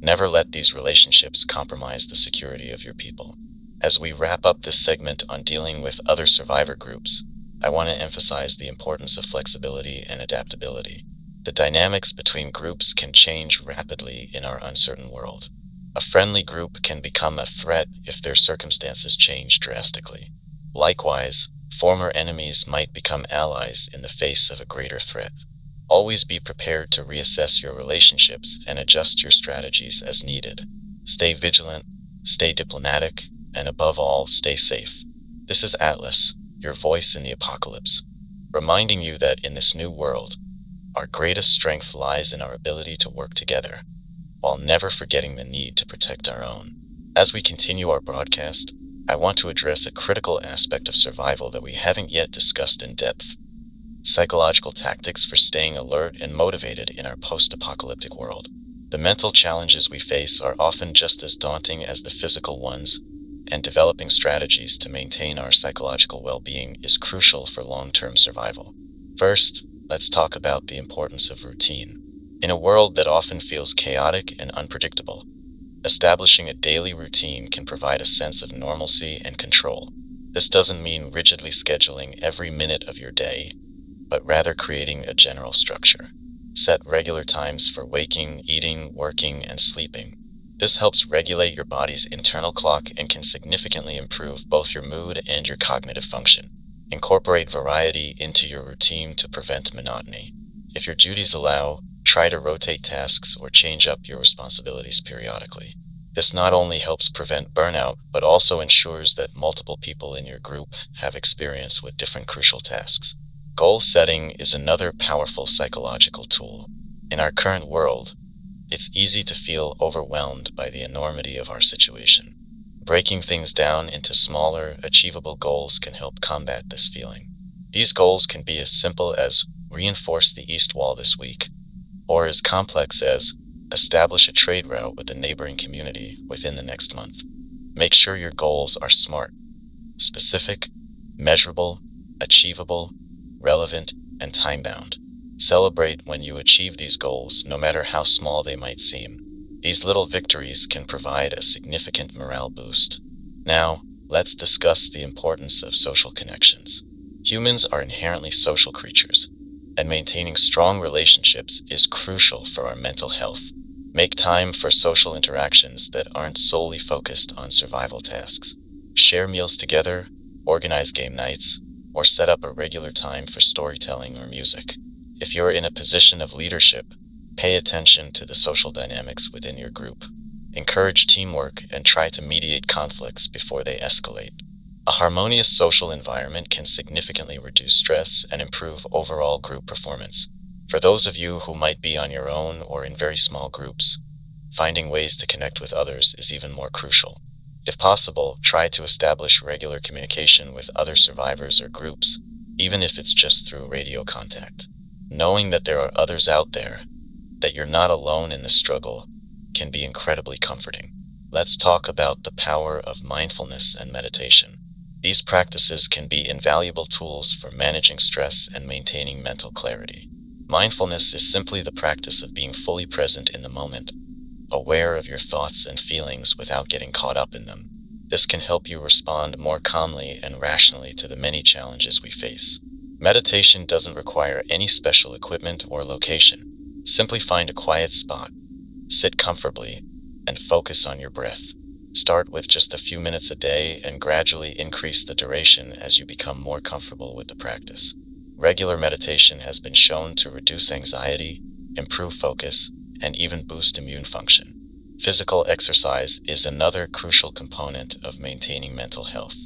never let these relationships compromise the security of your people. As we wrap up this segment on dealing with other survivor groups, I want to emphasize the importance of flexibility and adaptability. The dynamics between groups can change rapidly in our uncertain world. A friendly group can become a threat if their circumstances change drastically. Likewise, former enemies might become allies in the face of a greater threat. Always be prepared to reassess your relationships and adjust your strategies as needed. Stay vigilant, stay diplomatic, and above all, stay safe. This is Atlas, your voice in the apocalypse, reminding you that in this new world, our greatest strength lies in our ability to work together, while never forgetting the need to protect our own. As we continue our broadcast, I want to address a critical aspect of survival that we haven't yet discussed in depth: psychological tactics for staying alert and motivated in our post-apocalyptic world. The mental challenges we face are often just as daunting as the physical ones, and developing strategies to maintain our psychological well-being is crucial for long-term survival. First, let's talk about the importance of routine. In a world that often feels chaotic and unpredictable, establishing a daily routine can provide a sense of normalcy and control. This doesn't mean rigidly scheduling every minute of your day, but rather creating a general structure. Set regular times for waking, eating, working, and sleeping. This helps regulate your body's internal clock and can significantly improve both your mood and your cognitive function. Incorporate variety into your routine to prevent monotony. If your duties allow, try to rotate tasks or change up your responsibilities periodically. This not only helps prevent burnout, but also ensures that multiple people in your group have experience with different crucial tasks. Goal setting is another powerful psychological tool. In our current world, it's easy to feel overwhelmed by the enormity of our situation. Breaking things down into smaller, achievable goals can help combat this feeling. These goals can be as simple as reinforce the east wall this week, or as complex as establish a trade route with a neighboring community within the next month. Make sure your goals are smart, specific, measurable, achievable, relevant, and time-bound. Celebrate when you achieve these goals, no matter how small they might seem. These little victories can provide a significant morale boost. Now, let's discuss the importance of social connections. Humans are inherently social creatures, and maintaining strong relationships is crucial for our mental health. Make time for social interactions that aren't solely focused on survival tasks. Share meals together, organize game nights, or set up a regular time for storytelling or music. If you're in a position of leadership, pay attention to the social dynamics within your group. Encourage teamwork and try to mediate conflicts before they escalate. A harmonious social environment can significantly reduce stress and improve overall group performance. For those of you who might be on your own or in very small groups, finding ways to connect with others is even more crucial. If possible, try to establish regular communication with other survivors or groups, even if it's just through radio contact. Knowing that there are others out there, that you're not alone in this struggle, can be incredibly comforting. Let's talk about the power of mindfulness and meditation. These practices can be invaluable tools for managing stress and maintaining mental clarity. Mindfulness is simply the practice of being fully present in the moment, aware of your thoughts and feelings without getting caught up in them. This can help you respond more calmly and rationally to the many challenges we face. Meditation doesn't require any special equipment or location. Simply find a quiet spot, sit comfortably, and focus on your breath. Start with just a few minutes a day and gradually increase the duration as you become more comfortable with the practice. Regular meditation has been shown to reduce anxiety, improve focus, and even boost immune function. Physical exercise is another crucial component of maintaining mental health.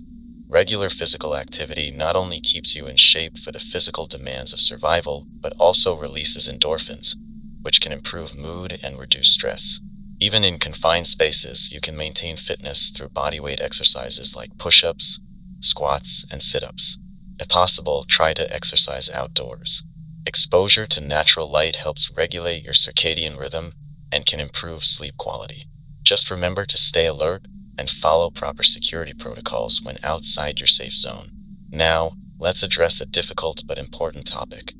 Regular physical activity not only keeps you in shape for the physical demands of survival, but also releases endorphins, which can improve mood and reduce stress. Even in confined spaces, you can maintain fitness through bodyweight exercises like push-ups, squats, and sit-ups. If possible, try to exercise outdoors. Exposure to natural light helps regulate your circadian rhythm and can improve sleep quality. Just remember to stay alert, and follow proper security protocols when outside your safe zone. Now, let's address a difficult but important topic: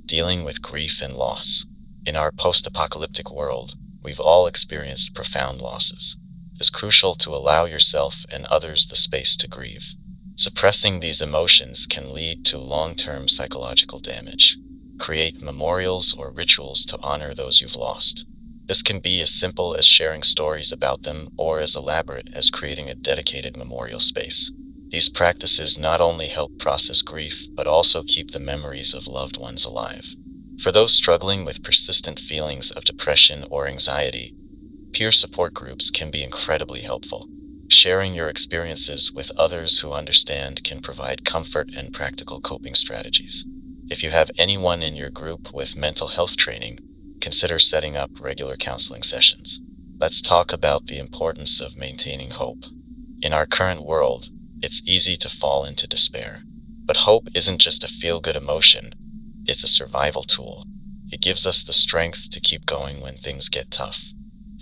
dealing with grief and loss. In our post-apocalyptic world, we've all experienced profound losses. It's crucial to allow yourself and others the space to grieve. Suppressing these emotions can lead to long-term psychological damage. Create memorials or rituals to honor those you've lost. This can be as simple as sharing stories about them or as elaborate as creating a dedicated memorial space. These practices not only help process grief, but also keep the memories of loved ones alive. For those struggling with persistent feelings of depression or anxiety, peer support groups can be incredibly helpful. Sharing your experiences with others who understand can provide comfort and practical coping strategies. If you have anyone in your group with mental health training, consider setting up regular counseling sessions. Let's talk about the importance of maintaining hope. In our current world, it's easy to fall into despair. But hope isn't just a feel-good emotion, it's a survival tool. It gives us the strength to keep going when things get tough.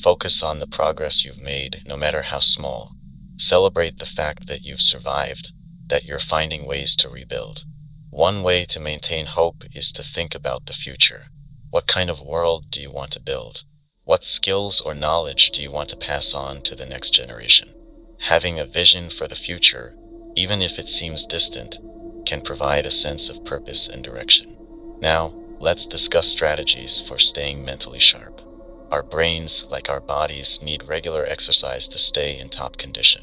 Focus on the progress you've made, no matter how small. Celebrate the fact that you've survived, that you're finding ways to rebuild. One way to maintain hope is to think about the future. What kind of world do you want to build? What skills or knowledge do you want to pass on to the next generation? Having a vision for the future, even if it seems distant, can provide a sense of purpose and direction. Now, let's discuss strategies for staying mentally sharp. Our brains, like our bodies, need regular exercise to stay in top condition.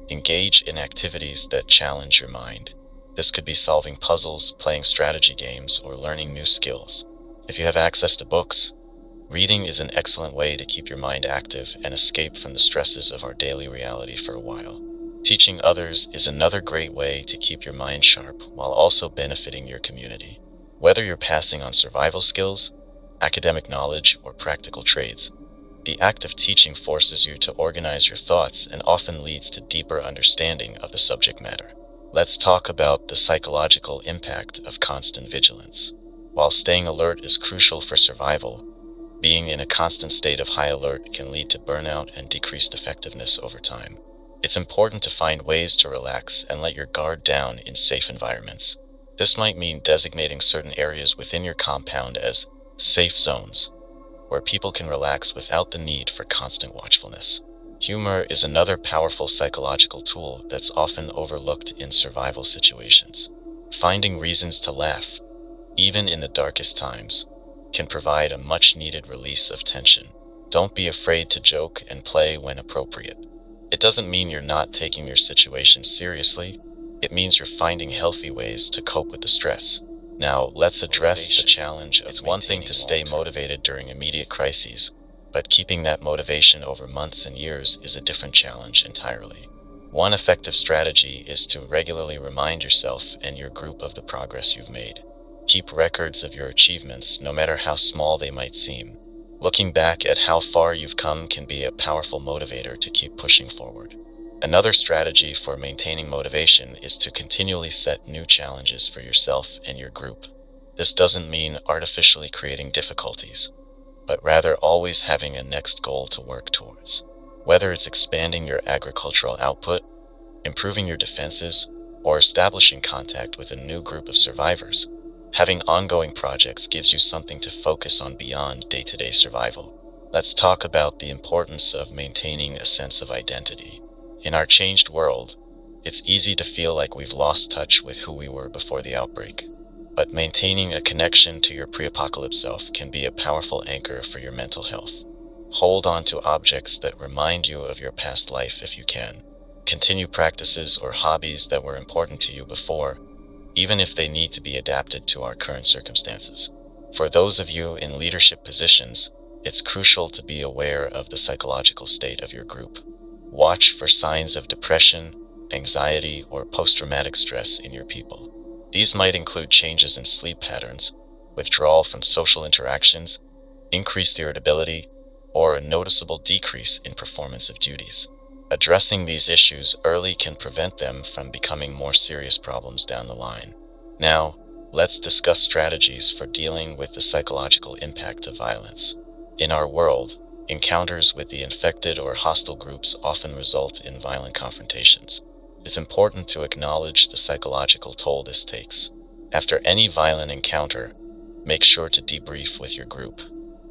Engage in activities that challenge your mind. This could be solving puzzles, playing strategy games, or learning new skills. If you have access to books, reading is an excellent way to keep your mind active and escape from the stresses of our daily reality for a while. Teaching others is another great way to keep your mind sharp while also benefiting your community. Whether you're passing on survival skills, academic knowledge, or practical trades, the act of teaching forces you to organize your thoughts and often leads to deeper understanding of the subject matter. Let's talk about the psychological impact of constant vigilance. While staying alert is crucial for survival, being in a constant state of high alert can lead to burnout and decreased effectiveness over time. It's important to find ways to relax and let your guard down in safe environments. This might mean designating certain areas within your compound as safe zones, where people can relax without the need for constant watchfulness. Humor is another powerful psychological tool that's often overlooked in survival situations. Finding reasons to laugh, even in the darkest times, can provide a much-needed release of tension. Don't be afraid to joke and play when appropriate. It doesn't mean you're not taking your situation seriously. It means you're finding healthy ways to cope with the stress. Now, let's address the challenge of It's one thing to stay motivated during immediate crises, but keeping that motivation over months and years is a different challenge entirely. One effective strategy is to regularly remind yourself and your group of the progress you've made. Keep records of your achievements, no matter how small they might seem. Looking back at how far you've come can be a powerful motivator to keep pushing forward. Another strategy for maintaining motivation is to continually set new challenges for yourself and your group. This doesn't mean artificially creating difficulties, but rather always having a next goal to work towards. Whether it's expanding your agricultural output, improving your defenses, or establishing contact with a new group of survivors, having ongoing projects gives you something to focus on beyond day-to-day survival. Let's talk about the importance of maintaining a sense of identity. In our changed world, it's easy to feel like we've lost touch with who we were before the outbreak. But maintaining a connection to your pre-apocalypse self can be a powerful anchor for your mental health. Hold on to objects that remind you of your past life if you can. Continue practices or hobbies that were important to you before, even if they need to be adapted to our current circumstances. For those of you in leadership positions, it's crucial to be aware of the psychological state of your group. Watch for signs of depression, anxiety, or post-traumatic stress in your people. These might include changes in sleep patterns, withdrawal from social interactions, increased irritability, or a noticeable decrease in performance of duties. Addressing these issues early can prevent them from becoming more serious problems down the line. Now, let's discuss strategies for dealing with the psychological impact of violence. In our world, Encounters with the infected or hostile groups often result in violent confrontations. It's important to acknowledge the psychological toll this takes. After any violent encounter, make sure to debrief with your group.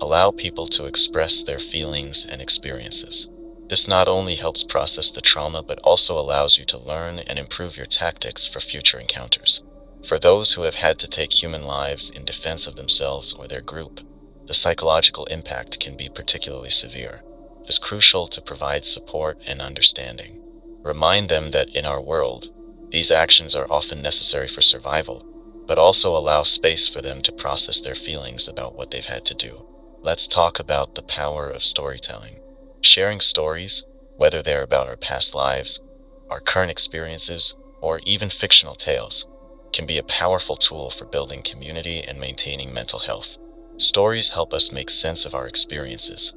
Allow people to express their feelings and experiences. This not only helps process the trauma, but also allows you to learn and improve your tactics for future encounters. For those who have had to take human lives in defense of themselves or their group, the psychological impact can be particularly severe. It is crucial to provide support and understanding. Remind them that in our world, these actions are often necessary for survival, but also allow space for them to process their feelings about what they've had to do. Let's talk about the power of storytelling. Sharing stories, whether they're about our past lives, our current experiences, or even fictional tales, can be a powerful tool for building community and maintaining mental health. Stories help us make sense of our experiences,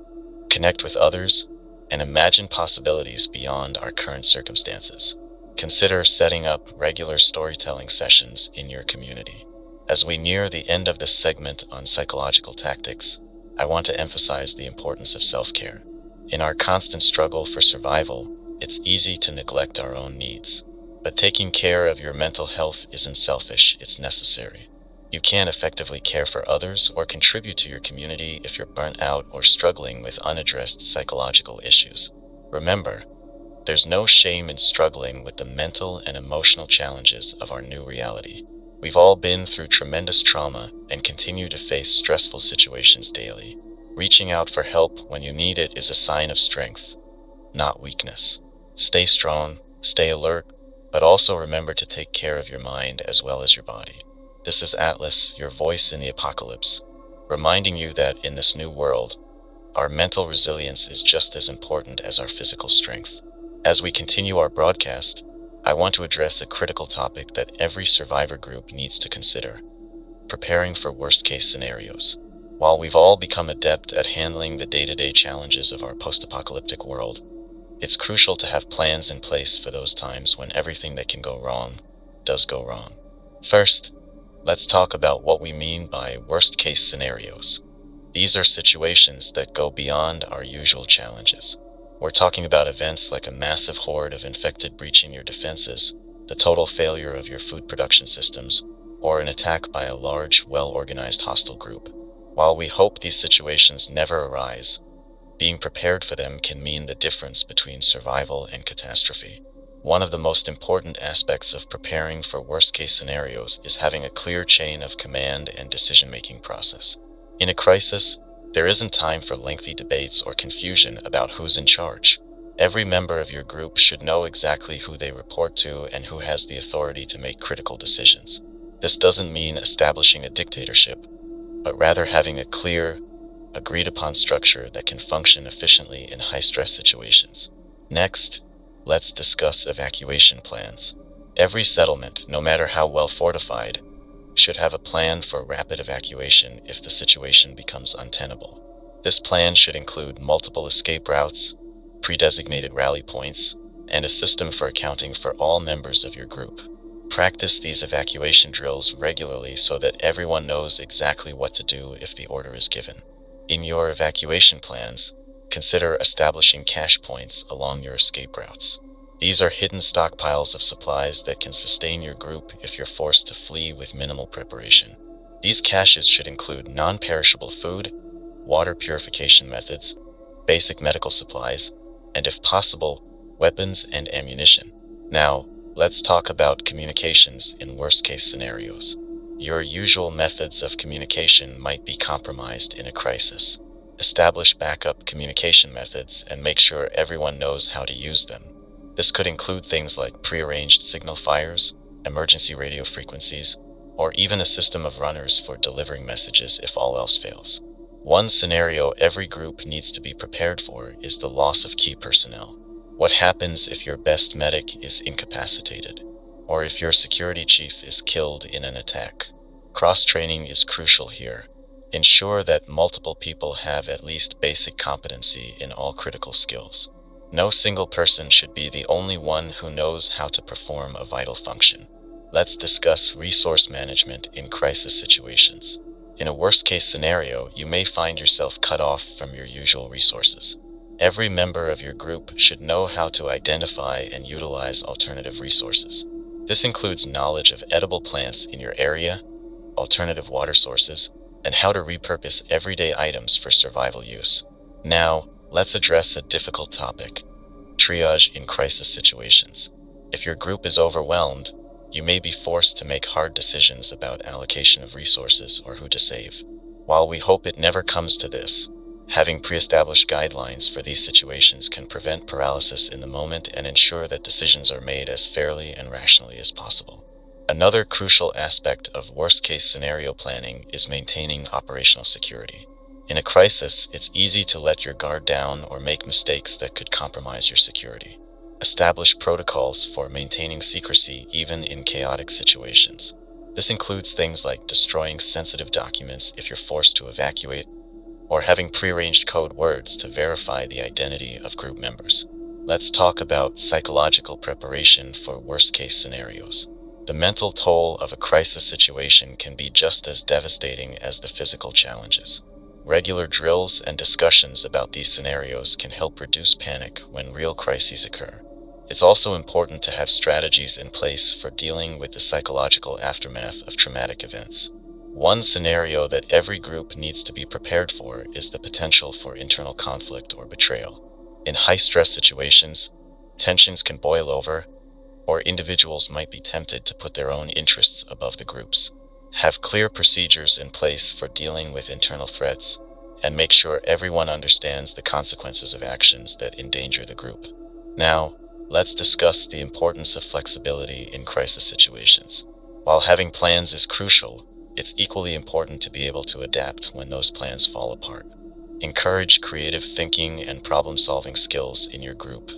connect with others, and imagine possibilities beyond our current circumstances. Consider setting up regular storytelling sessions in your community. As we near the end of this segment on psychological tactics, I want to emphasize the importance of self-care. In our constant struggle for survival, it's easy to neglect our own needs. But taking care of your mental health isn't selfish, it's necessary. You can't effectively care for others or contribute to your community if you're burnt out or struggling with unaddressed psychological issues. Remember, there's no shame in struggling with the mental and emotional challenges of our new reality. We've all been through tremendous trauma and continue to face stressful situations daily. Reaching out for help when you need it is a sign of strength, not weakness. Stay strong, stay alert, but also remember to take care of your mind as well as your body. This is Atlas, your voice in the apocalypse, reminding you that in this new world, our mental resilience is just as important as our physical strength. As we continue our broadcast, I want to address a critical topic that every survivor group needs to consider: preparing for worst-case scenarios. While we've all become adept at handling the day-to-day challenges of our post-apocalyptic world, it's crucial to have plans in place for those times when everything that can go wrong does go wrong. First, let's talk about what we mean by worst-case scenarios. These are situations that go beyond our usual challenges. We're talking about events like a massive horde of infected breaching your defenses, the total failure of your food production systems, or an attack by a large, well-organized hostile group. While we hope these situations never arise, being prepared for them can mean the difference between survival and catastrophe. One of the most important aspects of preparing for worst-case scenarios is having a clear chain of command and decision-making process. In a crisis, there isn't time for lengthy debates or confusion about who's in charge. Every member of your group should know exactly who they report to and who has the authority to make critical decisions. This doesn't mean establishing a dictatorship, but rather having a clear, agreed-upon structure that can function efficiently in high-stress situations. Next, let's discuss evacuation plans. Every settlement, no matter how well fortified, should have a plan for rapid evacuation if the situation becomes untenable. This plan should include multiple escape routes, pre-designated rally points, and a system for accounting for all members of your group. Practice these evacuation drills regularly so that everyone knows exactly what to do if the order is given. In your evacuation plans, consider establishing cache points along your escape routes. These are hidden stockpiles of supplies that can sustain your group if you're forced to flee with minimal preparation. These caches should include non-perishable food, water purification methods, basic medical supplies, and if possible, weapons and ammunition. Now, let's talk about communications in worst-case scenarios. Your usual methods of communication might be compromised in a crisis. Establish backup communication methods and make sure everyone knows how to use them. This could include things like prearranged signal fires, emergency radio frequencies, or even a system of runners for delivering messages if all else fails. One scenario every group needs to be prepared for is the loss of key personnel. What happens if your best medic is incapacitated, or if your security chief is killed in an attack? Cross-training is crucial here. Ensure that multiple people have at least basic competency in all critical skills. No single person should be the only one who knows how to perform a vital function. Let's discuss resource management in crisis situations. In a worst-case scenario, you may find yourself cut off from your usual resources. Every member of your group should know how to identify and utilize alternative resources. This includes knowledge of edible plants in your area, alternative water sources, and how to repurpose everyday items for survival use. Now, let's address a difficult topic: triage in crisis situations. If your group is overwhelmed, you may be forced to make hard decisions about allocation of resources or who to save. While we hope it never comes to this, having pre-established guidelines for these situations can prevent paralysis in the moment and ensure that decisions are made as fairly and rationally as possible. Another crucial aspect of worst-case scenario planning is maintaining operational security. In a crisis, it's easy to let your guard down or make mistakes that could compromise your security. Establish protocols for maintaining secrecy even in chaotic situations. This includes things like destroying sensitive documents if you're forced to evacuate, or having prearranged code words to verify the identity of group members. Let's talk about psychological preparation for worst-case scenarios. The mental toll of a crisis situation can be just as devastating as the physical challenges. Regular drills and discussions about these scenarios can help reduce panic when real crises occur. It's also important to have strategies in place for dealing with the psychological aftermath of traumatic events. One scenario that every group needs to be prepared for is the potential for internal conflict or betrayal. In high-stress situations, tensions can boil over, or individuals might be tempted to put their own interests above the group's. Have clear procedures in place for dealing with internal threats, and make sure everyone understands the consequences of actions that endanger the group. Now, let's discuss the importance of flexibility in crisis situations. While having plans is crucial, it's equally important to be able to adapt when those plans fall apart. Encourage creative thinking and problem-solving skills in your group.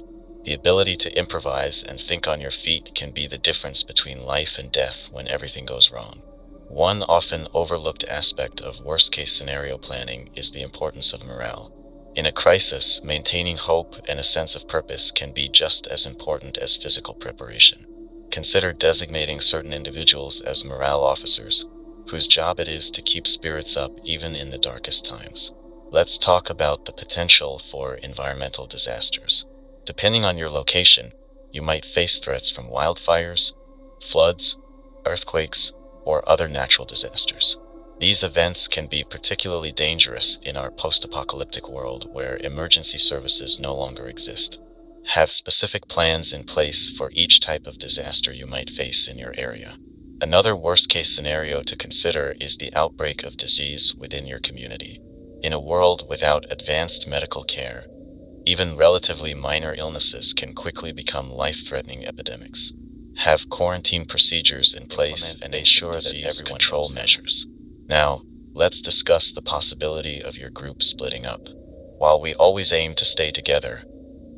The ability to improvise and think on your feet can be the difference between life and death when everything goes wrong. One often overlooked aspect of worst-case scenario planning is the importance of morale. In a crisis, maintaining hope and a sense of purpose can be just as important as physical preparation. Consider designating certain individuals as morale officers, whose job it is to keep spirits up even in the darkest times. Let's talk about the potential for environmental disasters. Depending on your location, you might face threats from wildfires, floods, earthquakes, or other natural disasters. These events can be particularly dangerous in our post-apocalyptic world where emergency services no longer exist. Have specific plans in place for each type of disaster you might face in your area. Another worst-case scenario to consider is the outbreak of disease within your community. In a world without advanced medical care, even relatively minor illnesses can quickly become life-threatening epidemics. Have quarantine procedures in place and ensure that everyone control measures. Now, let's discuss the possibility of your group splitting up. While we always aim to stay together,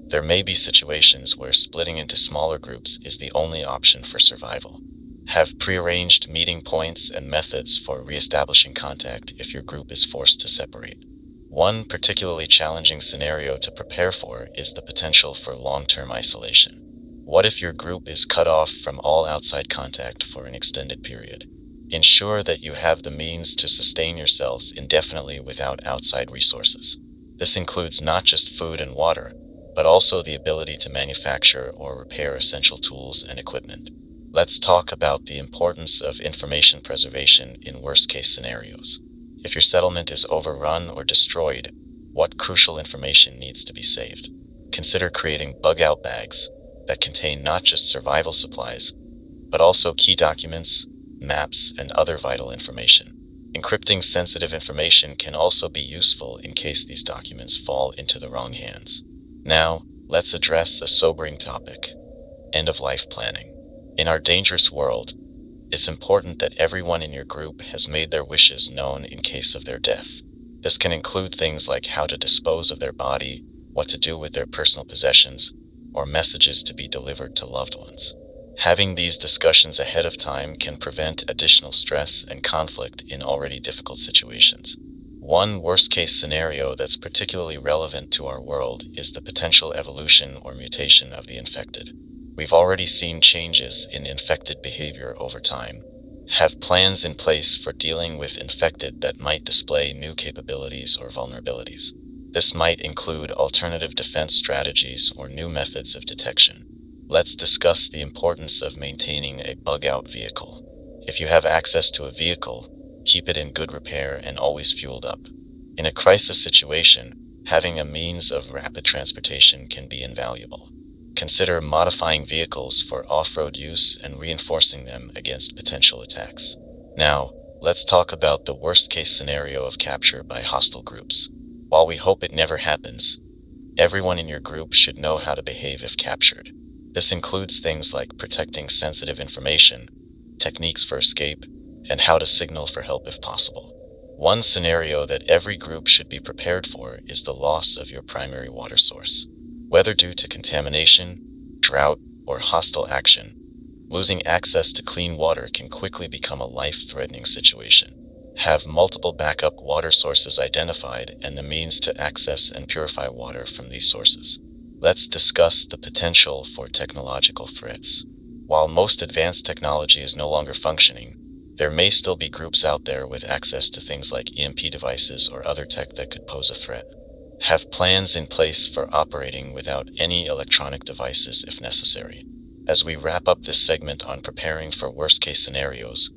there may be situations where splitting into smaller groups is the only option for survival. Have prearranged meeting points and methods for reestablishing contact if your group is forced to separate. One particularly challenging scenario to prepare for is the potential for long-term isolation. What if your group is cut off from all outside contact for an extended period? Ensure that you have the means to sustain yourselves indefinitely without outside resources. This includes not just food and water, but also the ability to manufacture or repair essential tools and equipment. Let's talk about the importance of information preservation in worst-case scenarios. If your settlement is overrun or destroyed, what crucial information needs to be saved? Consider creating bug-out bags that contain not just survival supplies, but also key documents, maps, and other vital information. Encrypting sensitive information can also be useful in case these documents fall into the wrong hands. Now, let's address a sobering topic: end-of-life planning. In our dangerous world, it's important that everyone in your group has made their wishes known in case of their death. This can include things like how to dispose of their body, what to do with their personal possessions, or messages to be delivered to loved ones. Having these discussions ahead of time can prevent additional stress and conflict in already difficult situations. One worst-case scenario that's particularly relevant to our world is the potential evolution or mutation of the infected. We've already seen changes in infected behavior over time, Have plans in place for dealing with infected that might display new capabilities or vulnerabilities. This might include alternative defense strategies or new methods of detection. Let's discuss the importance of maintaining a bug-out vehicle. If you have access to a vehicle, keep it in good repair and always fueled up. In a crisis situation, having a means of rapid transportation can be invaluable. Consider modifying vehicles for off-road use and reinforcing them against potential attacks. Now, let's talk about the worst-case scenario of capture by hostile groups. While we hope it never happens, everyone in your group should know how to behave if captured. This includes things like protecting sensitive information, techniques for escape, and how to signal for help if possible. One scenario that every group should be prepared for is the loss of your primary water source. Whether due to contamination, drought, or hostile action, losing access to clean water can quickly become a life-threatening situation. Have multiple backup water sources identified and the means to access and purify water from these sources. Let's discuss the potential for technological threats. While most advanced technology is no longer functioning, there may still be groups out there with access to things like EMP devices or other tech that could pose a threat. Have plans in place for operating without any electronic devices if necessary. As we wrap up this segment on preparing for worst-case scenarios,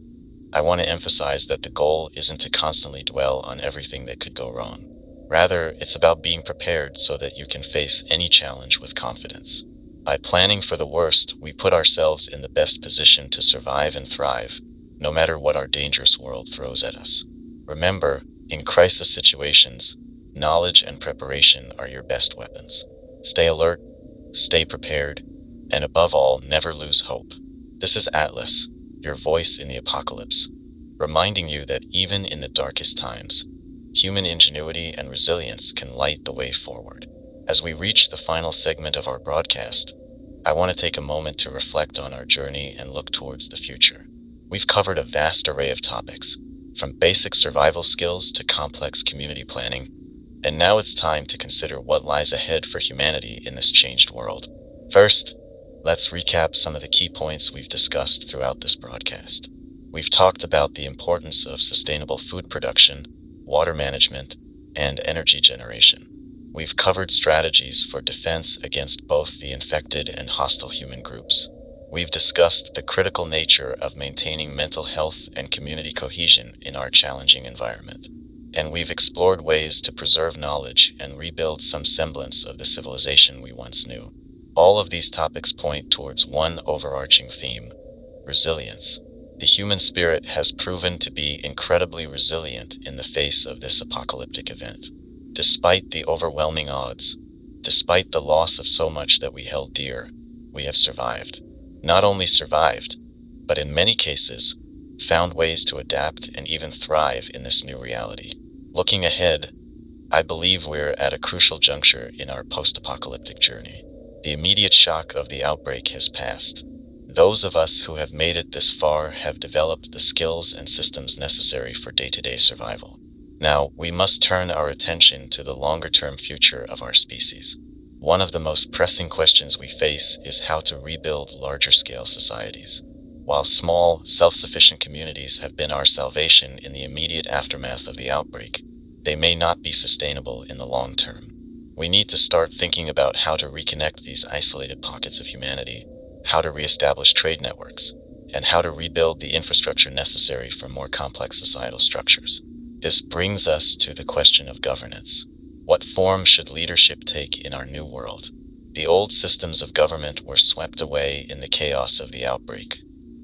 I want to emphasize that the goal isn't to constantly dwell on everything that could go wrong. Rather, it's about being prepared so that you can face any challenge with confidence. By planning for the worst, we put ourselves in the best position to survive and thrive, no matter what our dangerous world throws at us. Remember, in crisis situations, knowledge and preparation are your best weapons. Stay alert, stay prepared, and above all, never lose hope. This is Atlas, your voice in the apocalypse, reminding you that even in the darkest times, human ingenuity and resilience can light the way forward. As we reach the final segment of our broadcast, I want to take a moment to reflect on our journey and look towards the future. We've covered a vast array of topics, from basic survival skills to complex community planning, and now it's time to consider what lies ahead for humanity in this changed world. First, let's recap some of the key points we've discussed throughout this broadcast. We've talked about the importance of sustainable food production, water management, and energy generation. We've covered strategies for defense against both the infected and hostile human groups. We've discussed the critical nature of maintaining mental health and community cohesion in our challenging environment. And we've explored ways to preserve knowledge and rebuild some semblance of the civilization we once knew. All of these topics point towards one overarching theme: resilience. The human spirit has proven to be incredibly resilient in the face of this apocalyptic event. Despite the overwhelming odds, despite the loss of so much that we held dear, we have survived. Not only survived, but in many cases, found ways to adapt and even thrive in this new reality. Looking ahead, I believe we're at a crucial juncture in our post-apocalyptic journey. The immediate shock of the outbreak has passed. Those of us who have made it this far have developed the skills and systems necessary for day-to-day survival. Now, we must turn our attention to the longer-term future of our species. One of the most pressing questions we face is how to rebuild larger-scale societies. While small, self-sufficient communities have been our salvation in the immediate aftermath of the outbreak, they may not be sustainable in the long term. We need to start thinking about how to reconnect these isolated pockets of humanity, how to reestablish trade networks, and how to rebuild the infrastructure necessary for more complex societal structures. This brings us to the question of governance. What form should leadership take in our new world? The old systems of government were swept away in the chaos of the outbreak.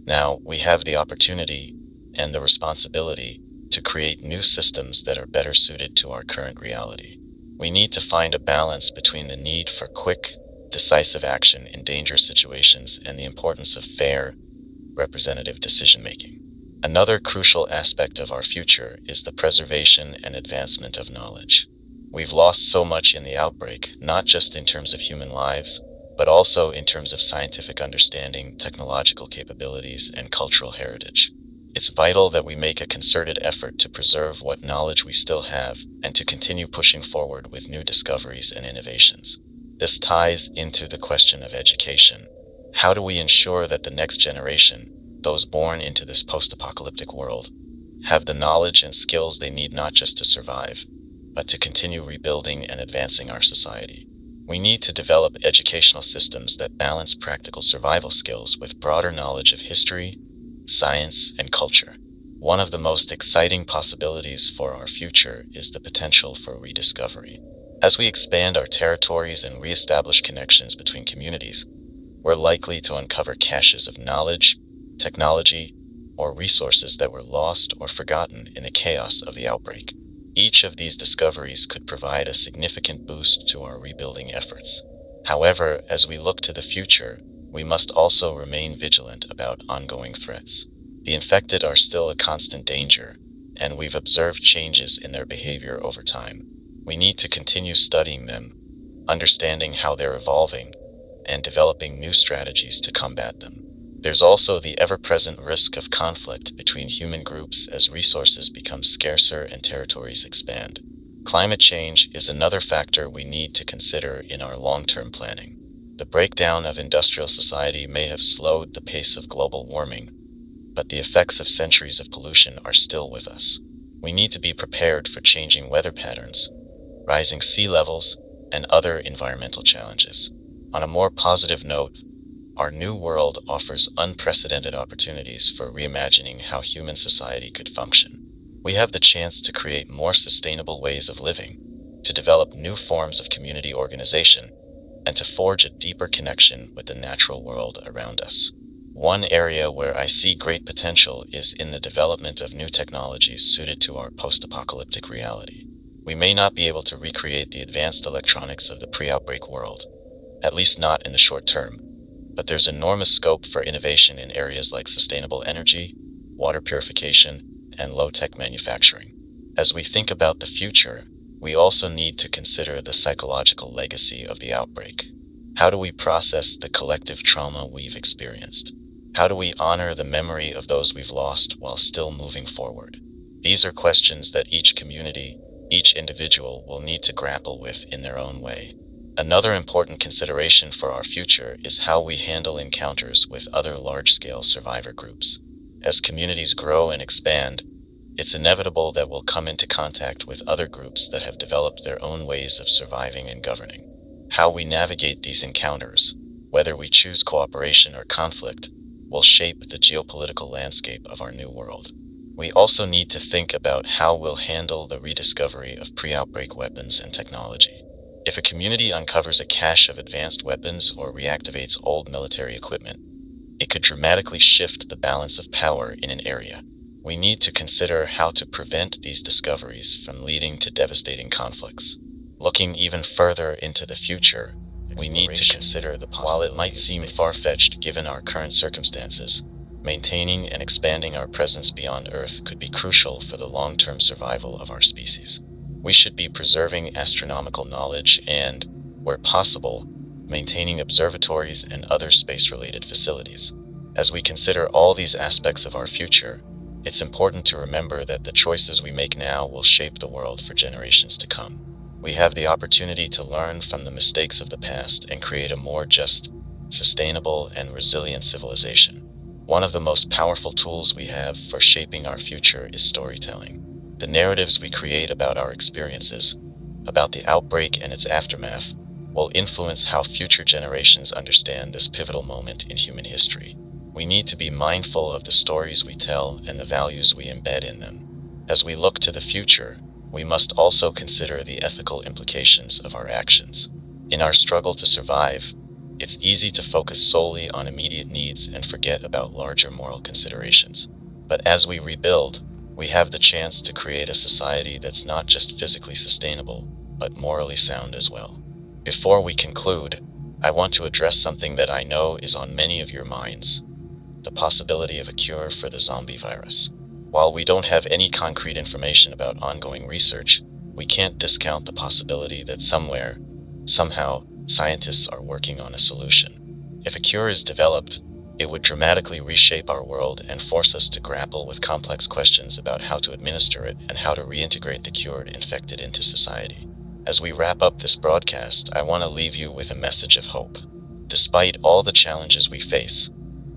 Now, we have the opportunity and the responsibility to create new systems that are better suited to our current reality. We need to find a balance between the need for quick, decisive action in dangerous situations and the importance of fair, representative decision-making. Another crucial aspect of our future is the preservation and advancement of knowledge. We've lost so much in the outbreak, not just in terms of human lives, but also in terms of scientific understanding, technological capabilities, and cultural heritage. It's vital that we make a concerted effort to preserve what knowledge we still have and to continue pushing forward with new discoveries and innovations. This ties into the question of education. How do we ensure that the next generation, those born into this post-apocalyptic world, have the knowledge and skills they need not just to survive, but to continue rebuilding and advancing our society. We need to develop educational systems that balance practical survival skills with broader knowledge of history, science, and culture. One of the most exciting possibilities for our future is the potential for rediscovery. As we expand our territories and reestablish connections between communities, we're likely to uncover caches of knowledge, technology, or resources that were lost or forgotten in the chaos of the outbreak. Each of these discoveries could provide a significant boost to our rebuilding efforts. However, as we look to the future, we must also remain vigilant about ongoing threats. The infected are still a constant danger, and we've observed changes in their behavior over time. We need to continue studying them, understanding how they're evolving, and developing new strategies to combat them. There's also the ever-present risk of conflict between human groups as resources become scarcer and territories expand. Climate change is another factor we need to consider in our long-term planning. The breakdown of industrial society may have slowed the pace of global warming, but the effects of centuries of pollution are still with us. We need to be prepared for changing weather patterns, rising sea levels, and other environmental challenges. On a more positive note, our new world offers unprecedented opportunities for reimagining how human society could function. We have the chance to create more sustainable ways of living, to develop new forms of community organization, and to forge a deeper connection with the natural world around us. One area where I see great potential is in the development of new technologies suited to our post-apocalyptic reality. We may not be able to recreate the advanced electronics of the pre-outbreak world, at least not in the short term, but there's enormous scope for innovation in areas like sustainable energy, water purification, and low-tech manufacturing. As we think about the future, we also need to consider the psychological legacy of the outbreak. How do we process the collective trauma we've experienced? How do we honor the memory of those we've lost while still moving forward? These are questions that each community, each individual will need to grapple with in their own way. Another important consideration for our future is how we handle encounters with other large-scale survivor groups. As communities grow and expand, it's inevitable that we'll come into contact with other groups that have developed their own ways of surviving and governing. How we navigate these encounters, whether we choose cooperation or conflict, will shape the geopolitical landscape of our new world. We also need to think about how we'll handle the rediscovery of pre-outbreak weapons and technology. If a community uncovers a cache of advanced weapons or reactivates old military equipment, it could dramatically shift the balance of power in an area. We need to consider how to prevent these discoveries from leading to devastating conflicts. Looking even further into the future, we need to consider the possibility. While it might seem far-fetched given our current circumstances, maintaining and expanding our presence beyond Earth could be crucial for the long-term survival of our species. We should be preserving astronomical knowledge and, where possible, maintaining observatories and other space-related facilities. As we consider all these aspects of our future, it's important to remember that the choices we make now will shape the world for generations to come. We have the opportunity to learn from the mistakes of the past and create a more just, sustainable, and resilient civilization. One of the most powerful tools we have for shaping our future is storytelling. The narratives we create about our experiences, about the outbreak and its aftermath, will influence how future generations understand this pivotal moment in human history. We need to be mindful of the stories we tell and the values we embed in them. As we look to the future, we must also consider the ethical implications of our actions. In our struggle to survive, it's easy to focus solely on immediate needs and forget about larger moral considerations. But as we rebuild, we have the chance to create a society that's not just physically sustainable, but morally sound as well. Before we conclude, I want to address something that I know is on many of your minds: the possibility of a cure for the zombie virus. While we don't have any concrete information about ongoing research, we can't discount the possibility that somewhere, somehow, scientists are working on a solution. If a cure is developed, it would dramatically reshape our world and force us to grapple with complex questions about how to administer it and how to reintegrate the cured infected into society. As we wrap up this broadcast, I want to leave you with a message of hope. Despite all the challenges we face,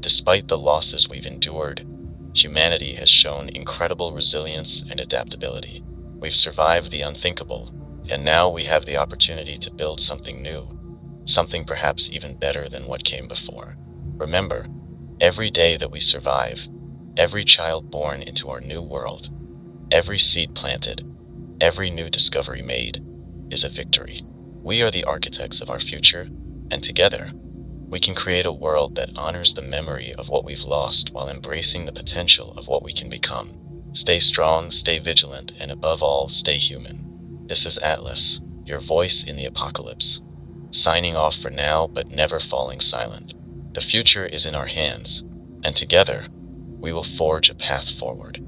Despite the losses we've endured, humanity has shown incredible resilience and adaptability. We've survived the unthinkable, and now we have the opportunity to build something new, something perhaps even better than what came before. Remember, every day that we survive, every child born into our new world, every seed planted, every new discovery made, is a victory. We are the architects of our future, and together, we can create a world that honors the memory of what we've lost while embracing the potential of what we can become. Stay strong, stay vigilant, and above all, stay human. This is Atlas, your voice in the apocalypse, signing off for now but never falling silent. The future is in our hands, and together, we will forge a path forward.